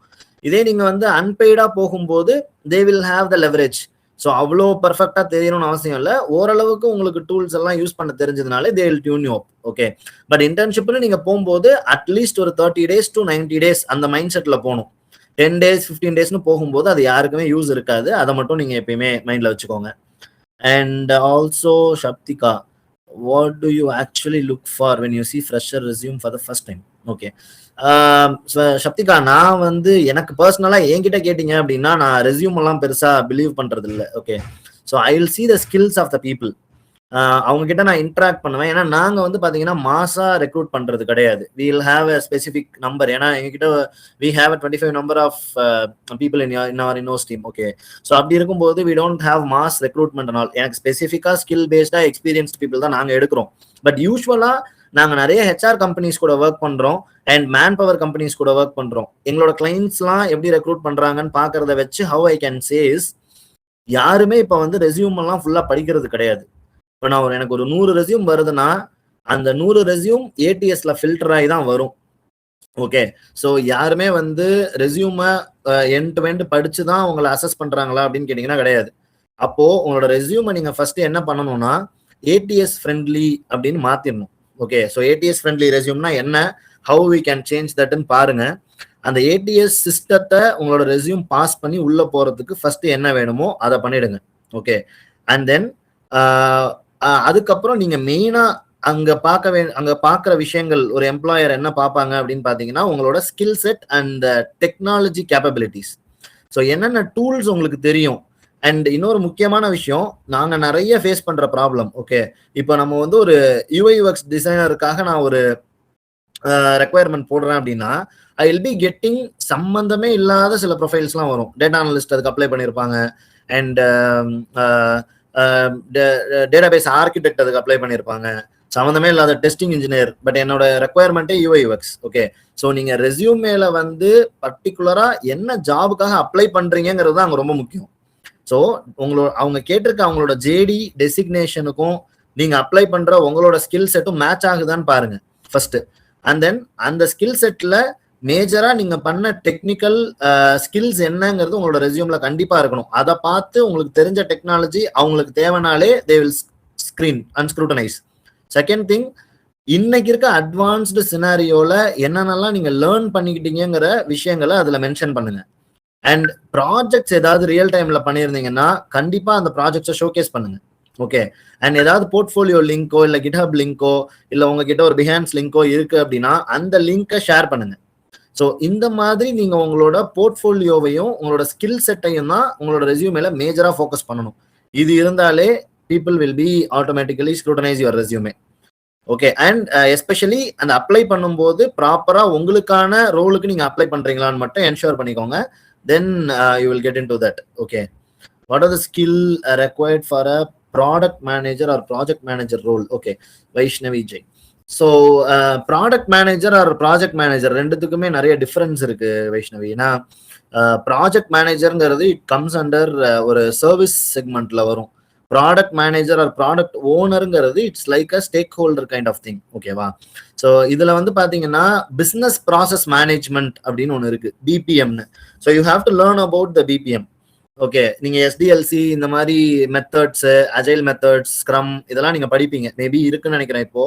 இதே நீங்க வந்து அன்பெய்டா போகும்போது they will have the leverage. So அவ்வளோ பர்ஃபெக்டா தெரியணும்னு அவசியம் இல்லை, ஓரளவுக்கு உங்களுக்கு டூல்ஸ் எல்லாம் யூஸ் பண்ண தெரிஞ்சதுனாலே they will tune you up. Okay, but இன்டர்ன்ஷிப்னு நீங்க போகும்போது அட்லீஸ்ட் ஒரு 30 days to 90 days அந்த மைண்ட் செட்ல போகணும். 10 days 15 daysனு போகும்போது அது யாருக்குமே யூஸ் இருக்காது. அதை மட்டும் நீங்க எப்பயுமே மைண்ட்ல வச்சுக்கோங்க. And also Shaptika, what do you actually look for when you see fresher resume for the first time? Okay, Shaptika, நான் வந்து எனக்கு பர்சனலா என்கிட்ட கேட்டீங்க அப்படின்னா நான் ரெஸ்யூம் எல்லாம் பெருசா பிலீவ் பண்றது இல்லை. Okay, so I will see the skills of the people. அவங்க கிட்ட நான் இன்ட்ராக்ட் பண்ணுவேன். ஏன்னா நாங்க வந்து பாத்தீங்கன்னா மாசா ரெக்ரூட் பண்றது கிடையாது. we will have a specific number. ஏன்னா எங்ககிட்ட we have a 25 number of people in our in-house team. Okay, so அப்படி இருக்கும்போது we don't have mass recruitment and all. எனக்கு ஸ்பெசிஃபிக்கா ஸ்கில் பேஸ்டா எக்ஸ்பீரியன்ஸ்ட் பீப்புள் தான் நாங்க எடுக்கிறோம். பட் யூஸ்வலா நாங்க நிறைய ஹெச்ஆர் கம்பெனிஸ் கூட ஒர்க் பண்றோம் அண்ட் மேன் பவர் கம்பெனிஸ் கூட ஒர்க் பண்றோம். எங்களோட கிளைண்ட்ஸ்லாம் எப்படி ரெக்ரூட் பண்றாங்கன்னு பாக்குறத வச்சு how I can say is யாருமே இப்ப வந்து ரெஸ்யூம் எல்லாம் ஃபுல்லா படிக்கிறது கிடையாது. இப்போ நான் எனக்கு ஒரு 100 ரெஸ்யூம் வருதுன்னா அந்த 100 ரெஸ்யூம் ஏடிஎஸ்ல ஃபில்டர் ஆகி தான் வரும். ஓகே, ஸோ யாருமே வந்து ரெஸ்யூமை எண்ட் டு எண்ட் படிச்சு தான் உங்களை அசஸ் பண்றாங்களா அப்படின்னு கேட்டீங்கன்னா கிடையாது. அப்போ உங்களோட ரெஸ்யூமை நீங்க ஃபர்ஸ்ட் என்ன பண்ணணும்னா ஏடிஎஸ் ஃப்ரெண்ட்லி அப்படின்னு மாத்திடணும். ஓகே, ஸோ ஏடிஎஸ் ஃப்ரெண்ட்லி ரெஸ்யூம்னா என்ன, ஹவு வி கேன் சேஞ்ச் தட்னு பாருங்க. அந்த ஏடிஎஸ் சிஸ்டத்தை உங்களோட ரெஸ்யூம் பாஸ் பண்ணி உள்ள போறதுக்கு ஃபர்ஸ்ட் என்ன வேணுமோ அதை பண்ணிடுங்க. ஓகே, அண்ட் தென் அதுக்கப்புறம் நீங்க மெயினா அங்க பார்க்குற விஷயங்கள் ஒரு எம்ப்ளாயர் என்ன பார்ப்பாங்க அப்படின்னு பாத்தீங்கன்னா உங்களோட skill set and technology capabilities. So என்னென்ன டூல்ஸ் உங்களுக்கு தெரியும். அண்ட் இன்னொரு முக்கியமான விஷயம், நாங்க நிறைய ஃபேஸ் பண்ற ப்ராப்ளம். ஓகே, இப்போ நம்ம வந்து ஒரு யூஐயூஎக்ஸ் டிசைனருக்காக நான் ஒரு ரெக்குவயர்மெண்ட் போடுறேன் அப்படின்னா ஐ வில் பி கெட்டிங் சம்பந்தமே இல்லாத சில ப்ரொஃபைல்ஸ்லாம் வரும். டேட்டா அனலிஸ்ட் அதுக்கு அப்ளை பண்ணியிருப்பாங்க, அண்ட் டேட்டாபேஸ் ஆர்கிடெக்ட் அதுக்கு அப்ளை பண்ணியிருப்பாங்க, சம்மந்தமே இல்லாத டெஸ்டிங் இன்ஜினியர், பட் என்னோட ரெக்குவயர்மெண்ட்டே யூஐயூஎக்ஸ். ஓகே, ஸோ நீங்க ரெஸ்யூமேல வந்து பர்டிகுலரா என்ன ஜாபுக்காக அப்ளை பண்றீங்கிறது தான் அங்கே ரொம்ப முக்கியம். ஸோ அவங்க கேட்டிருக்க அவங்களோட ஜேடி டெசிக்னேஷனுக்கும் நீங்க அப்ளை பண்ற உங்களோட ஸ்கில் செட்டும் மேட்ச் ஆகுதான்னு பாருங்க ஃபர்ஸ்ட். அண்ட் தென் அந்த ஸ்கில் செட்ல மேஜரா நீங்க பண்ண டெக்னிக்கல் ஸ்கில்ஸ் என்னங்கிறது உங்களோட ரெஸ்யூம்ல கண்டிப்பா இருக்கணும். அதை பார்த்து உங்களுக்கு தெரிஞ்ச டெக்னாலஜி அவங்களுக்கு தேவைனாலே they will screen and scrutinise. Second thing, இன்னைக்கு இருக்க அட்வான்ஸ்டு சினாரியோல என்னென்னலாம் நீங்க லேர்ன் பண்ணிக்கிட்டீங்கிற விஷயங்களை அதுல மென்ஷன் பண்ணுங்க. அண்ட் ப்ராஜெக்ட்ஸ் ஏதாவது ரியல் டைம்ல பண்ணியிருந்தீங்கன்னா கண்டிப்பா அந்த ப்ராஜெக்ட்ஸை ஷோகேஸ் பண்ணுங்க. ஓகே, அண்ட் ஏதாவது போர்ட்ஃபோலியோ லிங்கோ இல்ல கிட்ஹப் லிங்கோ இல்ல உங்ககிட்ட ஒரு பிஹான்ஸ் லிங்கோ இருக்கு அப்படின்னா அந்த லிங்கை ஷேர் பண்ணுங்க. ஸோ இந்த மாதிரி நீங்க உங்களோட போர்ட்ஃபோலியோவையும் உங்களோட ஸ்கில் செட்டையும் தான் உங்களோட ரெஸ்யூமேல மேஜரா ஃபோக்கஸ் பண்ணணும். இது இருந்தாலே people will be automatically scrutinize your resume. Okay, and especially அந்த அப்ளை பண்ணும்போது ப்ராப்பரா உங்களுக்கான ரோலுக்கு நீங்க அப்ளை பண்றீங்களான்னு மட்டும் என்ஷூர் பண்ணிக்கோங்க. Then you will get into that. Okay, what are the skill required for a product manager or project manager role? Okay, Vaishnavi Jai. So product manager or project manager ரெண்டுத்துக்குமே நிறைய difference இருக்கு வைஷ்ணவி. ஏன்னா project மேனேஜருங்கிறது it comes under ஒரு service செக்மெண்ட்ல வரும். Product manager or product ஓனருங்கிறது it's like a stakeholder kind of thing. ஓகேவா? ஸோ இதுல வந்து பாத்தீங்கன்னா பிசினஸ் ப்ராசஸ் மேனேஜ்மெண்ட் அப்படின்னு ஒன்று இருக்கு, பிபிஎம்னு. So you have to learn about the BPM. Okay, நீங்க எஸ்டிஎல்சி இந்த மாதிரி மெத்தட்ஸ், அஜைல் மெத்தட்ஸ், ஸ்க்ரம் இதெல்லாம் நீங்க படிப்பீங்க. மேபி இருக்குன்னு நினைக்கிறேன். இப்போ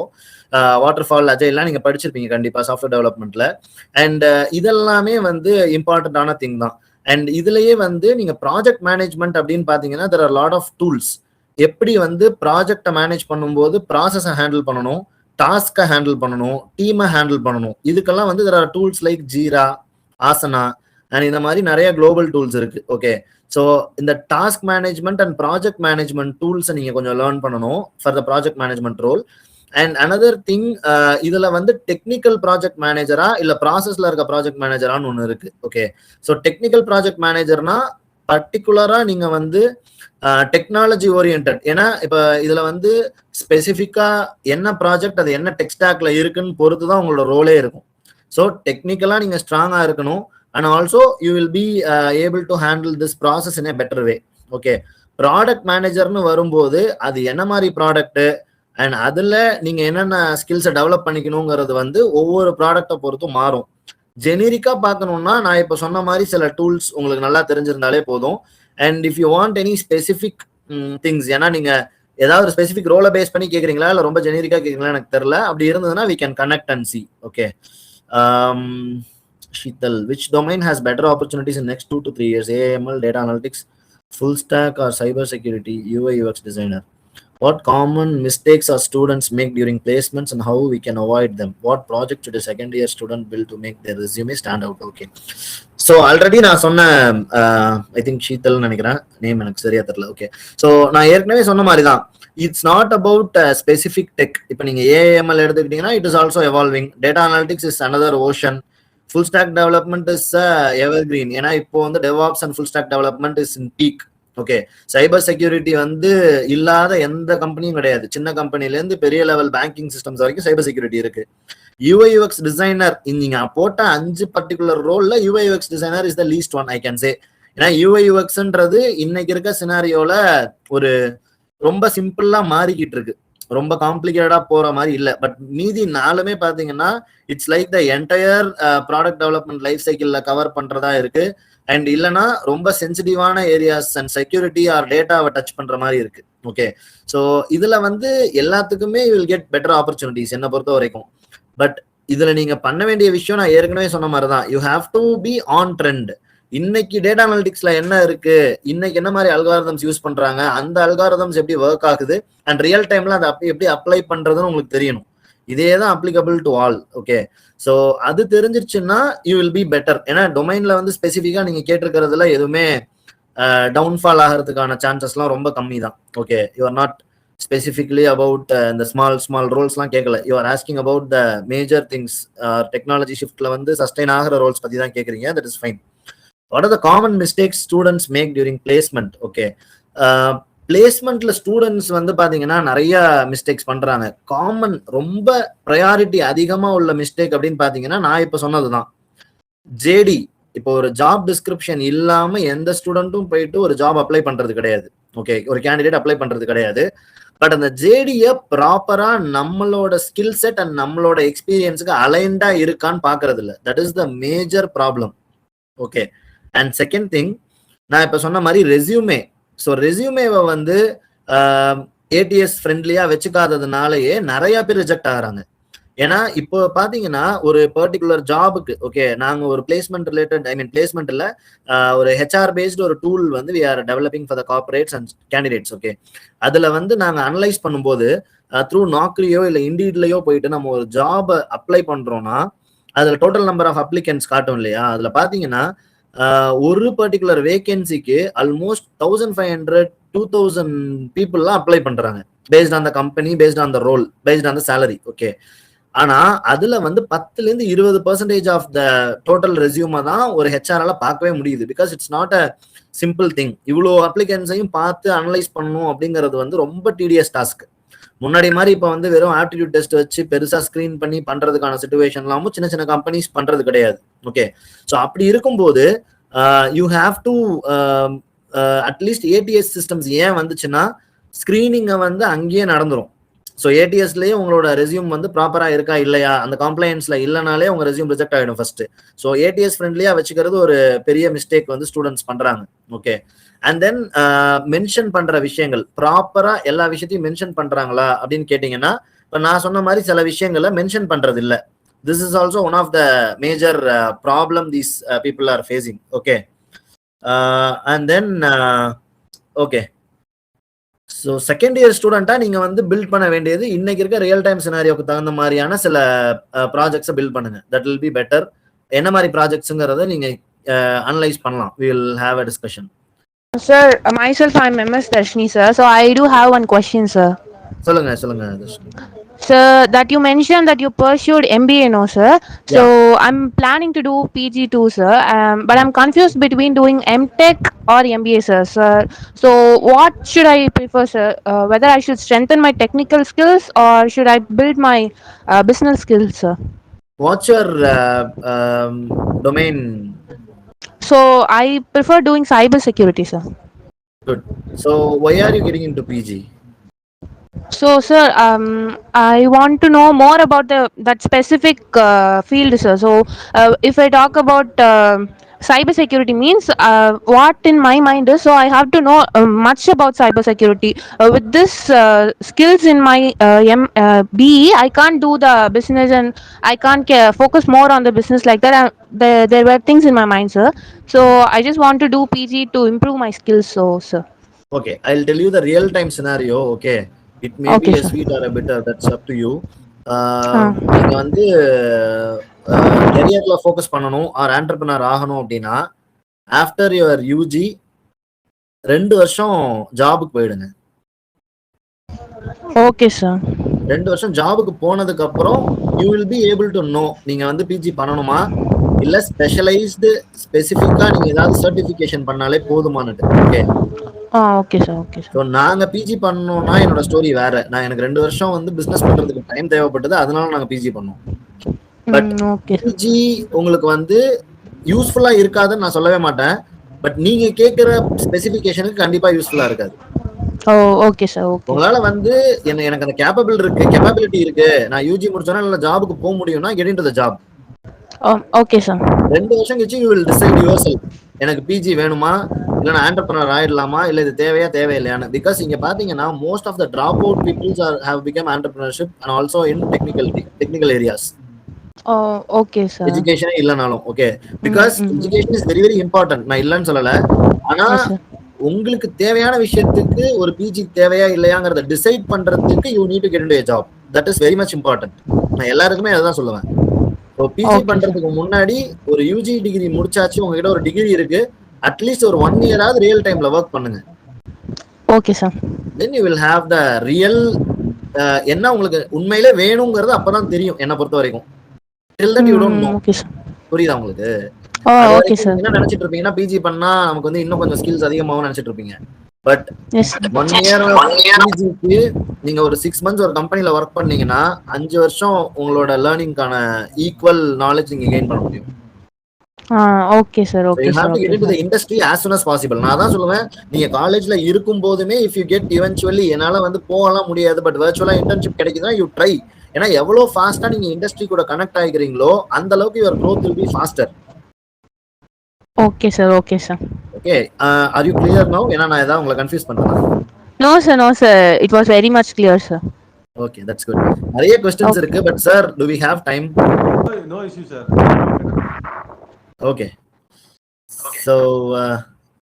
வாட்டர் ஃபால் அஜைல்லாம் நீங்க படிச்சிருப்பீங்க கண்டிப்பா சாஃப்ட்வேர் டெவலப்மெண்ட்ல. அண்ட் இதெல்லாமே வந்து இம்பார்ட்டன்டான திங் தான். அண்ட் இதுலயே வந்து நீங்க ப்ராஜெக்ட் மேனேஜ்மெண்ட் அப்படின்னு பாத்தீங்கன்னா there are lot of tools. எப்படி வந்து ப்ராஜெக்டை மேனேஜ் பண்ணும்போது ப்ராசஸை ஹேண்டில் பண்ணணும், டாஸ்கை ஹேண்டில் பண்ணணும், டீமை ஹேண்டில் பண்ணணும், இதுக்கெல்லாம் வந்து there are tools like Jira, Asana and இந்த மாதிரி நிறைய குளோபல் டூல்ஸ் இருக்கு. ஓகே, ஸோ இந்த task management and project management டூல்ஸை நீங்க கொஞ்சம் லேர்ன் பண்ணணும் for the project management role. And another thing, இதுல வந்து டெக்னிக்கல் ப்ராஜெக்ட் மேனேஜரா இல்ல ப்ராசஸ்ல இருக்க ப்ராஜெக்ட் மேனேஜரான்னு ஒன்று இருக்கு. ஓகே, ஸோ டெக்னிக்கல் ப்ராஜெக்ட் மேனேஜர்னா பர்டிகுலரா நீங்க வந்து டெக்னாலஜி ஓரியன்ட். ஏன்னா இப்ப இதுல வந்து ஸ்பெசிஃபிக்கா என்ன ப்ராஜெக்ட் அது என்ன டெக் ஸ்டாக்ல இருக்குன்னு பொறுத்து தான் உங்களோட ரோலே இருக்கும். ஸோ டெக்னிக்கலா நீங்க ஸ்ட்ராங்கா இருக்கணும். And also you will be able to handle this process in a better way. Okay, product மேனேஜர்னு வரும்போது அது என்ன மாதிரி ப்ராடக்ட் அண்ட் அதுல நீங்க என்னென்ன ஸ்கில்ஸை டெவலப் பண்ணிக்கணுங்கிறது வந்து ஒவ்வொரு ப்ராடக்டை பொறுத்தும் மாறும். ஜெனரிக்கா பார்க்கணும்னா நான் இப்ப சொன்ன மாதிரி சில டூல்ஸ் உங்களுக்கு நல்லா தெரிஞ்சிருந்தாலே போதும். And if you want any specific things, ஏன்னா நீங்க ஏதாவது ஒரு ஸ்பெசிபிக் ரோலை பேஸ் பண்ணி கேட்குறீங்களா இல்லை ரொம்ப ஜெனரிக்கா கேட்குறீங்களா எனக்கு தெரியல. அப்படி இருந்ததுன்னா we can connect and see. Okay, Sheetal, which domain has better opportunities in next 2 to 3 years? AML, data analytics, full stack, or cyber security, UI UX designer? What common mistakes our students make during placements and how we can avoid them? What project should a second year student build to make their resume stand out? Okay, so already நான் சொன்ன I think Sheetal நினைக்கிறேன், name எனக்கு சரியா தெரியல. Okay, so நான் ஏற்கனவே சொன்ன மாதிரி தான், it's not about specific tech. இப்போ நீங்க ஏஎம்எல் எடுத்துக்கிட்டீங்கன்னா it is also evolving. Data analytics is another ocean. Full stack development is evergreen. ஏன்னா இப்போ வந்து DevOps and full stack development is in peak. Okay, cyber security வந்து இல்லாத எந்த கம்பெனியும் கிடையாது. சின்ன கம்பெனில இருந்து பெரிய லெவல் பேங்கிங் சிஸ்டம்ஸ் வரைக்கும் சைபர் செக்யூரிட்டி இருக்கு. யூஐயூஎக்ஸ் டிசைனர் நீங்க போட்ட 5 பர்டிகுலர் ரோல்ல UI UX designer is the least one I can say. ஏன்னா யூஐயூஎக்ஸ்ன்றது இன்னைக்கு இருக்க சினாரியோல ஒரு ரொம்ப சிம்பிளா மாறிக்கிட்டு இருக்கு, ரொம்ப காம்ப்ளிகேட்டடா போற மாதிரி இல்ல. பட் மீதி 4மே பாத்தீங்கன்னா it's like the entire product development life சைக்கிள்ல கவர் பண்றதா இருக்கு. அண்ட் இல்லைன்னா ரொம்ப சென்சிட்டிவான ஏரியாஸ் அண்ட் செக்யூரிட்டி ஆர் டேட்டாவை டச் பண்ற மாதிரி இருக்கு. ஓகே, ஸோ இதுல வந்து எல்லாத்துக்குமே வில் கெட் பெட்டர் ஆப்பர்ச்சுனிட்டிஸ் என்ன பொறுத்த வரைக்கும். பட் இதுல நீங்க பண்ண வேண்டிய விஷயம் நான் ஏற்கனவே சொன்ன மாதிரி தான், you have to be on trend. இன்னைக்கு டேட்டா அனலிட்டிக்ஸ்ல என்ன இருக்கு, இன்னைக்கு என்ன மாதிரி அல்காரிதம்ஸ் யூஸ் பண்றாங்க, அந்த அல்காரிதம்ஸ் எப்படி ஒர்க் ஆகுது அண்ட் ரியல் டைம்ல அதை எப்படி அப்ளை பண்றதுன்னு உங்களுக்கு தெரியணும். இதே தான் applicable to all. Okay, so அது தெரிஞ்சிருச்சுன்னா யூ வில் பி பெட்டர். ஏன்னா டொமைன்ல வந்து ஸ்பெசிஃபிக்கா நீங்க கேட்டிருக்கிறதுல எதுவுமே டவுன்ஃபால் ஆகிறதுக்கான சான்சஸ்லாம் ரொம்ப கம்மி தான். Okay, you are not specifically about இந்த ஸ்மால் ரோல்ஸ்லாம் கேட்கல. You are asking about the major things. Technology ஷிஃப்ட்ல வந்து சஸ்டைன் ஆகிற ரோல்ஸ் பத்தி தான் கேட்குறீங்க. That is fine. What are the common mistakes students make during placement? Okay, பிளேஸ்மெண்ட்ல ஸ்டூடெண்ட்ஸ் வந்து பாத்தீங்கன்னா நிறைய மிஸ்டேக்ஸ் பண்றாங்க. காமன் ரொம்ப ப்ரையாரிட்டி அதிகமா உள்ள மிஸ்டேக் அப்படின்னு பாத்தீங்கன்னா நான் இப்ப சொன்னதுதான். ஜேடி, இப்போ ஒரு ஜாப் டிஸ்கிரிப்ஷன் இல்லாம எந்த ஸ்டூடெண்ட்டும் போயிட்டு ஒரு ஜாப் அப்ளை பண்றது கிடையாது. ஓகே, ஒரு கேண்டிடேட் அப்ளை பண்றது கிடையாது. பட் அந்த ஜேடியை ப்ராப்பரா நம்மளோட ஸ்கில் செட் அண்ட் நம்மளோட எக்ஸ்பீரியன்ஸுக்கு அலைன்டா இருக்கான்னு பாக்குறது இல்லை. That is the major problem. Okay, and second thing, நான் இப்ப சொன்ன மாதிரி ரெஸ்யூமே. ஸோ ரெஸ்யூமேவை வந்து ஏடிஎஸ் ஃப்ரெண்ட்லியா வச்சுக்காததுனாலயே நிறைய பேர் ரிஜெக்ட் ஆகுறாங்க. ஏன்னா இப்போ பாத்தீங்கன்னா ஒரு பர்டிகுலர் ஜாபுக்கு, ஓகே, நாங்க ஒரு பிளேஸ்மெண்ட் ரிலேட்டட், பிளேஸ்மெண்ட் இல்ல, ஒரு ஹெச்ஆர் பேஸ்டு ஒரு டூல் வந்து we are developing for the corporates and candidates. Okay, அதுல வந்து நாங்க அனலைஸ் பண்ணும்போது த்ரூ நாக்ரியோ இல்ல இண்டீட்லயோ போயிட்டு நம்ம ஒரு ஜாப் அப்ளை பண்றோம்னா அதுல டோட்டல் நம்பர் ஆஃப் அப்ளிகன்ஸ் காட்டும் இல்லையா? அதுல பாத்தீங்கன்னா ஒரு பர்டிகுலர் வேகன்சிக்கு ஆல்மோஸ்ட் 1500 2000 பீப்புள்லாம் அப்ளை பண்றாங்க. Based on the company, based on the role, based on the salary. Okay, ஆனா அதுல வந்து 10-20% ஆஃப் த டோட்டல் ரெஸ்யூமை தான் ஒரு ஹெச்ஆரால பார்க்கவே முடியுது. Because it's not a simple thing. இவ்வளோ அப்ளிகன்ஸையும் பார்த்து அனலைஸ் பண்ணணும் அப்படிங்கிறது வந்து ரொம்ப டிடிஎஸ் டாஸ்க். முன்னாடி மாதிரி இப்ப வந்து வெறும் ஆப்டிடியூட் டெஸ்ட் வச்சு பெருசா ஸ்கிரீன் பண்ணி பண்றதுக்கான சிச்சுவேஷன்லாமும் சின்ன சின்ன கம்பெனிஸ் பண்றது கிடையாது. ஓகே, ஸோ அப்படி இருக்கும்போது you have to at least ADS systems ஏன் வந்துச்சுன்னா ஸ்கிரீனிங்கை வந்து அங்கேயே நடந்துரும். ஸோ ஏடிஎஸ்லயே உங்களோட ரெஸ்யூம் வந்து ப்ராப்பரா இருக்கா இல்லையா, அந்த கம்ப்ளைண்ட்ஸ்ல இல்லைனாலே உங்க ரெஸ்யூம் ரிஜெக்ட் ஆயிடும் ஃபர்ஸ்ட். ஸோ ஏடிஎஸ் ஃப்ரெண்ட்லியா வச்சுக்கிறது ஒரு பெரிய மிஸ்டேக் வந்து ஸ்டூடெண்ட்ஸ் பண்றாங்க. ஓகே, அண்ட் தென் மென்ஷன் பண்ற விஷயங்கள் ப்ராப்பரா எல்லா விஷயத்தையும் மென்ஷன் பண்றாங்களா அப்படின்னு கேட்டீங்கன்னா இப்போ நான் சொன்ன மாதிரி சில விஷயங்களை மென்ஷன் பண்றது இல்லை. This is also one of the major problem these people are facing. Okay, and then okay, so second year ஸ்டூடெண்டா நீங்க வந்து பில்ட் பண்ண வேண்டியது இன்னைக்கு இருக்க ரியல் டைம் சினாரியோக்கு தகுந்த மாதிரியான சில ப்ராஜெக்ட்ஸை பில்ட் பண்ணுங்க. That will be better. என்ன மாதிரி ப்ராஜெக்ட்ஸுங்கிறத நீங்க அனலைஸ் பண்ணலாம். we will have a discussion. Sir, myself, I'm MS Darshini, sir. So I do have one question, sir. சொல்லுங்க. Sir, that you mentioned that you pursued MBA, no, sir. So I'm planning to do PG too, sir. But I'm confused between doing MTech or MBA, sir. So what should I prefer, sir? Whether I should strengthen my technical skills or should I build my business skills, sir? What's your domain? So I prefer doing cyber security, sir. Good. So why are you getting into PG? So, sir, I want to know more about that specific field, sir. So, if I talk about cyber security means what in my mind is, so I have to know much about cyber security. With this skills in my BE, I can't do the business and I can't focus more on the business like that. There were things in my mind, sir. So, I just want to do PG to improve my skills, so, sir. Okay, I'll tell you the real time scenario. Okay. It may be a sweet or a bitter, that's up to you. நீங்க வந்து கரியர்ல focus பண்ணணும் R entrepreneur ஆகணும் அப்படின்னா after your UG 2 வருஷம் ஜாபுக்கு போயிடுங்க. Okay sir. 2 வருஷம் ஜாபுக்கு போனதுக்கு அப்புறம் you will be able to know நீங்க வந்து பிஜி பண்ணணுமா இல்ல ஸ்பெஷலைஸ்டு ஸ்பெசிஃபிக்கா நீங்க ஏதாவது சர்டிபிகேஷன் பண்ணாலே போதுமானது. ஓகே. Okay sir. ஸோ நாங்கள் பிஜி பண்ணோம்னா என்னோட ஸ்டோரி வேற. எனக்கு 2 வருஷம் வந்து பிசினஸ் பண்றதுக்கு டைம் தேவைப்பட்டது, அதனால நாங்கள் பிஜி பண்ணோம். பட் பிஜி உங்களுக்கு வந்து யூஸ்ஃபுல்லா இருக்காதுன்னு நான் சொல்லவே மாட்டேன். பட் நீங்க கேட்கிற ஸ்பெசிஃபிகேஷனுக்கு கண்டிப்பா யூஸ்ஃபுல்லா இருக்காது. Okay sir. உங்களால வந்து எனக்கு அந்த கேப்பபிலிட்டி இருக்கு, நான் யூஜி முடிச்சோன்னா இல்ல ஜாபுக்கு போக முடியும்னா get into the job. Okay sir. 2 வருஷம் கழிச்சு யூ வில் டிசைட் யுவர்செல்ஃப் எனக்கு பிஜி வேணுமா, இல்ல நான் ஆண்டர்பிரனர் ஆயிடலாமா, இல்ல இது தேவையா தேவையில்லையான்னு. பிகாஸ் இங்க பாத்தீங்கன்னா most of the drop out peoples have become entrepreneurship and also in technical areas. Oh, okay, sir. எஜுகேஷனே இல்லைனாலும் okay, because education is very very important, நான் இல்லைன்னு சொல்லல. ஆனா Yes, sir. உங்களுக்கு தேவையான விஷயத்துக்கு ஒரு பிஜி தேவையா இல்லையாங்கிறத டிசைட் பண்றதுக்கு you need to get into a job. That is very much important. நான் எல்லாருக்குமே அதான் சொல்லுவேன். ஸோ பிஜி Okay, பண்றதுக்கு முன்னாடி ஒரு யூஜி டிகிரி முடிச்சாச்சு, உங்ககிட்ட ஒரு டிகிரி இருக்கு, அட்லீஸ்ட் ஒரு 1 இயராவது ரியல் டைம்ல ஒர்க் பண்ணுங்க. Okay, sir. Then you will have the real என்ன உங்களுக்கு உண்மையிலே வேணுங்கிறது அப்பதான் தெரியும் என்ன பொறுத்த வரைக்கும். டில் that you don't know. Okay, sir. புரியுதா உங்களுக்கு? Oh, அது okay, வரைக்கும் sir. நீங்க என்ன நினைச்சிட்டு இருப்பீங்கன்னா, பிஜி பண்ணா நமக்கு வந்து இன்னும் கொஞ்சம் ஸ்கில்ஸ் அதிகமாகும் நினைச்சிட்டு இருப்பீங்க. But Yes, sir. 1 இயர் பிஜிக்கு நீங்க ஒரு 6 months ஒரு கம்பெனில ஒர்க் பண்ணீங்கன்னா 5 வருஷம் உங்களோட லேர்னிங்கான ஈக்குவல் நாலேஜ் நீங்க கெயின் பண்ண முடியும். Okay, sir. So Okay, you have sir. to get Okay, into sir. the industry as soon as possible. நான் தான் சொல்லுவேன், நீங்க காலேஜ்ல இருக்கும் போதுமே if you get eventually என்னால வந்து போகலாம் முடியாது, பட் வர்ச்சுவலா இன்டர்ன்ஷிப் கிடைக்குதுன்னா you try. ஏன்னா எவ்வளவு ஃபாஸ்டா நீங்க இண்டஸ்ட்ரி கூட கனெக்ட் ஆகிக்கிறீங்களோ அந்த அளவுக்கு your growth will be faster. Okay, sir. Okay, sir. Okay, are you clear now? ஏன்னா நான் ஏதாவது உங்களை கன்ஃபியூஸ் பண்றேன். No, sir. No, sir. It was very much clear, sir. Okay, that's good. நிறைய questions இருக்கு, but sir, do we have time? No issue, sir. Okay. So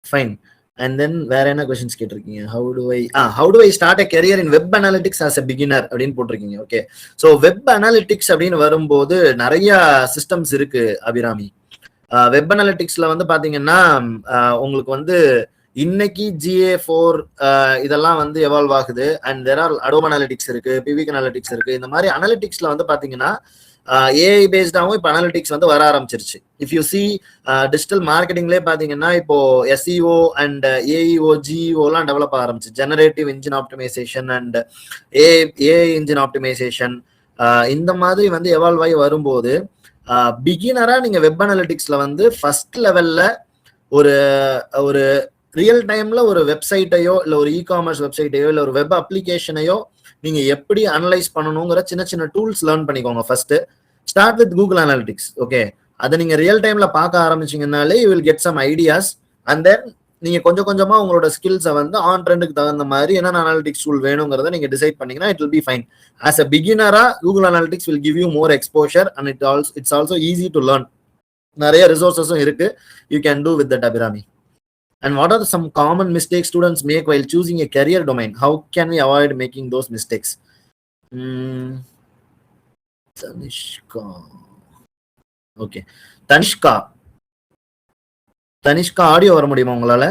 fine. And then வேற என்ன questions கேட்டிருக்கீங்க? How do I start a career in web analytics as a beginner அப்படின்னு போட்டிருக்கீங்க. Okay, so web analytics அப்படின்னு வரும்போது நிறைய systems இருக்கு Abirami. Web அனாலிட்டிக்ஸ்ல வந்து பாத்தீங்கன்னா உங்களுக்கு வந்து இன்னைக்கு GA4 இதெல்லாம் வந்து எவால்வ் ஆகுது. And there are Adobe analytics இருக்கு, பிவிக் அனாலிட்டிக்ஸ் இருக்கு. இந்த மாதிரி அனாலிட்டிக்ஸ்ல வந்து பாத்தீங்கன்னா ஏஐ பேஸ்டாவும் இப்போ அனாலிட்டிக்ஸ் வந்து வர ஆரம்பிச்சிருச்சு. இஃப் யூ சி டிஜிட்டல் மார்க்கெட்டிங்லேயே பார்த்தீங்கன்னா இப்போ SEO அண்ட் AEO GEOலாம் டெவலப் ஆரம்பிச்சு. Generative engine optimisation and AI engine optimisation இந்த மாதிரி வந்து எவால்வ் ஆகி வரும்போது பிகினரா நீங்க வெப் அனாலிட்டிக்ஸ்ல வந்து ஃபர்ஸ்ட் லெவல்ல ஒரு ஒரு ரியல் டைம்ல ஒரு வெப்சைட்டையோ இல்ல ஒரு இ-காமர்ஸ் வெப்சைட்டையோ இல்ல ஒரு வெப் அப்ளிகேஷனையோ நீங்க எப்படி அனலைஸ் பண்ணணுங்கிற சின்ன சின்ன டூல்ஸ் லேர்ன் பண்ணிக்கோங்க. First start with Google Analytics. Okay, அதை நீங்க ரியல் டைம்ல பார்க்க ஆரம்பிச்சீங்கன்னாலே you will get some ideas. And then நீங்க கொஞ்சம் கொஞ்சமா உங்களோட ஸ்கில்ஸை வந்து ஆன் ட்ரெண்டுக்கு தகுந்த மாதிரி என்னென்ன அனாலிட்டிக்ஸ் டூல் வேணுங்கிறத நீங்க டிசைட் பண்ணீங்கன்னா it will be fine. As a பிகினரா Google Analytics will give you more exposure and it's also easy to learn. நிறைய ரிசோர்ஸஸும் இருக்கு, you can do with that Abirami. And what are some common mistakes students make while choosing a career domain? How can we avoid making those mistakes? Tanishka. Okay. Tanishka audio வர முடியுமா உங்களால?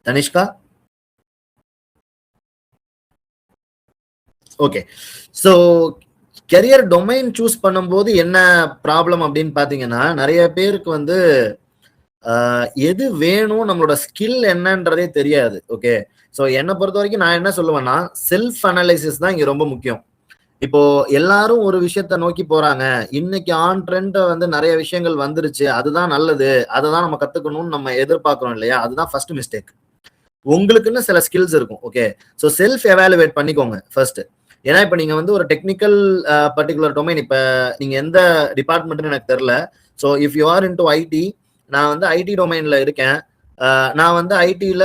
Tanishka? Okay. So career domain choose பண்ணும்போது என்ன problem அப்படின்னு பாத்தீங்கன்னா, நிறைய பேருக்கு வந்து எது வேணும், நம்மளோட ஸ்கில் என்னன்றதே தெரியாது. ஓகே, ஸோ என்னை பொறுத்த வரைக்கும் நான் என்ன சொல்லுவேன்னா, செல்ஃப் அனலைசிஸ் தான் இங்க ரொம்ப முக்கியம். இப்போ எல்லாரும் ஒரு விஷயத்த நோக்கி போறாங்க, இன்னைக்கு ஆன் ட்ரெண்ட் வந்து நிறைய விஷயங்கள் வந்துருச்சு, அதுதான் நல்லது, அதை தான் நம்ம கத்துக்கணும்னு நம்ம எதிர்பார்க்கிறோம் இல்லையா? அதுதான் ஃபர்ஸ்ட் மிஸ்டேக். உங்களுக்குன்னு சில ஸ்கில்ஸ் இருக்கும். ஓகே, ஸோ செல்ஃப் எவாலுவேட் பண்ணிக்கோங்க ஃபர்ஸ்ட். ஏன்னா இப்ப நீங்க வந்து ஒரு டெக்னிக்கல் பர்டிகுலர் டொமைன், இப்ப நீங்க எந்த டிபார்ட்மெண்ட்னு எனக்கு தெரியல. So if you are into IT, நான் வந்து ஐடி டொமைன்ல இருக்கேன், நான் வந்து ஐடில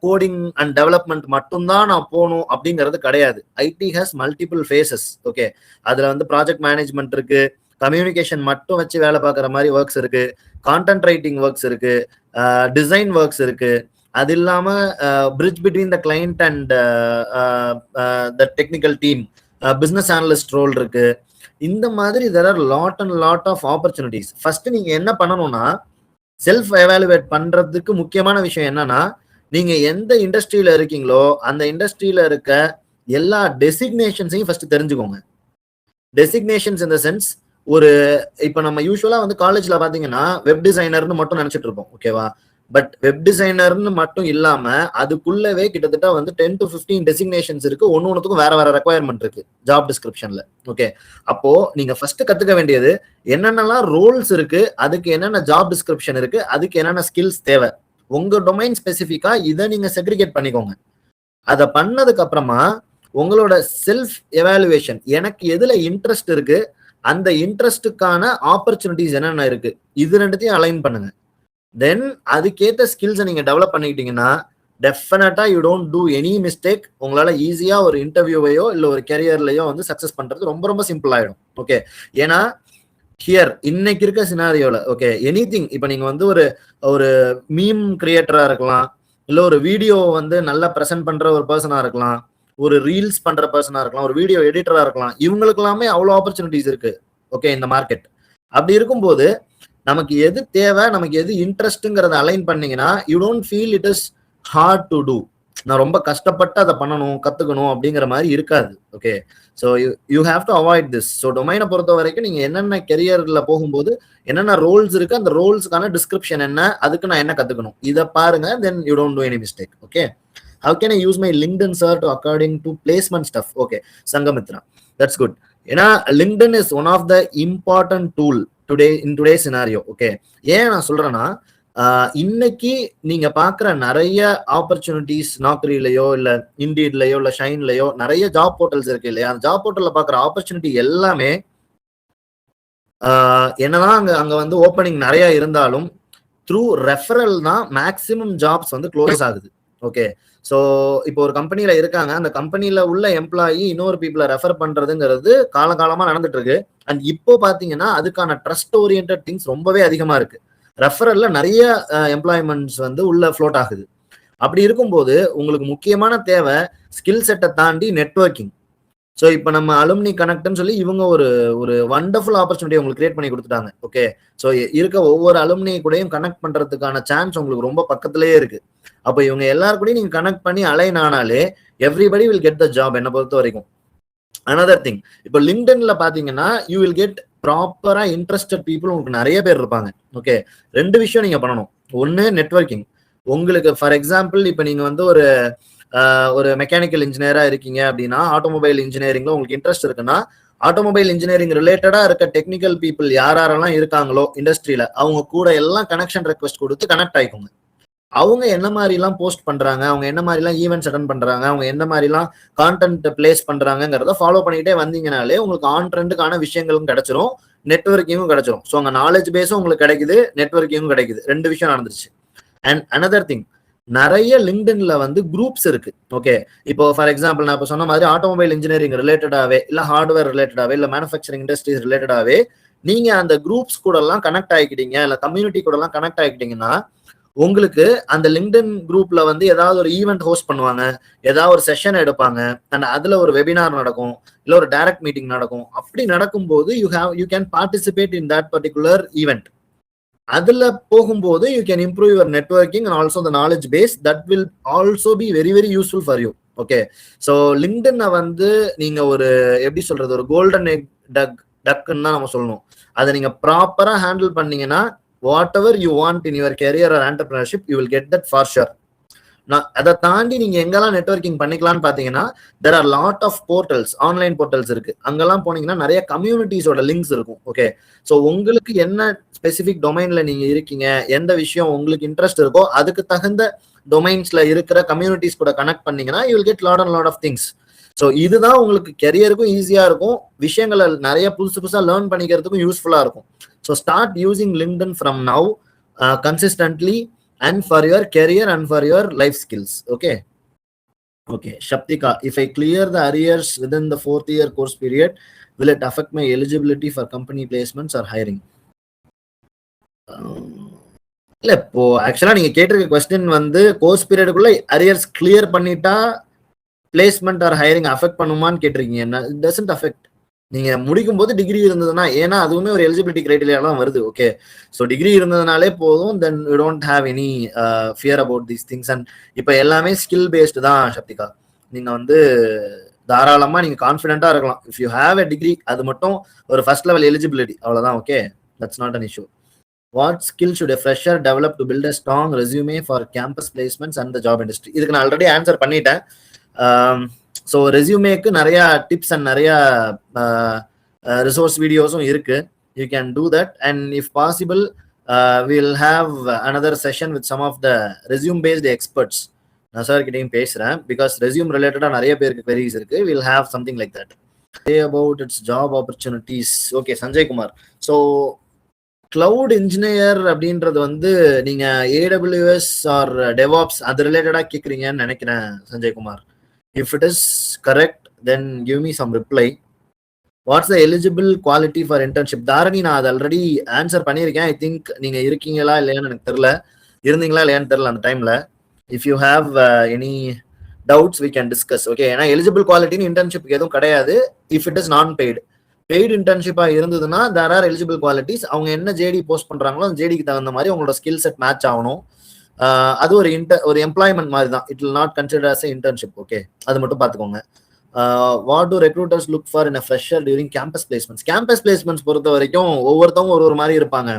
கோடிங் அண்ட் டெவலப்மெண்ட் மட்டும்தான் நான் போகணும் அப்படிங்கிறது கிடையாது. IT has multiple phases. Okay, அதுல வந்து ப்ராஜெக்ட் மேனேஜ்மெண்ட் இருக்கு, கம்யூனிகேஷன் மட்டும் வச்சு வேலை பார்க்குற மாதிரி ஒர்க்ஸ் இருக்கு, கான்டென்ட் ரைட்டிங் ஒர்க்ஸ் இருக்கு, டிசைன் ஒர்க்ஸ் இருக்கு. அது இல்லாம bridge between the client and the technical team, business analyst role இருக்கு. இந்த மாதிரி there are lot of opportunities. First நீங்க என்ன பண்ணணும்னா, செல்ஃப் எவாலுவேட் பண்றதுக்கு முக்கியமான விஷயம் என்னன்னா, நீங்க எந்த இண்டஸ்ட்ரியில இருக்கீங்களோ அந்த இண்டஸ்ட்ரியில இருக்க எல்லா டெசிக்னேஷன்ஸையும் ஃபர்ஸ்ட் தெரிஞ்சுக்கோங்க. டெசிக்னேஷன்ஸ் இன் த சென்ஸ், ஒரு இப்ப நம்ம யூஸ்வலா வந்து காலேஜ்ல பாத்தீங்கன்னா வெப் டிசைனர்னு மட்டும் நினைச்சிட்டு இருப்போம். ஓகேவா? பட் வெப் டிசைனர்னு மட்டும் இல்லாம அதுக்குள்ளவே கிட்டத்தட்ட வந்து 10 to 15 டெசிக்னேஷன்ஸ் இருக்கு. ஒன்னொன்னுக்கும் வேற வேற ரெக்குவயர்மெண்ட் இருக்கு ஜாப் டிஸ்கிரிப்ஷன்ல. ஓகே, அப்போ நீங்க ஃபர்ஸ்ட் கத்துக்க வேண்டியது என்னென்னலாம் ரோல்ஸ் இருக்கு, அதுக்கு என்னென்ன ஜாப் டிஸ்கிரிப்ஷன் இருக்கு, அதுக்கு என்னென்ன ஸ்கில்ஸ் தேவை, உங்க டொமைன் ஸ்பெசிஃபிக்கா இதை நீங்க செக்ரிகேட் பண்ணிக்கோங்க. அதை பண்ணதுக்கு அப்புறமா உங்களோட செல்ஃப் எவாலுவேஷன், எனக்கு எதுல இன்ட்ரெஸ்ட் இருக்கு, அந்த இன்ட்ரெஸ்டுக்கான ஆப்பர்ச்சுனிட்டிஸ் என்னென்ன இருக்கு, இது ரெண்டுத்தையும் அலைன் பண்ணுங்க. தென் அதுக்கேற்ற ஸ்கில்ஸை நீங்க டெவலப் பண்ணிக்கிட்டீங்கன்னா டெஃபினட்டா you don't do any mistake. உங்களால ஈஸியா ஒரு இன்டர்வியூவையோ இல்லை ஒரு கெரியர்லையோ வந்து சக்சஸ் பண்றது ரொம்ப ரொம்ப சிம்பிள் ஆயிடும். ஓகே, ஏன்னா ஹியர் இன்னைக்கு இருக்க சினாரியோல ஓகே எனிதிங், இப்போ நீங்க வந்து ஒரு மீம் கிரியேட்டரா இருக்கலாம், இல்ல ஒரு வீடியோ வந்து நல்லா ப்ரெசென்ட் பண்ற ஒரு பர்சனா இருக்கலாம், ஒரு ரீல்ஸ் பண்ற பர்சனா இருக்கலாம், ஒரு வீடியோ எடிட்டரா இருக்கலாம். இவங்களுக்கு எல்லாமே அவ்வளோ ஆப்பர்ச்சுனிட்டிஸ் இருக்கு ஓகே இந்த மார்க்கெட். அப்படி இருக்கும்போது நமக்கு எது தேவை, நமக்கு எது இன்ட்ரெஸ்ட்ங்கிறத அலைன் பண்ணீங்கன்னா you don't feel it is hard to do. நான் ரொம்ப கஷ்டப்பட்டு அதை பண்ணணும் கத்துக்கணும் அப்படிங்கிற மாதிரி இருக்காது. Okay, so you have to avoid this. So டொமைனை பொறுத்த வரைக்கும் நீங்க என்னென்ன கெரியர்ல போகும்போது என்னென்ன ரோல்ஸ் இருக்கு, அந்த ரோல்ஸ்க்கான டிஸ்கிரிப்ஷன் என்ன, அதுக்கு நான் என்ன கத்துக்கணும், இதை பாருங்க. Then you don't do any mistake. Okay, how can I use my LinkedIn sir to according to placement stuff? Okay, Sangamitra, that's good. ஏன்னா LinkedIn is one of the important tool today in today's scenario. Okay, ஏன் நான் சொல்றேன்னா இன்னைக்கு நீங்க பாக்குற நிறைய opportunities நாக்ரிலையோ இல்ல இண்டீட்லயோ இல்ல ஷைன்லயோ நிறைய ஜாப் போர்ட்டல்ஸ் இருக்கு இல்லையா, அந்த ஜாப் போர்ட்டல்ல பாக்குற ஆப்பர்ச்சுனிட்டி எல்லாமே என்னதான் அங்க வந்து ஓப்பனிங் நிறைய இருந்தாலும் த்ரூ ரெஃபரல் தான் மேக்சிமம் ஜாப்ஸ் வந்து க்ளோஸ் ஆகுது. ஓகே, ஸோ இப்போ ஒரு கம்பெனியில இருக்காங்க, அந்த கம்பெனியில உள்ள எம்ப்ளாயி இன்னொரு பீப்புளை ரெஃபர் பண்றதுங்கிறது காலகாலமா நடந்துட்டு இருக்கு. அண்ட் இப்போ பாத்தீங்கன்னா அதுக்கான ட்ரஸ்ட் ஓரியன்ட் திங்ஸ் ரொம்பவே அதிகமா இருக்கு. ரெஃபரல்ல நிறைய எம்ப்ளாய்மெண்ட்ஸ் வந்து உள்ள ஃப்ளோட் ஆகுது. அப்படி இருக்கும்போது உங்களுக்கு முக்கியமான தேவை ஸ்கில் செட்டை தாண்டி நெட்வொர்க்கிங். ஸோ இப்போ நம்ம அலுமினி கனெக்ட்னு சொல்லி இவங்க ஒரு வண்டர்ஃபுல் ஆப்பர்ச்சுனிட்டி உங்களுக்கு கிரியேட் பண்ணி கொடுத்துட்டாங்க. ஓகே, ஸோ இருக்க ஒவ்வொரு அலுமினி கூடயும் கனெக்ட் பண்றதுக்கான சான்ஸ் உங்களுக்கு ரொம்ப பக்கத்திலேயே இருக்கு. அப்போ இவங்க எல்லாரும் கூடயும் நீங்க கனெக்ட் பண்ணி அலைன் ஆனாலே everybody will get the job என்னை பொறுத்த வரைக்கும். அனதர் திங், இப்போ லிங்க்டின்ல பாத்தீங்கன்னா யூ வில் கெட் ப்ராப்பரா இன்ட்ரெஸ்டட் பீப்புள் உங்களுக்கு நிறைய பேர் இருப்பாங்க. ஓகே, ரெண்டு விஷயம் நீங்க பண்ணணும். ஒன்னு நெட்வொர்க்கிங். உங்களுக்கு ஃபார் எக்ஸாம்பிள் இப்போ நீங்க வந்து ஒரு மெக்கானிக்கல் இன்ஜினியரா இருக்கீங்க அப்படின்னா, ஆட்டோமொபைல் இன்ஜினியரிங்ல உங்களுக்கு இன்ட்ரெஸ்ட் இருக்குன்னா, ஆட்டோமொபைல் இன்ஜினியரிங் ரிலேட்டடா இருக்க டெக்னிக்கல் பீப்புள் யாரெல்லாம் இருக்காங்களோ இண்டஸ்ட்ரியில அவங்க கூட எல்லாம் கனெக்ஷன் ரெக்வெஸ்ட் கொடுத்து கனெக்ட் ஆயிக்கோங்க. அவங்க என்ன மாதிரிலாம் போஸ்ட் பண்றாங்க, அவங்க என்ன மாதிரிலாம் ஈவெண்ட்ஸ் அட்டன் பண்றாங்க, அவங்க என்ன மாதிரிலாம் கான்டென்ட் பிளேஸ் பண்றாங்கிறத ஃபாலோ பண்ணிட்டே வந்தீங்கனாலே உங்களுக்கு ஆன் ட்ரெண்டுக்கான விஷயங்களும் கிடைச்சிரும், நெட்வொர்க்கிங்கும் கிடைச்சிரும். ஸோ அங்கே நாலேஜ் பேஸும் உங்களுக்கு கிடைக்குது, நெட்வொர்க்கிங்கும் கிடைக்குது. ரெண்டு விஷயம் நடந்துருச்சு. அண்ட் அனதர் திங், நிறைய லிங்க்டின்ல வந்து குரூப்ஸ் இருக்கு. ஓகே, இப்போ ஃபார் எக்ஸாம்பிள் நான் இப்போ சொன்ன மாதிரி ஆட்டோமொபைல் இன்ஜினியரிங் ரிலேட்டடாவே இல்ல ஹார்ட்வேர் ரிலேட்டடாவே இல்ல மேனுஃபேக்சரிங் இண்டஸ்ட்ரீஸ் ரிலேட்டடாவே நீங்க அந்த குரூப்ஸ் கூட எல்லாம் கனெக்ட் ஆகிக்கிட்டீங்க, இல்ல கம்யூனிட்டி கூட எல்லாம் கனெக்ட் ஆகிக்கிட்டீங்கன்னா உங்களுக்கு அந்த லிங்க்டின் குரூப்ல வந்து ஏதாவது ஒரு ஈவெண்ட் ஹோஸ்ட் பண்ணுவாங்க, ஏதாவது ஒரு செஷன் எடுப்பாங்க, அண்ட் அதுல ஒரு வெபினார் நடக்கும், இல்ல ஒரு டைரக்ட் மீட்டிங் நடக்கும். அப்படி நடக்கும்போது you can participate in that particular event. அதுல போகும்போது you can improve your networking and also the knowledge base. That will also be very very useful for you. Okay, so லிங்க்டின்னை வந்து நீங்க ஒரு எப்படி சொல்றது, ஒரு கோல்டன் எக் டக்குன்னு தான் நம்ம சொல்லணும். அதை நீங்க ப்ராப்பரா ஹேண்டில் பண்ணீங்கன்னா whatever you want in your career or entrepreneurship, you will get that for sure. அதை தாண்டி நீங்க எங்கெல்லாம் நெட்வொர்க்கிங் பண்ணிக்கலாம்னு பாத்தீங்கன்னா there are lot of portals, online portals இருக்கு. அங்கெல்லாம் போனீங்கன்னா நிறைய கம்யூனிட்டிஸோட லிங்க்ஸ் இருக்கும். ஓகே, ஸோ உங்களுக்கு என்ன ஸ்பெசிபிக் டொமைன்ல நீங்க இருக்கீங்க, எந்த விஷயம் உங்களுக்கு இன்ட்ரெஸ்ட் இருக்கோ அதுக்கு தகுந்த டொமைன்ஸ்ல இருக்கிற கம்யூனிட்டிஸ் கூட கனெக்ட் பண்ணீங்கன்னா you will get lot of things. So இதுதான் உங்களுக்கு கெரியருக்கும் ஈஸியா இருக்கும், விஷயங்களை நிறைய புதுசா லேர்ன் பண்ணிக்கிறதுக்கும் யூஸ்ஃபுல்லா இருக்கும். So start using LinkedIn from now consistently and for your career and for your life skills. Okay, Shaptika, if I clear the arrears within the 4th year course period, will it affect my eligibility for company placements or hiring? இல்ல, இப்போ ஆக்சுவலா நீங்க கேட்டிருக்க question வந்து course பீரியடுக்குள்ள arrears clear பண்ணிட்டா placement R hiring affect பண்ணுமான்னு கேட்டிருக்கீங்க. It doesn't affect. நீங்க முடிக்கும் போது டிகிரி இருந்ததுன்னா, ஏன்னா அதுவுமே ஒரு எலிஜிபிலிட்டி கிரைட்டீரியாலாம் வருது. ஓகே, ஸோ டிகிரி இருந்ததுனாலே போதும், then you don't have any fear about these things. And இப்போ எல்லாமே ஸ்கில் பேஸ்டு தான் ஷப்திகா. நீங்க வந்து தாராளமா நீங்க கான்ஃபிடென்ட்டா இருக்கலாம். If you have a degree, அது மட்டும் ஒரு ஃபர்ஸ்ட் லெவல் எலிஜிபிலிட்டி, அவ்வளவுதான். Okay, that's not an issue. What skill should a fresher develop to build a strong resume for campus placements and the job industry? இதுக்கு நான் already answer பண்ணிட்டேன். So ரெஸ்யூமேக்கு நிறைய tips and நிறைய resource வீடியோஸும் இருக்கு. You can do that. And if possible will have another session with some of the resume based experts. நான் sir கிட்டையும் பேசுறேன், பிகாஸ் ரெஸ்யூம் ரிலேட்டடா நிறைய பேருக்கு queries இருக்கு. Will have something like that. Say about its job opportunities. Okay, Sanjay Kumar. So cloud engineer அப்படின்றது வந்து நீங்க ஏடபிள்யூஎஸ் ஆர் டெவாப்ஸ் அது ரிலேட்டடா கேக்குறீங்கன்னு நினைக்கிறேன் Sanjaykumar. If it is correct then give me some reply. What's the eligible quality for internship? Dharani, நான் அது already answer பண்ணியிருக்கேன். ஐ திங்க் நீங்க இருக்கீங்களா இல்லையான்னு எனக்கு தெரியல, இருந்தீங்களா இல்லையான்னு தெரியல அந்த டைம்ல. If you have any doubts we can discuss. Okay, ஏன்னா எலிஜிபிள் குவாலிட்டின்னு இன்டர்ன்ஷிப் எதுவும் கிடையாது. If it is non paid, paid இன்டர்ன்ஷிப்பா இருந்ததுன்னா தேர் ஆர் எலிஜிபிள் குவாலிட்டிஸ். அவங்க என்ன ஜேடி போஸ்ட் பண்றாங்களோ அந்த ஜேடிக்கு தகுந்த மாதிரி உங்களோட ஸ்கில் செட் மேட்ச் ஆகணும். அது ஒரு எம்ப்ளாய்மெண்ட் மாதிரி தான். It will not consider as இன்டர்ன்ஷிப். ஓகே, அது மட்டும் பார்த்துக்கோங்க. What do recruiters look for in a fresher during campus placements? Campus placements பொறுத்த வரைக்கும் ஒவ்வொருத்தவங்க ஒரு மாதிரி இருப்பாங்க.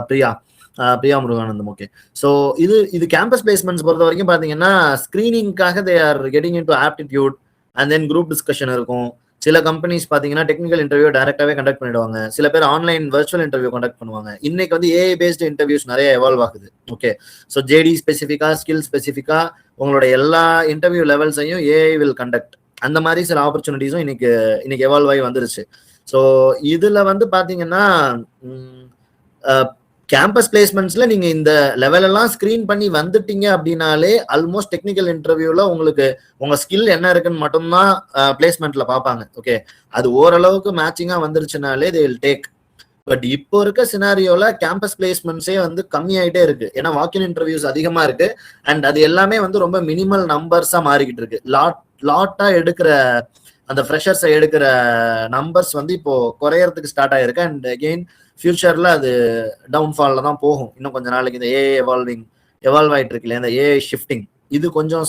பிரியா முருகானந்தம். ஓகே, ஸோ இது கேம்பஸ் பிளேஸ்மெண்ட்ஸ் பொறுத்த வரைக்கும் பார்த்தீங்கன்னா ஸ்கிரீனிங்காக they are getting into aptitude and then group discussion இருக்கும். சில கம்பெனிஸ் பார்த்தீங்கன்னா டெக்னிக்கல் இன்டர்வியூ டைரக்டாவே கண்டக்ட் பண்ணிடுவாங்க. சில பேர் ஆன்லைன் வர்ச்சுவல் இன்டர்வியூ கண்டக்ட் பண்ணுவாங்க. இன்னைக்கு வந்து ஏஐ பேஸ்டு இன்டர்வியூஸ் நிறைய எவால்வ் ஆகுது. ஓகே, ஸோ ஜேடி ஸ்பெசிஃபிக்கா, ஸ்கில் ஸ்பெசிஃபிக்கா உங்களோட எல்லா இன்டர்வியூ லெவல்ஸையும் ஏஐ வில் கண்டக்ட். அந்த மாதிரி சில ஆப்பர்ச்சுனிட்டிஸும் இன்னைக்கு எவால்வ் ஆகி வந்துருச்சு. ஸோ இதுல வந்து பாத்தீங்கன்னா கேம்பஸ் பிளேஸ்மெண்ட்ஸ்ல நீங்க இந்த லெவல் எல்லாம் ஸ்கிரீன் பண்ணி வந்துட்டீங்க அப்படின்னாலே ஆல்மோஸ்ட் டெக்னிக்கல் இன்டர்வியூல உங்களுக்கு உங்க ஸ்கில் என்ன இருக்குன்னு மட்டும்தான் பிளேஸ்மெண்ட்ல பார்ப்பாங்க. ஓகே, அது ஓரளவுக்கு மேட்சிங்கா வந்துருச்சுனாலே தே வில் டேக். பட் இப்போ இருக்க சினாரியோல கேம்பஸ் பிளேஸ்மெண்ட்ஸே வந்து கம்மியாயிட்டே இருக்கு. ஏன்னா வாக்கின் இன்டர்வியூஸ் அதிகமா இருக்கு அண்ட் அது எல்லாமே வந்து ரொம்ப மினிமல் நம்பர்ஸா மாறிக்கிட்டு இருக்கு. லாட்டா எடுக்கிற அந்த ஃப்ரெஷர்ஸை எடுக்கிற நம்பர்ஸ் வந்து இப்போ குறையறதுக்கு ஸ்டார்ட் ஆயிருக்கு. அண்ட் அகெயின் ஃபியூச்சர்ல அது டவுன்ஃபால்ல தான் போகும். இன்னும் கொஞ்ச நாளைக்கு இந்த ஏஐ எவால்வ் ஆயிட்டு இருக்கு இல்லையா, இந்த ஏஐ ஷிஃப்டிங் இது கொஞ்சம்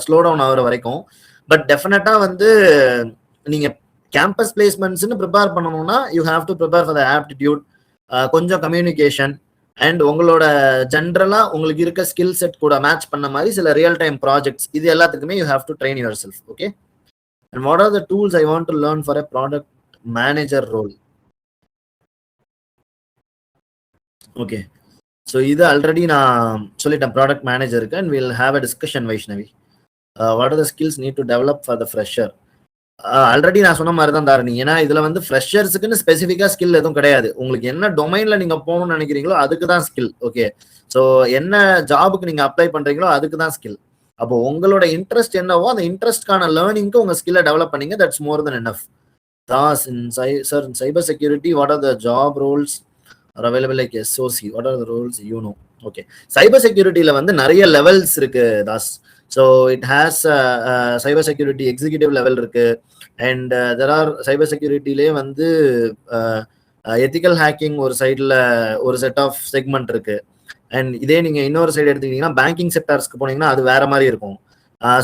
ஸ்லோ டவுன் ஆகிற வரைக்கும். பட் டெஃபினட்டா வந்து நீங்க கேம்பஸ் பிளேஸ்மெண்ட்ஸ்னு ப்ரிப்பேர் பண்ணணும்னா you have to prepare for the aptitude, கொஞ்சம் கம்யூனிகேஷன் அண்ட் உங்களோட ஜென்ரலா உங்களுக்கு இருக்க ஸ்கில் செட் கூட மேட்ச் பண்ண மாதிரி சில ரியல் டைம் ப்ராஜெக்ட்ஸ், இது எல்லாத்துக்குமே you have to train yourself. Okay, and what are the tools I want to learn for a product manager role? Okay, so இது ஆல்ரெடி நான் சொல்லிட்டேன் ப்ராடக்ட் மேனேஜருக்கு. And will have a discussion. Vaishnavi, what are the skills need to develop for the fresher? Already நான் சொன்ன மாதிரி தான் தாரணி. ஏன்னா இதுல வந்து ஃப்ரெஷர்ஸுக்குன்னு ஸ்பெசிஃபிக்கா ஸ்கில் எதுவும் கிடையாது. உங்களுக்கு என்ன டொமைன்ல நீங்க போகணும்னு நினைக்கிறீங்களோ அதுக்கு தான் ஸ்கில். ஓகே, ஸோ என்ன ஜாபுக்கு நீங்க அப்ளை பண்றீங்களோ அதுக்கு தான் ஸ்கில். அப்போ உங்களோட இன்ட்ரெஸ்ட் என்னவோ அந்த இன்ட்ரெஸ்ட்கான லேர்னிங்க்கு உங்க ஸ்கில்லை டெவலப் பண்ணீங்க. That's more then enough. Das in cyber security what are the job roles are available like SOC? What are the roles you know? Okay, cyber security la வந்து நிறைய levels இருக்கு Das. So it has cyber security executive level இருக்கு and there are cyber security லே வந்து ethical hacking ஒரு சைடுல ஒரு set of segment இருக்கு. And இதே நீங்க இன்னொரு சைடு எடுத்துக்கிட்டீங்கன்னா பேங்கிங் செக்டார்ஸ்க்கு போனீங்கன்னா அது வேற மாதிரி இருக்கும்.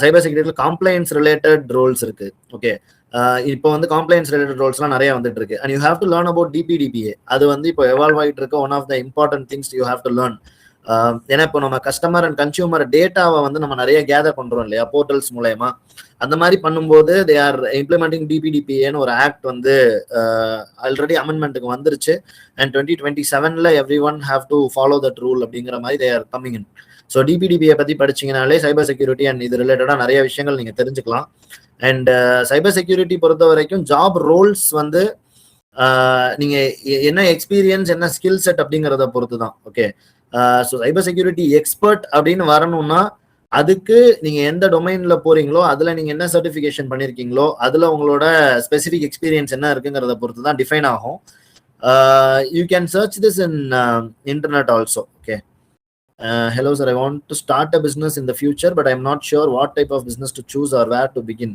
சைபர் செக்யூரிட்டில காம்ப்ளைன்ஸ் ரிலேட்டட் ரோல்ஸ் இருக்கு. ஓகே, இப்போ வந்து காம்ப்ளைன்ஸ் ரிலேட்டட் ரோல்ஸ்லாம் நிறைய வந்துட்டு இருக்கு. And you have to learn about DPDPA. அது வந்து இப்போ எவால்வ் ஆகிட்டு இருக்க one of the important things you have to learn. ஏன்னா இப்போ நம்ம கஸ்டமர் அண்ட் கன்சியூமர் டேட்டாவை வந்து நம்ம நிறைய கேதர் பண்றோம் இல்லையா போர்ட்டல்ஸ் மூலயமா. அந்த மாதிரி பண்ணும்போது தே ஆர் இம்ப்ளிமெண்டிங் டிபிடிபிஏன்னு ஒரு ஆக்ட் வந்து ஆல்ரெடி அமெண்ட்மெண்ட்டுக்கு வந்துருச்சு. And 2027 every one have to follow that rule அப்படிங்கிற மாதிரி they are coming in. So டிபிடிபியை பத்தி படிச்சீங்கனாலே சைபர் செக்யூரிட்டி அண்ட் இது ரிலேட்டடா நிறைய விஷயங்கள் நீங்க தெரிஞ்சுக்கலாம். அண்ட் சைபர் செக்யூரிட்டி பொறுத்த வரைக்கும் ஜாப் ரோல்ஸ் வந்து நீங்க என்ன எக்ஸ்பீரியன்ஸ் என்ன ஸ்கில் செட் அப்படிங்கிறத பொறுத்து தான். Okay, so cyber security expert அப்படின்னு வரணும்னா அதுக்கு நீங்க எந்த டொமைன்ல போறீங்களோ அதுல நீங்க என்ன சர்டிபிகேஷன் பண்ணிருக்கீங்களோ அதுல உங்களோட ஸ்பெசிபிக் எக்ஸ்பீரியன்ஸ் என்ன இருக்குங்கிறத பொறுத்து தான் டிஃபைன் ஆகும். You can search this in internet also. Okay, hello sir, I want to start a business in the future but I'm not sure what type of business to choose or where to begin.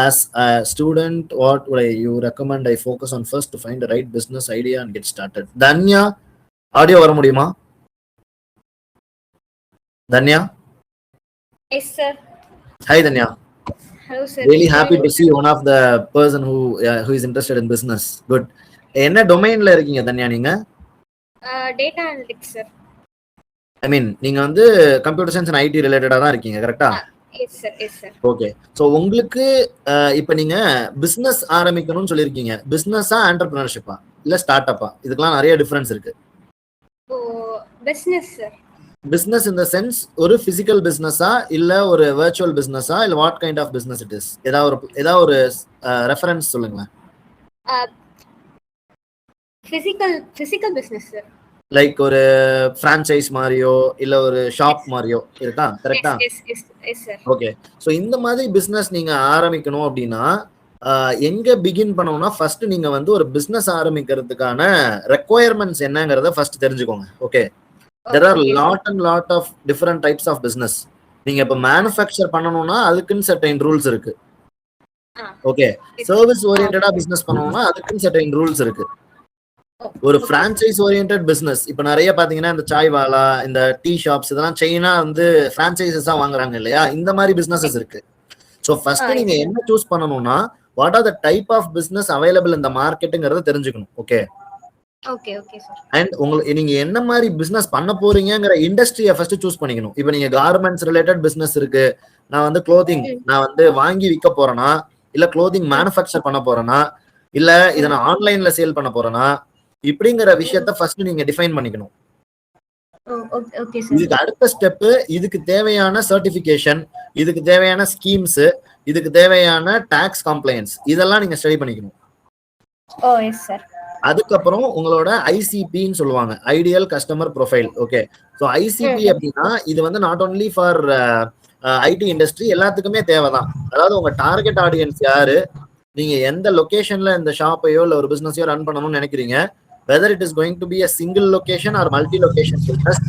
As a student, what would you recommend I focus on first to find the right business idea and get started? Danya, audio vara mudiyuma? Danya? Yes sir. Hi Danya. Hello sir. Really happy to see one of the person who is interested in business. Good. என்ன டொமைன்ல இருக்கீங்க தன்யா நீங்க? Data analytics sir. I mean நீங்க வந்து computer science and IT ரிலேட்டடா தான் இருக்கீங்க, கரெக்ட்டா? Yes sir, yes sir. Okay, so உங்களுக்கு இப்போ நீங்க பிசினஸ் ஆரம்பிக்கணும்னு சொல்லியிருக்கீங்க. பிசினஸா என்டர்பிரினர்ஷிப்பா இல்ல ஸ்டார்ட் அப்பா? இதுக்கெல்லாம் நிறைய டிஃபரன்ஸ் இருக்கு. Oh, business sir. Business in the sense ஒரு பிசிக்கல் பிசினஸா இல்ல ஒரு வர்ச்சுவல் பிசினஸா இல்ல what kind of business it is? ஏதாவது ஒரு ரெஃபரன்ஸ் சொல்லுங்க. Physical business, sir. லைக் ஒரு பிரான்சைஸ் மாதிரியோ இல்ல ஒரு ஷாப் மாதிரியோ இருக்கா? கரெக்டா? Yes, sir. ஓகே. ஸோ இந்த மாதிரி பிசினஸ் நீங்க ஆரம்பிக்கணும் அப்படின்னா எங்க பிகின் பண்ணணும்னா ஃபர்ஸ்ட் நீங்க வந்து ஒரு பிசினஸ் ஆரம்பிக்கிறதுக்கான ரெக்குவயர்மெண்ட்ஸ் என்னங்கிறத ஃபர்ஸ்ட் தெரிஞ்சுக்கோங்க. Okay. There are lot of different types of business. நீங்க இப்ப மேனுஃபேக்சர் பண்ணணும்னா அதுக்குன்னு சர்டைன் ரூல்ஸ் இருக்கு. ஓகே. சர்வீஸ் ஓரியன்டா பிசினஸ் பண்ணணும்னா அதுக்குன்னு சர்டைன் ரூல்ஸ் இருக்கு. ஒரு பிரான்சைஸ் ஓரியன்டட் பிசினஸ் இப்ப நிறைய பாத்தீங்கன்னா இந்த சாய் வாலா, இந்த டீ ஷாப்ஸ் இதெல்லாம் செயினா வந்து பிரான்சைசஸா வாங்குறாங்க இல்லையா? இந்த மாதிரி பிசினஸஸ் இருக்கு. ஸோ ஃபர்ஸ்ட் நீங்க என்ன சூஸ் பண்ணணும்னா what are the type of business available இந்த மார்க்கெட்டுங்கிறத தெரிஞ்சுக்கணும். ஓகே. Okay, sir. அண்ட் உங்களுக்கு நீங்க என்ன மாதிரி பிசினஸ் பண்ண போறீங்கிற இண்டஸ்ட்ரியை ஃபர்ஸ்ட் சூஸ் பண்ணிக்கணும். இப்போ நீங்க கார்மெண்ட்ஸ் ரிலேட்டட் பிசினஸ் இருக்கு, நான் வந்து க்ளோதிங் நான் வந்து வாங்கி விற்க போறேனா, இல்ல க்ளோதிங் மேனுஃபேக்சர் பண்ண போறேனா, இல்ல இதை நான் ஆன்லைன்ல சேல் பண்ண போறேனா, இப்படிங்கிற விஷயத்த ஃபர்ஸ்ட் நீங்க டிஃபைன் பண்ணிக்கணும். Okay, sir. இதுக்கு அடுத்த ஸ்டெப் இதுக்கு தேவையான சர்டிபிகேஷன், இதுக்கு தேவையான ஸ்கீம்ஸ், இதுக்கு தேவையான டாக்ஸ் கம்ப்ளைன்ஸ் இதெல்லாம் நீங்க ஸ்டடி பண்ணிக்கணும். Oh, yes, sir. அதுக்கப்புறம் உங்களோட ஐசிபின்னு சொல்லுவாங்க, ideal customer profile. Okay. So ICP அப்படின்னா இது வந்து not only for IT industry, எல்லாத்துக்குமே தேவைதான். அதாவது உங்க டார்கெட் ஆடியன்ஸ் யாரு, நீங்க எந்த லொகேஷன்ல இந்த ஷாப்பையோ இல்ல ஒரு பிசினஸையோ ரன் பண்ணணும்னு நினைக்கிறீங்க, whether it is going to be a single location or multi location business,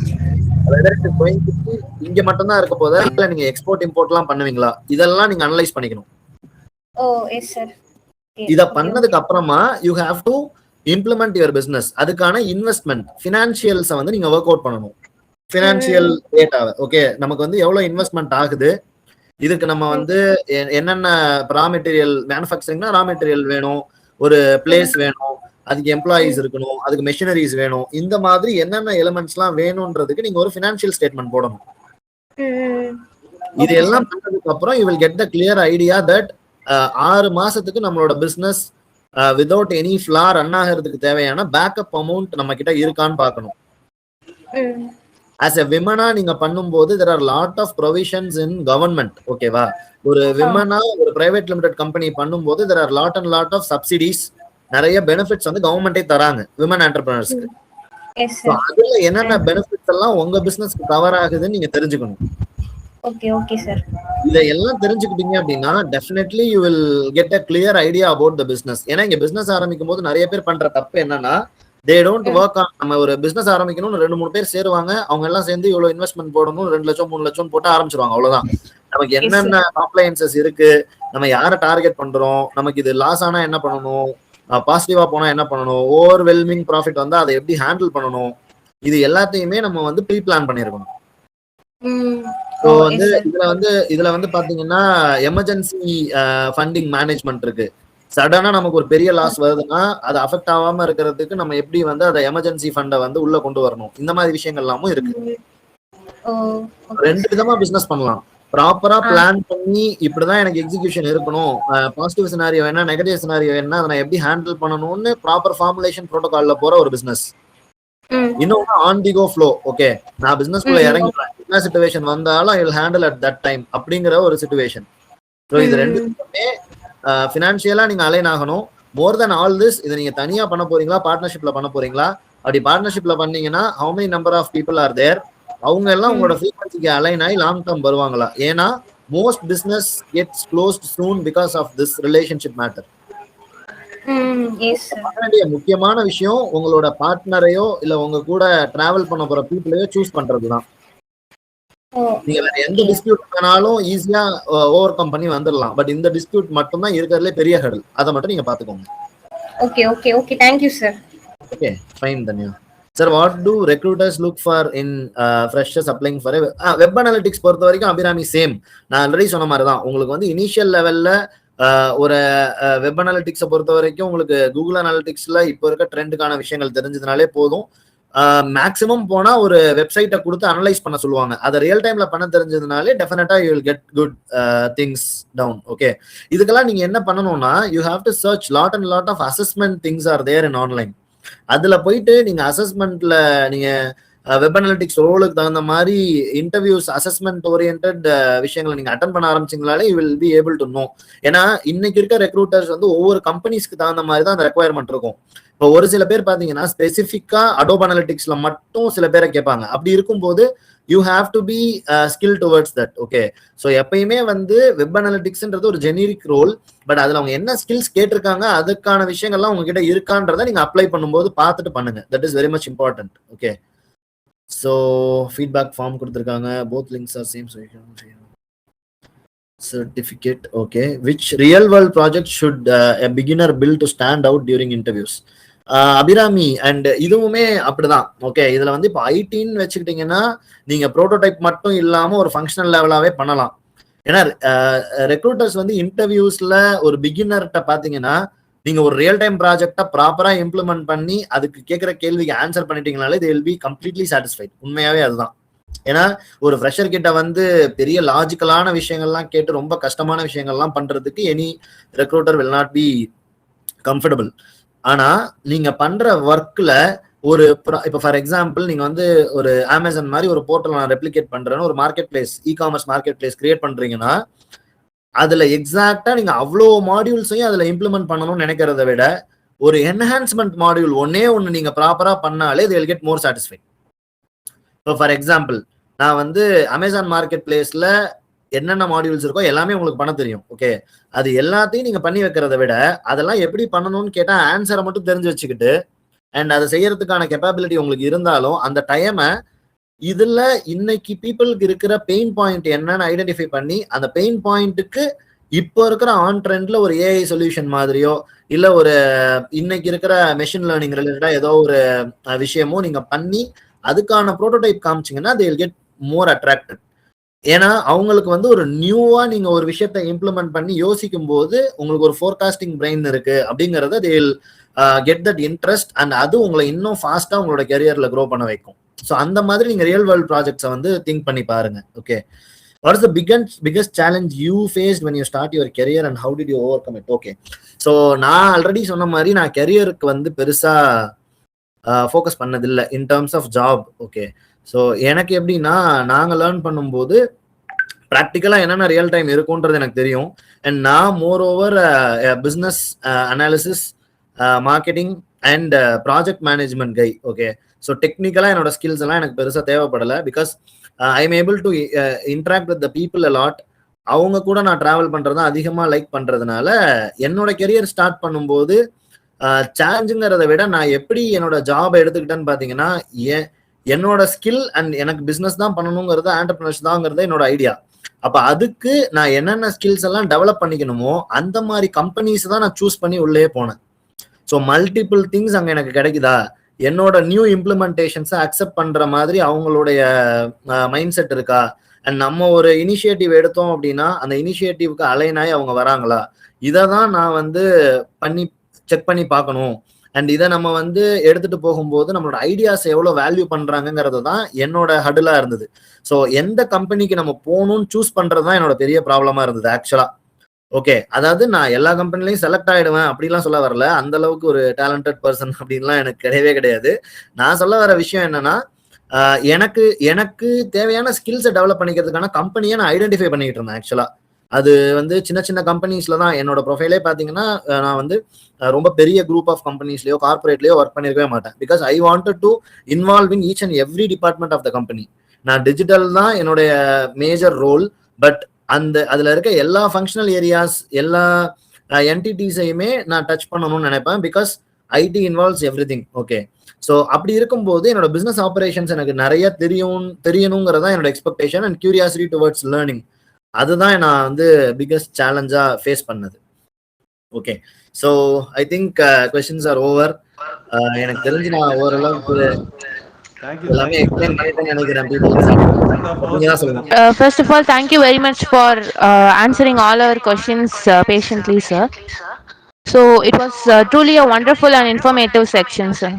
whether it is going to be இங்க மட்டும்தான் இருக்க போதா இல்ல நீங்க எக்ஸ்போர்ட் இம்போர்ட்லாம் பண்ணுவீங்களா, இதெல்லாம் நீங்க அனலைஸ் பண்ணிக்கணும். Oh, yes, sir. இத பண்ணதுக்கு அப்புறமா you have to implement your business. அதுக்கான இன்வெஸ்ட்மெண்ட் ஃபினான்சியல்ஸை வந்து நீங்க ஒர்க் அவுட் பண்ணணும். ஃபினான்சியல் டேட்டாவை ஓகே நமக்கு வந்து எவ்வளவு இன்வெஸ்ட்மெண்ட் ஆகுது, இதுக்கு நம்ம வந்து என்னென்ன ரா மெட்டீரியல் மேனுஃபேக்சரிங்னா ரா மெட்டீரியல் வேணும், ஒரு பிளேஸ் வேணும், அதுக்கு எம்ப்ளாயிஸ் இருக்கணும், அதுக்கு மெஷினரிஸ் வேணும், இந்த மாதிரி என்னென்ன எலிமெண்ட்ஸ்லாம் வேணும்ன்றதுக்கு நீங்க ஒரு ஃபினான்சியல் ஸ்டேட்மெண்ட் போடணும். இது எல்லாம் பண்ணதுக்கு அப்புறம் you will get the clear idea that 6 மாசத்துக்கு நம்மளோட business without any flaw run ஆகிறதுக்கு தேவையான பேக்கப் அமௌண்ட் நம்ம கிட்ட இருக்கான்னு பார்க்கணும். ஆஸ் எ விமனா நீங்க பண்ணும்போது there are lot of provisions in government. ஓகேவா? ஒரு விமனா ஒரு பிரைவேட் லிமிடெட் கம்பெனி பண்ணும்போது there are lot of subsidies, நிறைய பெனிஃபிட்ஸ் வந்து கவர்மெண்டே தராங்க விமன் என்டர்பிரினர்ஸ்க்கு. Yes, sir. அதுல என்னென்ன பெனிஃபிட்ஸ் எல்லாம் உங்க பிசினஸ்க்கு கவர் ஆகுதுன்னு நீங்க தெரிஞ்சுக்கணும். Okay, sir. இதெல்லாம் தெரிஞ்சுக்கிட்டீங்க அப்படின்னா definitely you will get a clear idea about the business. ஏன்னா இங்க பிசினஸ் ஆரம்பிக்கும் போது நிறைய பேர் பண்ற தப்பு என்னன்னா தே டோன்ட் ஒர்க் ஆன். நம்ம ஒரு பிசினஸ் ஆரம்பிக்கணும்னு 2-3 பேர் சேருவாங்க, அவங்க எல்லாம் சேர்ந்து இவ்வளவு இன்வெஸ்ட்மெண்ட் போடணும் 2 லட்சம் 3 லட்சம் போட்டு ஆரம்பிச்சிருவாங்க. அவ்வளவுதான். நமக்கு என்னென்ன காம்ப்ளைன்சஸ் இருக்கு, நம்ம யாரை டார்கெட் பண்றோம், நமக்கு இது லாஸ் ஆனா என்ன பண்ணணும், பாசிட்டிவா போனா என்ன பண்ணணும், ஓவர்வெல்மிங் ப்ராஃபிட் வந்தா அதை எப்படி ஹேண்டில் பண்ணணும், இது எல்லாத்தையுமே நம்ம வந்து ப்ரீ பிளான் பண்ணிருக்கணும். ஸோ வந்து இதுல வந்து பாத்தீங்கன்னா எமர்ஜென்சி ஃபண்டிங் மேனேஜ்மெண்ட் இருக்கு. சடனா நமக்கு ஒரு பெரிய லாஸ் வருதுன்னா அது அஃபெக்ட் ஆகாம இருக்கிறதுக்கு நம்ம எப்படி வந்து அதை எமர்ஜென்சி ஃபண்டை வந்து உள்ள கொண்டு வரணும், இந்த மாதிரி விஷயங்கள் எல்லாமும் இருக்கு. 2 விதமா பிசினஸ் பண்ணலாம். ப்ராப்பரா பிளான் பண்ணி இப்படிதான் எனக்கு எக்ஸிகியூஷன் இருக்கணும், பாசிட்டிவ் சினாரியோ என்ன நெகட்டிவ் சினாரியோ என்ன அதை நான் எப்படி ஹேண்டில் பண்ணணும்னு ப்ராப்பர் ஃபார்முலேஷன் ப்ரோட்டோகால்ல போற ஒரு பிசினஸ். இன்னொன்னு on the go flow. Okay, நான் பிசினஸ்க்குள்ள இறங்கிடுறேன், என்ன சிச்சுவேஷன் வந்தாலும் I will handle at that time அப்படிங்கிற ஒரு சிச்சுவேஷன். ஸோ இது 2மே ஃபினான்ஷியலா நீங்க அலைன் ஆகணும். மோர் தென் ஆல் திஸ், இதை நீங்க தனியா பண்ண போறீங்களா பார்ட்னர்ஷிப்ல பண்ண போறீங்களா, அப்படி பார்ட்னர்ஷிப்ல பண்ணீங்கன்னா how many number of people are there, அவங்க எல்லாம் உங்களோட ஃப்ரீக்வன்சிக்கு அலைன் ஆகி லாங் டர்ம் வருவாங்களா. ஏன்னா most business gets closed soon because of this relationship matter. முக்கியமான விஷயம் உங்களோட பார்ட்னரையோ இல்ல உங்க கூட டிராவல் பண்ண போற பீப்புளையோ சூஸ் பண்றதுதான். நீங்க வேற எந்த டிஸ்பியூட் பண்ணாலும் ஈஸியா ஓவர் கம் பண்ணி வந்துடலாம். பட் இந்த டிஸ்பியூட் மட்டும் தான் இருக்கிறதுல பெரிய ஹர்டல். அதை மட்டும் நீங்க பாத்துக்கோங்க. Okay. Thank you, sir. Okay, fine, Danya. Sir, what do recruiters look for in freshers applying for web analytics பொறுத்த வரைக்கும் அபிராமி சேம். நான் ஆல்ரெடி சொன்ன மாதிரி தான். உங்களுக்கு வந்து இனிஷியல் லெவல்ல ஒரு வெப் அனாலிட்டிக்ஸை பொறுத்த வரைக்கும் உங்களுக்கு கூகுள் அனாலிட்டிக்ஸ்ல இப்போ இருக்க ட்ரெண்டுக்கான விஷயங்கள் தெரிஞ்சதுனாலே போதும். மேக்ஸிமம் போனா ஒரு வெப்சைட்டை கொடுத்து அனலைஸ் பண்ண சொல்லுவாங்க. அதை ரியல் டைம்ல பண்ண தெரிஞ்சதுனாலே டெஃபினட்டா you will get good things down. Okay, இதுக்கெல்லாம் நீங்க என்ன பண்ணணும்னா you have to search lot of assessment things are there in online. அதுல போயிட்டு நீங்க அசஸ்மெண்ட்ல நீங்க வெப் அனாலிட்டிக்ஸ் ரோலுக்கு தகுந்த மாதிரி இன்டர்வியூஸ் அசஸ்மெண்ட் ஓரியன்ட் விஷயங்களை நீங்க அட்டன் பண்ண ஆரம்பிச்சிங்களாலே you will be able to know. ஏன்னா இன்னைக்கு இருக்க ரெக்ரூட்டர்ஸ் வந்து ஒவ்வொரு கம்பெனிஸ்க்கு தகுந்த மாதிரி தான் அந்த ரெக்குவயர்மெண்ட் இருக்கும். இப்போ ஒரு சில பேர் பாத்தீங்கன்னா ஸ்பெசிஃபிக்கா அடோப் அனலிட்டிக்ஸ்ல மட்டும் சில பேரை கேட்பாங்க. அப்படி இருக்கும்போது you have to be skill towards that. Okay, so எப்பயுமே வந்து வெப் அனலிட்டிக்ஸ்ன்றது ஒரு ஜெனரிக் ரோல். பட் அதுல அவங்க என்ன ஸ்கில்ஸ் கேட்டிருக்காங்க, அதுக்கான விஷயங்கள்லாம் உங்ககிட்ட இருக்கான்றதை நீங்க அப்ளை பண்ணும்போது பார்த்துட்டு பண்ணுங்க. That is very much important. Okay, so feedback form கொடுத்துருக்காங்க. Both links are same certificate. Okay, which real world project should a beginner build to stand out during interviews? Abirami and இதுவுமே அப்படிதான். ஓகே, இதுல வந்து இப்போ ஐடின்னு வச்சுக்கிட்டீங்கன்னா நீங்க ப்ரோட்டோடைப் மட்டும் இல்லாம ஒரு ஃபங்க்ஷனல் லெவலாவே பண்ணலாம். ஏன்னா ரெக்ரூட்டர்ஸ் வந்து இன்டர்வியூஸ்ல ஒரு பிகினர்கிட்ட பாத்தீங்கன்னா நீங்க ஒரு ரியல் டைம் ப்ராஜெக்டா ப்ராப்பரா இம்ப்ளிமெண்ட் பண்ணி அதுக்கு கேட்கிற கேள்விக்கு answer பண்ணிட்டீங்கனாலே they will be completely satisfied. உண்மையாவே அதுதான். ஏன்னா ஒரு ஃப்ரெஷர் கிட்ட வந்து பெரிய லாஜிக்கலான விஷயங்கள்லாம் கேட்டு ரொம்ப கஷ்டமான விஷயங்கள்லாம் பண்றதுக்கு any recruiter will not be comfortable. ஆனா நீங்க பண்ற ஒர்க்ல ஒரு இப்போ ஃபார் எக்ஸாம்பிள் நீங்க வந்து ஒரு அமேசான் மாதிரி ஒரு போர்ட்டல் நான் ரெப்ளிகேட் பண்றேன்னு ஒரு market place, e commerce market place create பண்றீங்கன்னா அதுல எக்ஸாக்டா நீங்க அவ்வளோ மாடியூல்ஸையும் அதுல இம்ப்ளிமெண்ட் பண்ணணும்னு நினைக்கிறத விட ஒரு என்ஹான்ஸ்மெண்ட் மாடியூல் ஒன்னு நீங்க ப்ராப்பரா பண்ணாலே they will get more satisfied. இப்போ ஃபார் எக்ஸாம்பிள் நான் வந்து அமேசான் மார்க்கெட் பிளேஸ்ல என்னென்ன மாடியூல்ஸ் இருக்கோ எல்லாமே உங்களுக்கு பண்ண தெரியும். ஓகே, அது எல்லாத்தையும் நீங்க பண்ணி வைக்கிறத விட அதெல்லாம் எப்படி பண்ணணும்னு கேட்டா ஆன்சரை மட்டும் தெரிஞ்சு வச்சுக்கிட்டு அண்ட் அதை செய்யறதுக்கான கெப்பாபிலிட்டி உங்களுக்கு இருந்தாலும் அந்த டைமை இதுல இன்னைக்கு பீப்புளுக்கு இருக்கிற பெயின் பாயிண்ட் என்னன்னு ஐடென்டிஃபை பண்ணி அந்த பெயின் பாயிண்ட்டுக்கு இப்போ இருக்கிற ஆன் ட்ரெண்ட்ல ஒரு ஏஐ சொல்யூஷன் மாதிரியோ இல்ல ஒரு இன்னைக்கு இருக்கிற மெஷின் லேர்னிங் ரிலேட்டடா ஏதோ ஒரு விஷயமோ நீங்க பண்ணி அதுக்கான prototype காமிச்சிங்கன்னா they will get more attracted. ஏன்னா அவங்களுக்கு வந்து ஒரு நியூவா நீங்க ஒரு விஷயத்த இம்ப்ளிமெண்ட் பண்ணி யோசிக்கும் போது உங்களுக்கு ஒரு ஃபோர்காஸ்டிங் பிரெயின் இருக்கு அப்படிங்கறத they will get that interest and அது உங்களை இன்னும் ஃபாஸ்டா உங்களோட கெரியர்ல க்ரோ பண்ண வைக்கும். ஸோ அந்த மாதிரி நீங்க ரியல் வேர்ல்ட் ப்ராஜெக்ட்ஸை வந்து திங்க் பண்ணி பாருங்க. Okay, what is the biggest challenge you faced when you start your career and how did you overcome it? Okay, so நான் ஆல்ரெடி சொன்ன மாதிரி நான் கெரியருக்கு வந்து பெருசா ஃபோக்கஸ் பண்ணதில்லை in terms of job. Okay, so எனக்கு எப்படின்னா நாங்கள் லேர்ன் பண்ணும்போது ப்ராக்டிக்கலாக என்னென்ன ரியல் டைம் இருக்குன்றது எனக்கு தெரியும். அண்ட் நான் more over business analysis, marketing and project management guy. Okay, so டெக்னிக்கலாக என்னோட ஸ்கில்ஸ் எல்லாம் எனக்கு பெருசாக தேவைப்படலை. Because I am able to interact with the people a lot. அவங்க கூட நான் ட்ராவல் பண்ணுறதை அதிகமாக லைக் பண்ணுறதுனால என்னோட கெரியர் ஸ்டார்ட் பண்ணும்போது சேலஞ்சுங்கிறத விட நான் எப்படி என்னோட ஜாப் எடுத்துக்கிட்டேன்னு பாத்தீங்கன்னா என்னோட ஸ்கில் அண்ட் எனக்கு பிசினஸ் தான் பண்ணணுங்கிறது ஆண்டர்பிரினர்ஸ் தாங்கிறது என்னோட ஐடியா. அப்ப அதுக்கு நான் என்னென்ன ஸ்கில்ஸ் எல்லாம் டெவலப் பண்ணிக்கணுமோ அந்த மாதிரி கம்பெனிஸ் தான் நான் சூஸ் பண்ணி உள்ளே போனேன். ஸோ மல்டிபிள் திங்ஸ் அங்க எனக்கு கிடைக்குதா, என்னோட நியூ இம்ப்ளிமெண்டேஷன்ஸை அக்செப்ட் பண்ற மாதிரி அவங்களுடைய மைண்ட் செட் இருக்கா, அண்ட் நம்ம ஒரு இனிஷியேட்டிவ் எடுத்தோம் அப்படின்னா அந்த இனிஷியேட்டிவ்க்கு அலைன் ஆகி அவங்க வராங்களா, இதை தான் நான் வந்து செக் பண்ணி பார்க்கணும். அண்ட் இதை நம்ம வந்து எடுத்துட்டு போகும்போது நம்மளோட ஐடியாஸ் எவ்வளவு வேல்யூ பண்றாங்கிறது தான் என்னோட ஹடுலா இருந்தது. ஸோ எந்த கம்பெனிக்கு நம்ம போகணும்னு சூஸ் பண்றது தான் என்னோட பெரிய ப்ராப்ளமா இருந்தது ஆக்சுவலா. ஓகே, அதாவது நான் எல்லா கம்பெனிலையும் செலக்ட் ஆயிடுவேன் அப்படிலாம் சொல்ல வரல. அந்த அளவுக்கு ஒரு டேலண்டட் பர்சன் அப்படின்லாம் எனக்கு கிடையவே கிடையாது. நான் சொல்ல வர விஷயம் என்னன்னா எனக்கு தேவையான ஸ்கில்ஸை டெவலப் பண்ணிக்கிறதுக்கான கம்பெனியை நான் ஐடென்டிஃபை பண்ணிக்கிட்டு இருந்தேன் ஆக்சுவலா. அது வந்து சின்ன சின்ன கம்பெனிஸ்ல தான் என்னோட ப்ரொஃபைலே பார்த்தீங்கன்னா நான் வந்து ரொம்ப பெரிய குரூப் ஆஃப் கம்பெனிஸ்லயோ கார்பரேட்லயோ ஒர்க் பண்ணிருக்கவே மாட்டேன். Because I wanted to involve in each and every department of the company. நான் டிஜிட்டல் தான் என்னுடைய மேஜர் ரோல். பட் அதுல இருக்க எல்லா ஃபங்க்ஷனல் ஏரியாஸ் எல்லா என்டிட்டிஸையுமே நான் டச் பண்ணணும்னு நினைப்பேன். Because IT involves everything. Okay, so அப்படி இருக்கும்போது என்னோட பிசினஸ் ஆபரேஷன்ஸ் எனக்கு நிறைய தெரியணுங்கிறதா என்னோட expectation and curiosity towards learning. அதுதான் நான் வந்து பிகஸ்ட் சேலஞ்சா ஃபேஸ் பண்ணது. Okay, so I think questions are over. எனக்கு தெரிஞ்சு நான் ஓரளவுக்கு எல்லாமே எக்ஸ்பிளைன் பண்ணிட்டேன்னு நினைக்கிறேன். First of all, thank you very much for answering all our questions patiently, sir. So it was truly a wonderful and informative section, sir.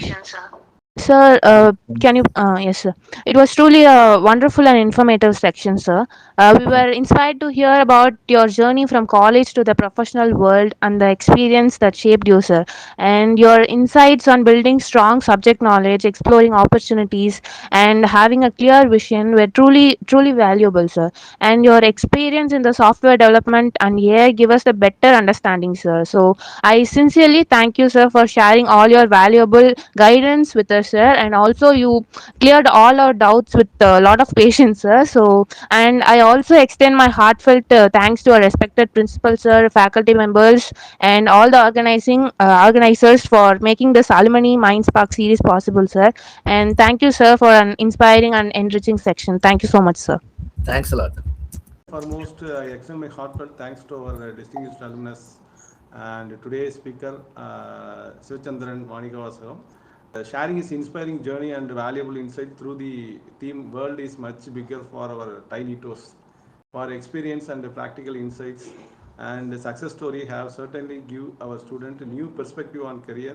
Sir, can you? Yes, sir. It was truly a wonderful and informative section, sir. We were inspired to hear about your journey from college to the professional world and the experience that shaped you, sir. And your insights on building strong subject knowledge, exploring opportunities, and having a clear vision were truly valuable, sir. And your experience in the software development and AI give us a better understanding, sir. So I sincerely thank you, sir, for sharing all your valuable guidance with us, sir, and also you cleared all our doubts with a lot of patience, sir. So, and I also extend my heartfelt thanks to our respected principal, sir, faculty members, and all the organizers for making this alumni Mind Spark series possible, sir. And thank you, sir, for an inspiring and enriching section. Thank you so much, sir. Thanks a lot. Foremost, I extend my heartfelt thanks to our distinguished alumnus and today's speaker, Sivachandran Manikavasagam. Sharing his inspiring journey and valuable insight through the theme "World is much bigger for our tiny toes." For experience and practical insights and the success story have certainly give our student a new perspective on career,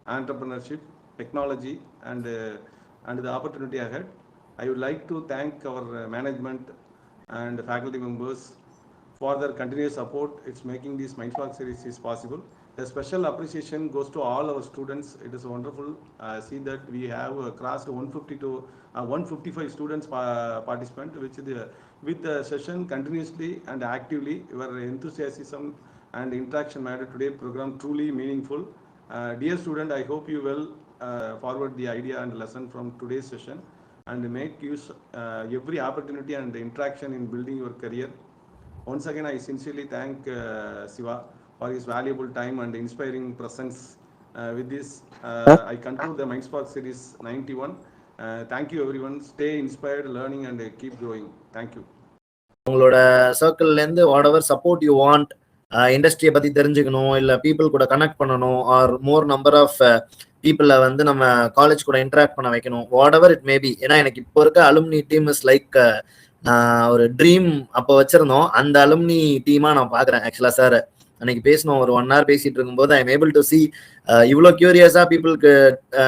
entrepreneurship, technology, and the opportunity ahead. I would like to thank our management and faculty members for their continuous support. It's making this Mindspark series is possible. A special appreciation goes to all our students. It is wonderful. See that we have crossed 150 to 155 students participant, which with the session continuously and actively. Your enthusiasm and interaction made today program truly meaningful. Dear student, I hope you will forward the idea and lesson from today's session and make use every opportunity and interaction in building your career. Once again, I sincerely thank Siva for his valuable time and inspiring presence. With this, I conclude the Mindspark series 91. Thank you everyone. Stay inspired, learning and keep growing. Thank you. உங்களோட சர்க்கிள்ல இருந்து whatever support you want, இண்டஸ்ட்ரியை பத்தி தெரிஞ்சுக்கணும், இல்ல people கூட connect பண்ணணும், R more number of பீப்புளை வந்து நம்ம காலேஜ் கூட இன்டராக்ட் பண்ண வைக்கணும், வாட் எவர் இட் மேபி. ஏன்னா எனக்கு இப்போ இருக்க அலுமினி டீம் இஸ் லைக் ஒரு ட்ரீம் அப்போ வச்சிருந்தோம். அந்த அலுமினி டீமா நான் பாக்குறேன். ஆக்சுவலா சார் அன்னைக்கு பேசணும், ஒரு 1 hour பேசிட்டு இருக்கும்போது ஐ எம் ஏபிள் டு சி இவ்வளோ கியூரியஸா பீப்புளுக்கு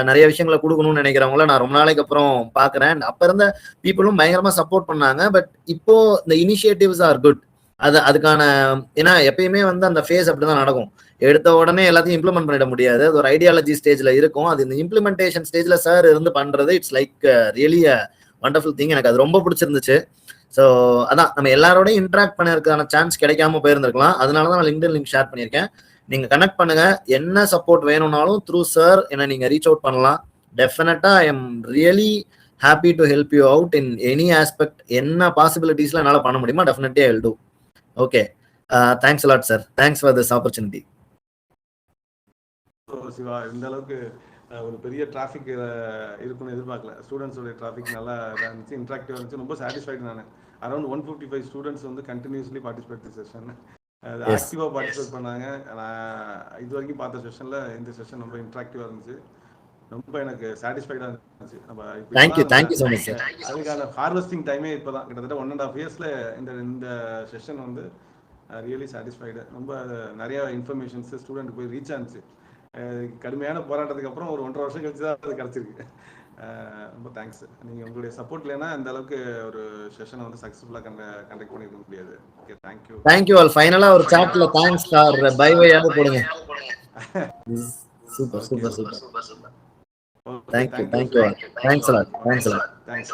நிறைய விஷயங்களை கொடுக்கணும்னு நினைக்கிறவங்கள நான் ரொம்ப நாளைக்கு அப்புறம் பாக்குறேன். அப்ப இருந்த பீப்புளும் பயங்கரமா சப்போர்ட் பண்ணாங்க. பட் இப்போ இந்த இனிஷியேட்டிவ்ஸ் ஆர் குட். அதுக்கான ஏன்னா எப்பயுமே வந்து அந்த ஃபேஸ் அப்படிதான் நடக்கும். எடுத்த உடனே எல்லாத்தையும் இம்ப்ளிமெண்ட் பண்ணிட முடியாது. அது ஒரு ஐடியாலஜி ஸ்டேஜ்ல இருக்கும். அது இந்த இம்ப்ளிமெண்டேஷன் ஸ்டேஜ்ல சார் இருந்து பண்றது it's like really wonderful thing. எனக்கு அது ரொம்ப பிடிச்சிருந்துச்சு. ஸோ அதான் நம்ம எல்லாரோடையும் இன்ட்ராக்ட் பண்ணிருக்கான சான்ஸ் கிடைக்காம போயிருந்திருக்கலாம். அதனாலதான் நான் லிங்க்டின் லிங்க் ஷேர் பண்ணியிருக்கேன். நீங்க கனெக்ட் பண்ணுங்க. என்ன சப்போர்ட் வேணும்னாலும் த்ரூ சார் என்ன நீங்க ரீச் அவுட் பண்ணலாம். டெஃபினட்டா I am really happy to help you out in any aspect. என்ன பாசிபிலிட்டிஸ்ல என்னால பண்ண முடியுமா definitely I will do. Okay, thanks a lot sir. Thanks for this opportunity. Siva, இந்த அளவுக்கு ஒரு பெரிய டிராஃபிக் இருக்குன்னு எதிர்பார்க்கல. ஸ்டூடெண்ட்ஸோட டிராஃபிக் நல்லா இருந்துச்சு, இன்ட்ராக்டிவா இருந்துச்சு. ரொம்ப சாட்டிஸ்ஃபைடு. நான் அரௌண்ட் 155 ஸ்டூடெண்ட்ஸ் வந்து கண்டினியூஸ்லி பார்ட்டிசிபேட் செஷன் ஆக்டிவா பார்ட்டிசிபேட் பண்ணாங்க. நான் இது வரைக்கும் பார்த்த செஷன்ல இந்த செஷன் ரொம்ப இன்ட்ராக்டிவா இருந்துச்சு. ரொம்ப எனக்கு சாட்டிஸ்ஃபைடா இருந்துச்சு. நம்ம அதுக்கான ஹார்வெஸ்டிங் டைமே இப்பதான் கிட்டத்தட்ட 1.5 yearsல இந்த செஷன் வந்து ரியலி சாட்டிஸ்ஃபைடு. ரொம்ப நிறைய இன்ஃபர்மேஷன்ஸ் ஸ்டூடெண்ட் போய் ரீச் ஆனிச்சு. கடுமையான போராட்டத்துக்கு அப்புறம் ஒரு 1.5 வருஷம் கழிச்சு தான் அது கிடைச்சிருக்கு. ரொம்ப தேங்க்ஸ். நீங்க உங்களுடைய சப்போர்ட் இல்லைன்னா இந்த அளவுக்கு ஒரு செஷனை வந்து சக்சஸ்ஃபுல்லா கண்டக்ட் பண்ணிருக்க முடியாது. Okay, thank you all. ஃபைனலா ஒரு சாட்ல தேங்க்ஸ் ஃபார் பை பை ஆப் போடுங்க. Super super super. Thank you. Thanks a lot. Thanks.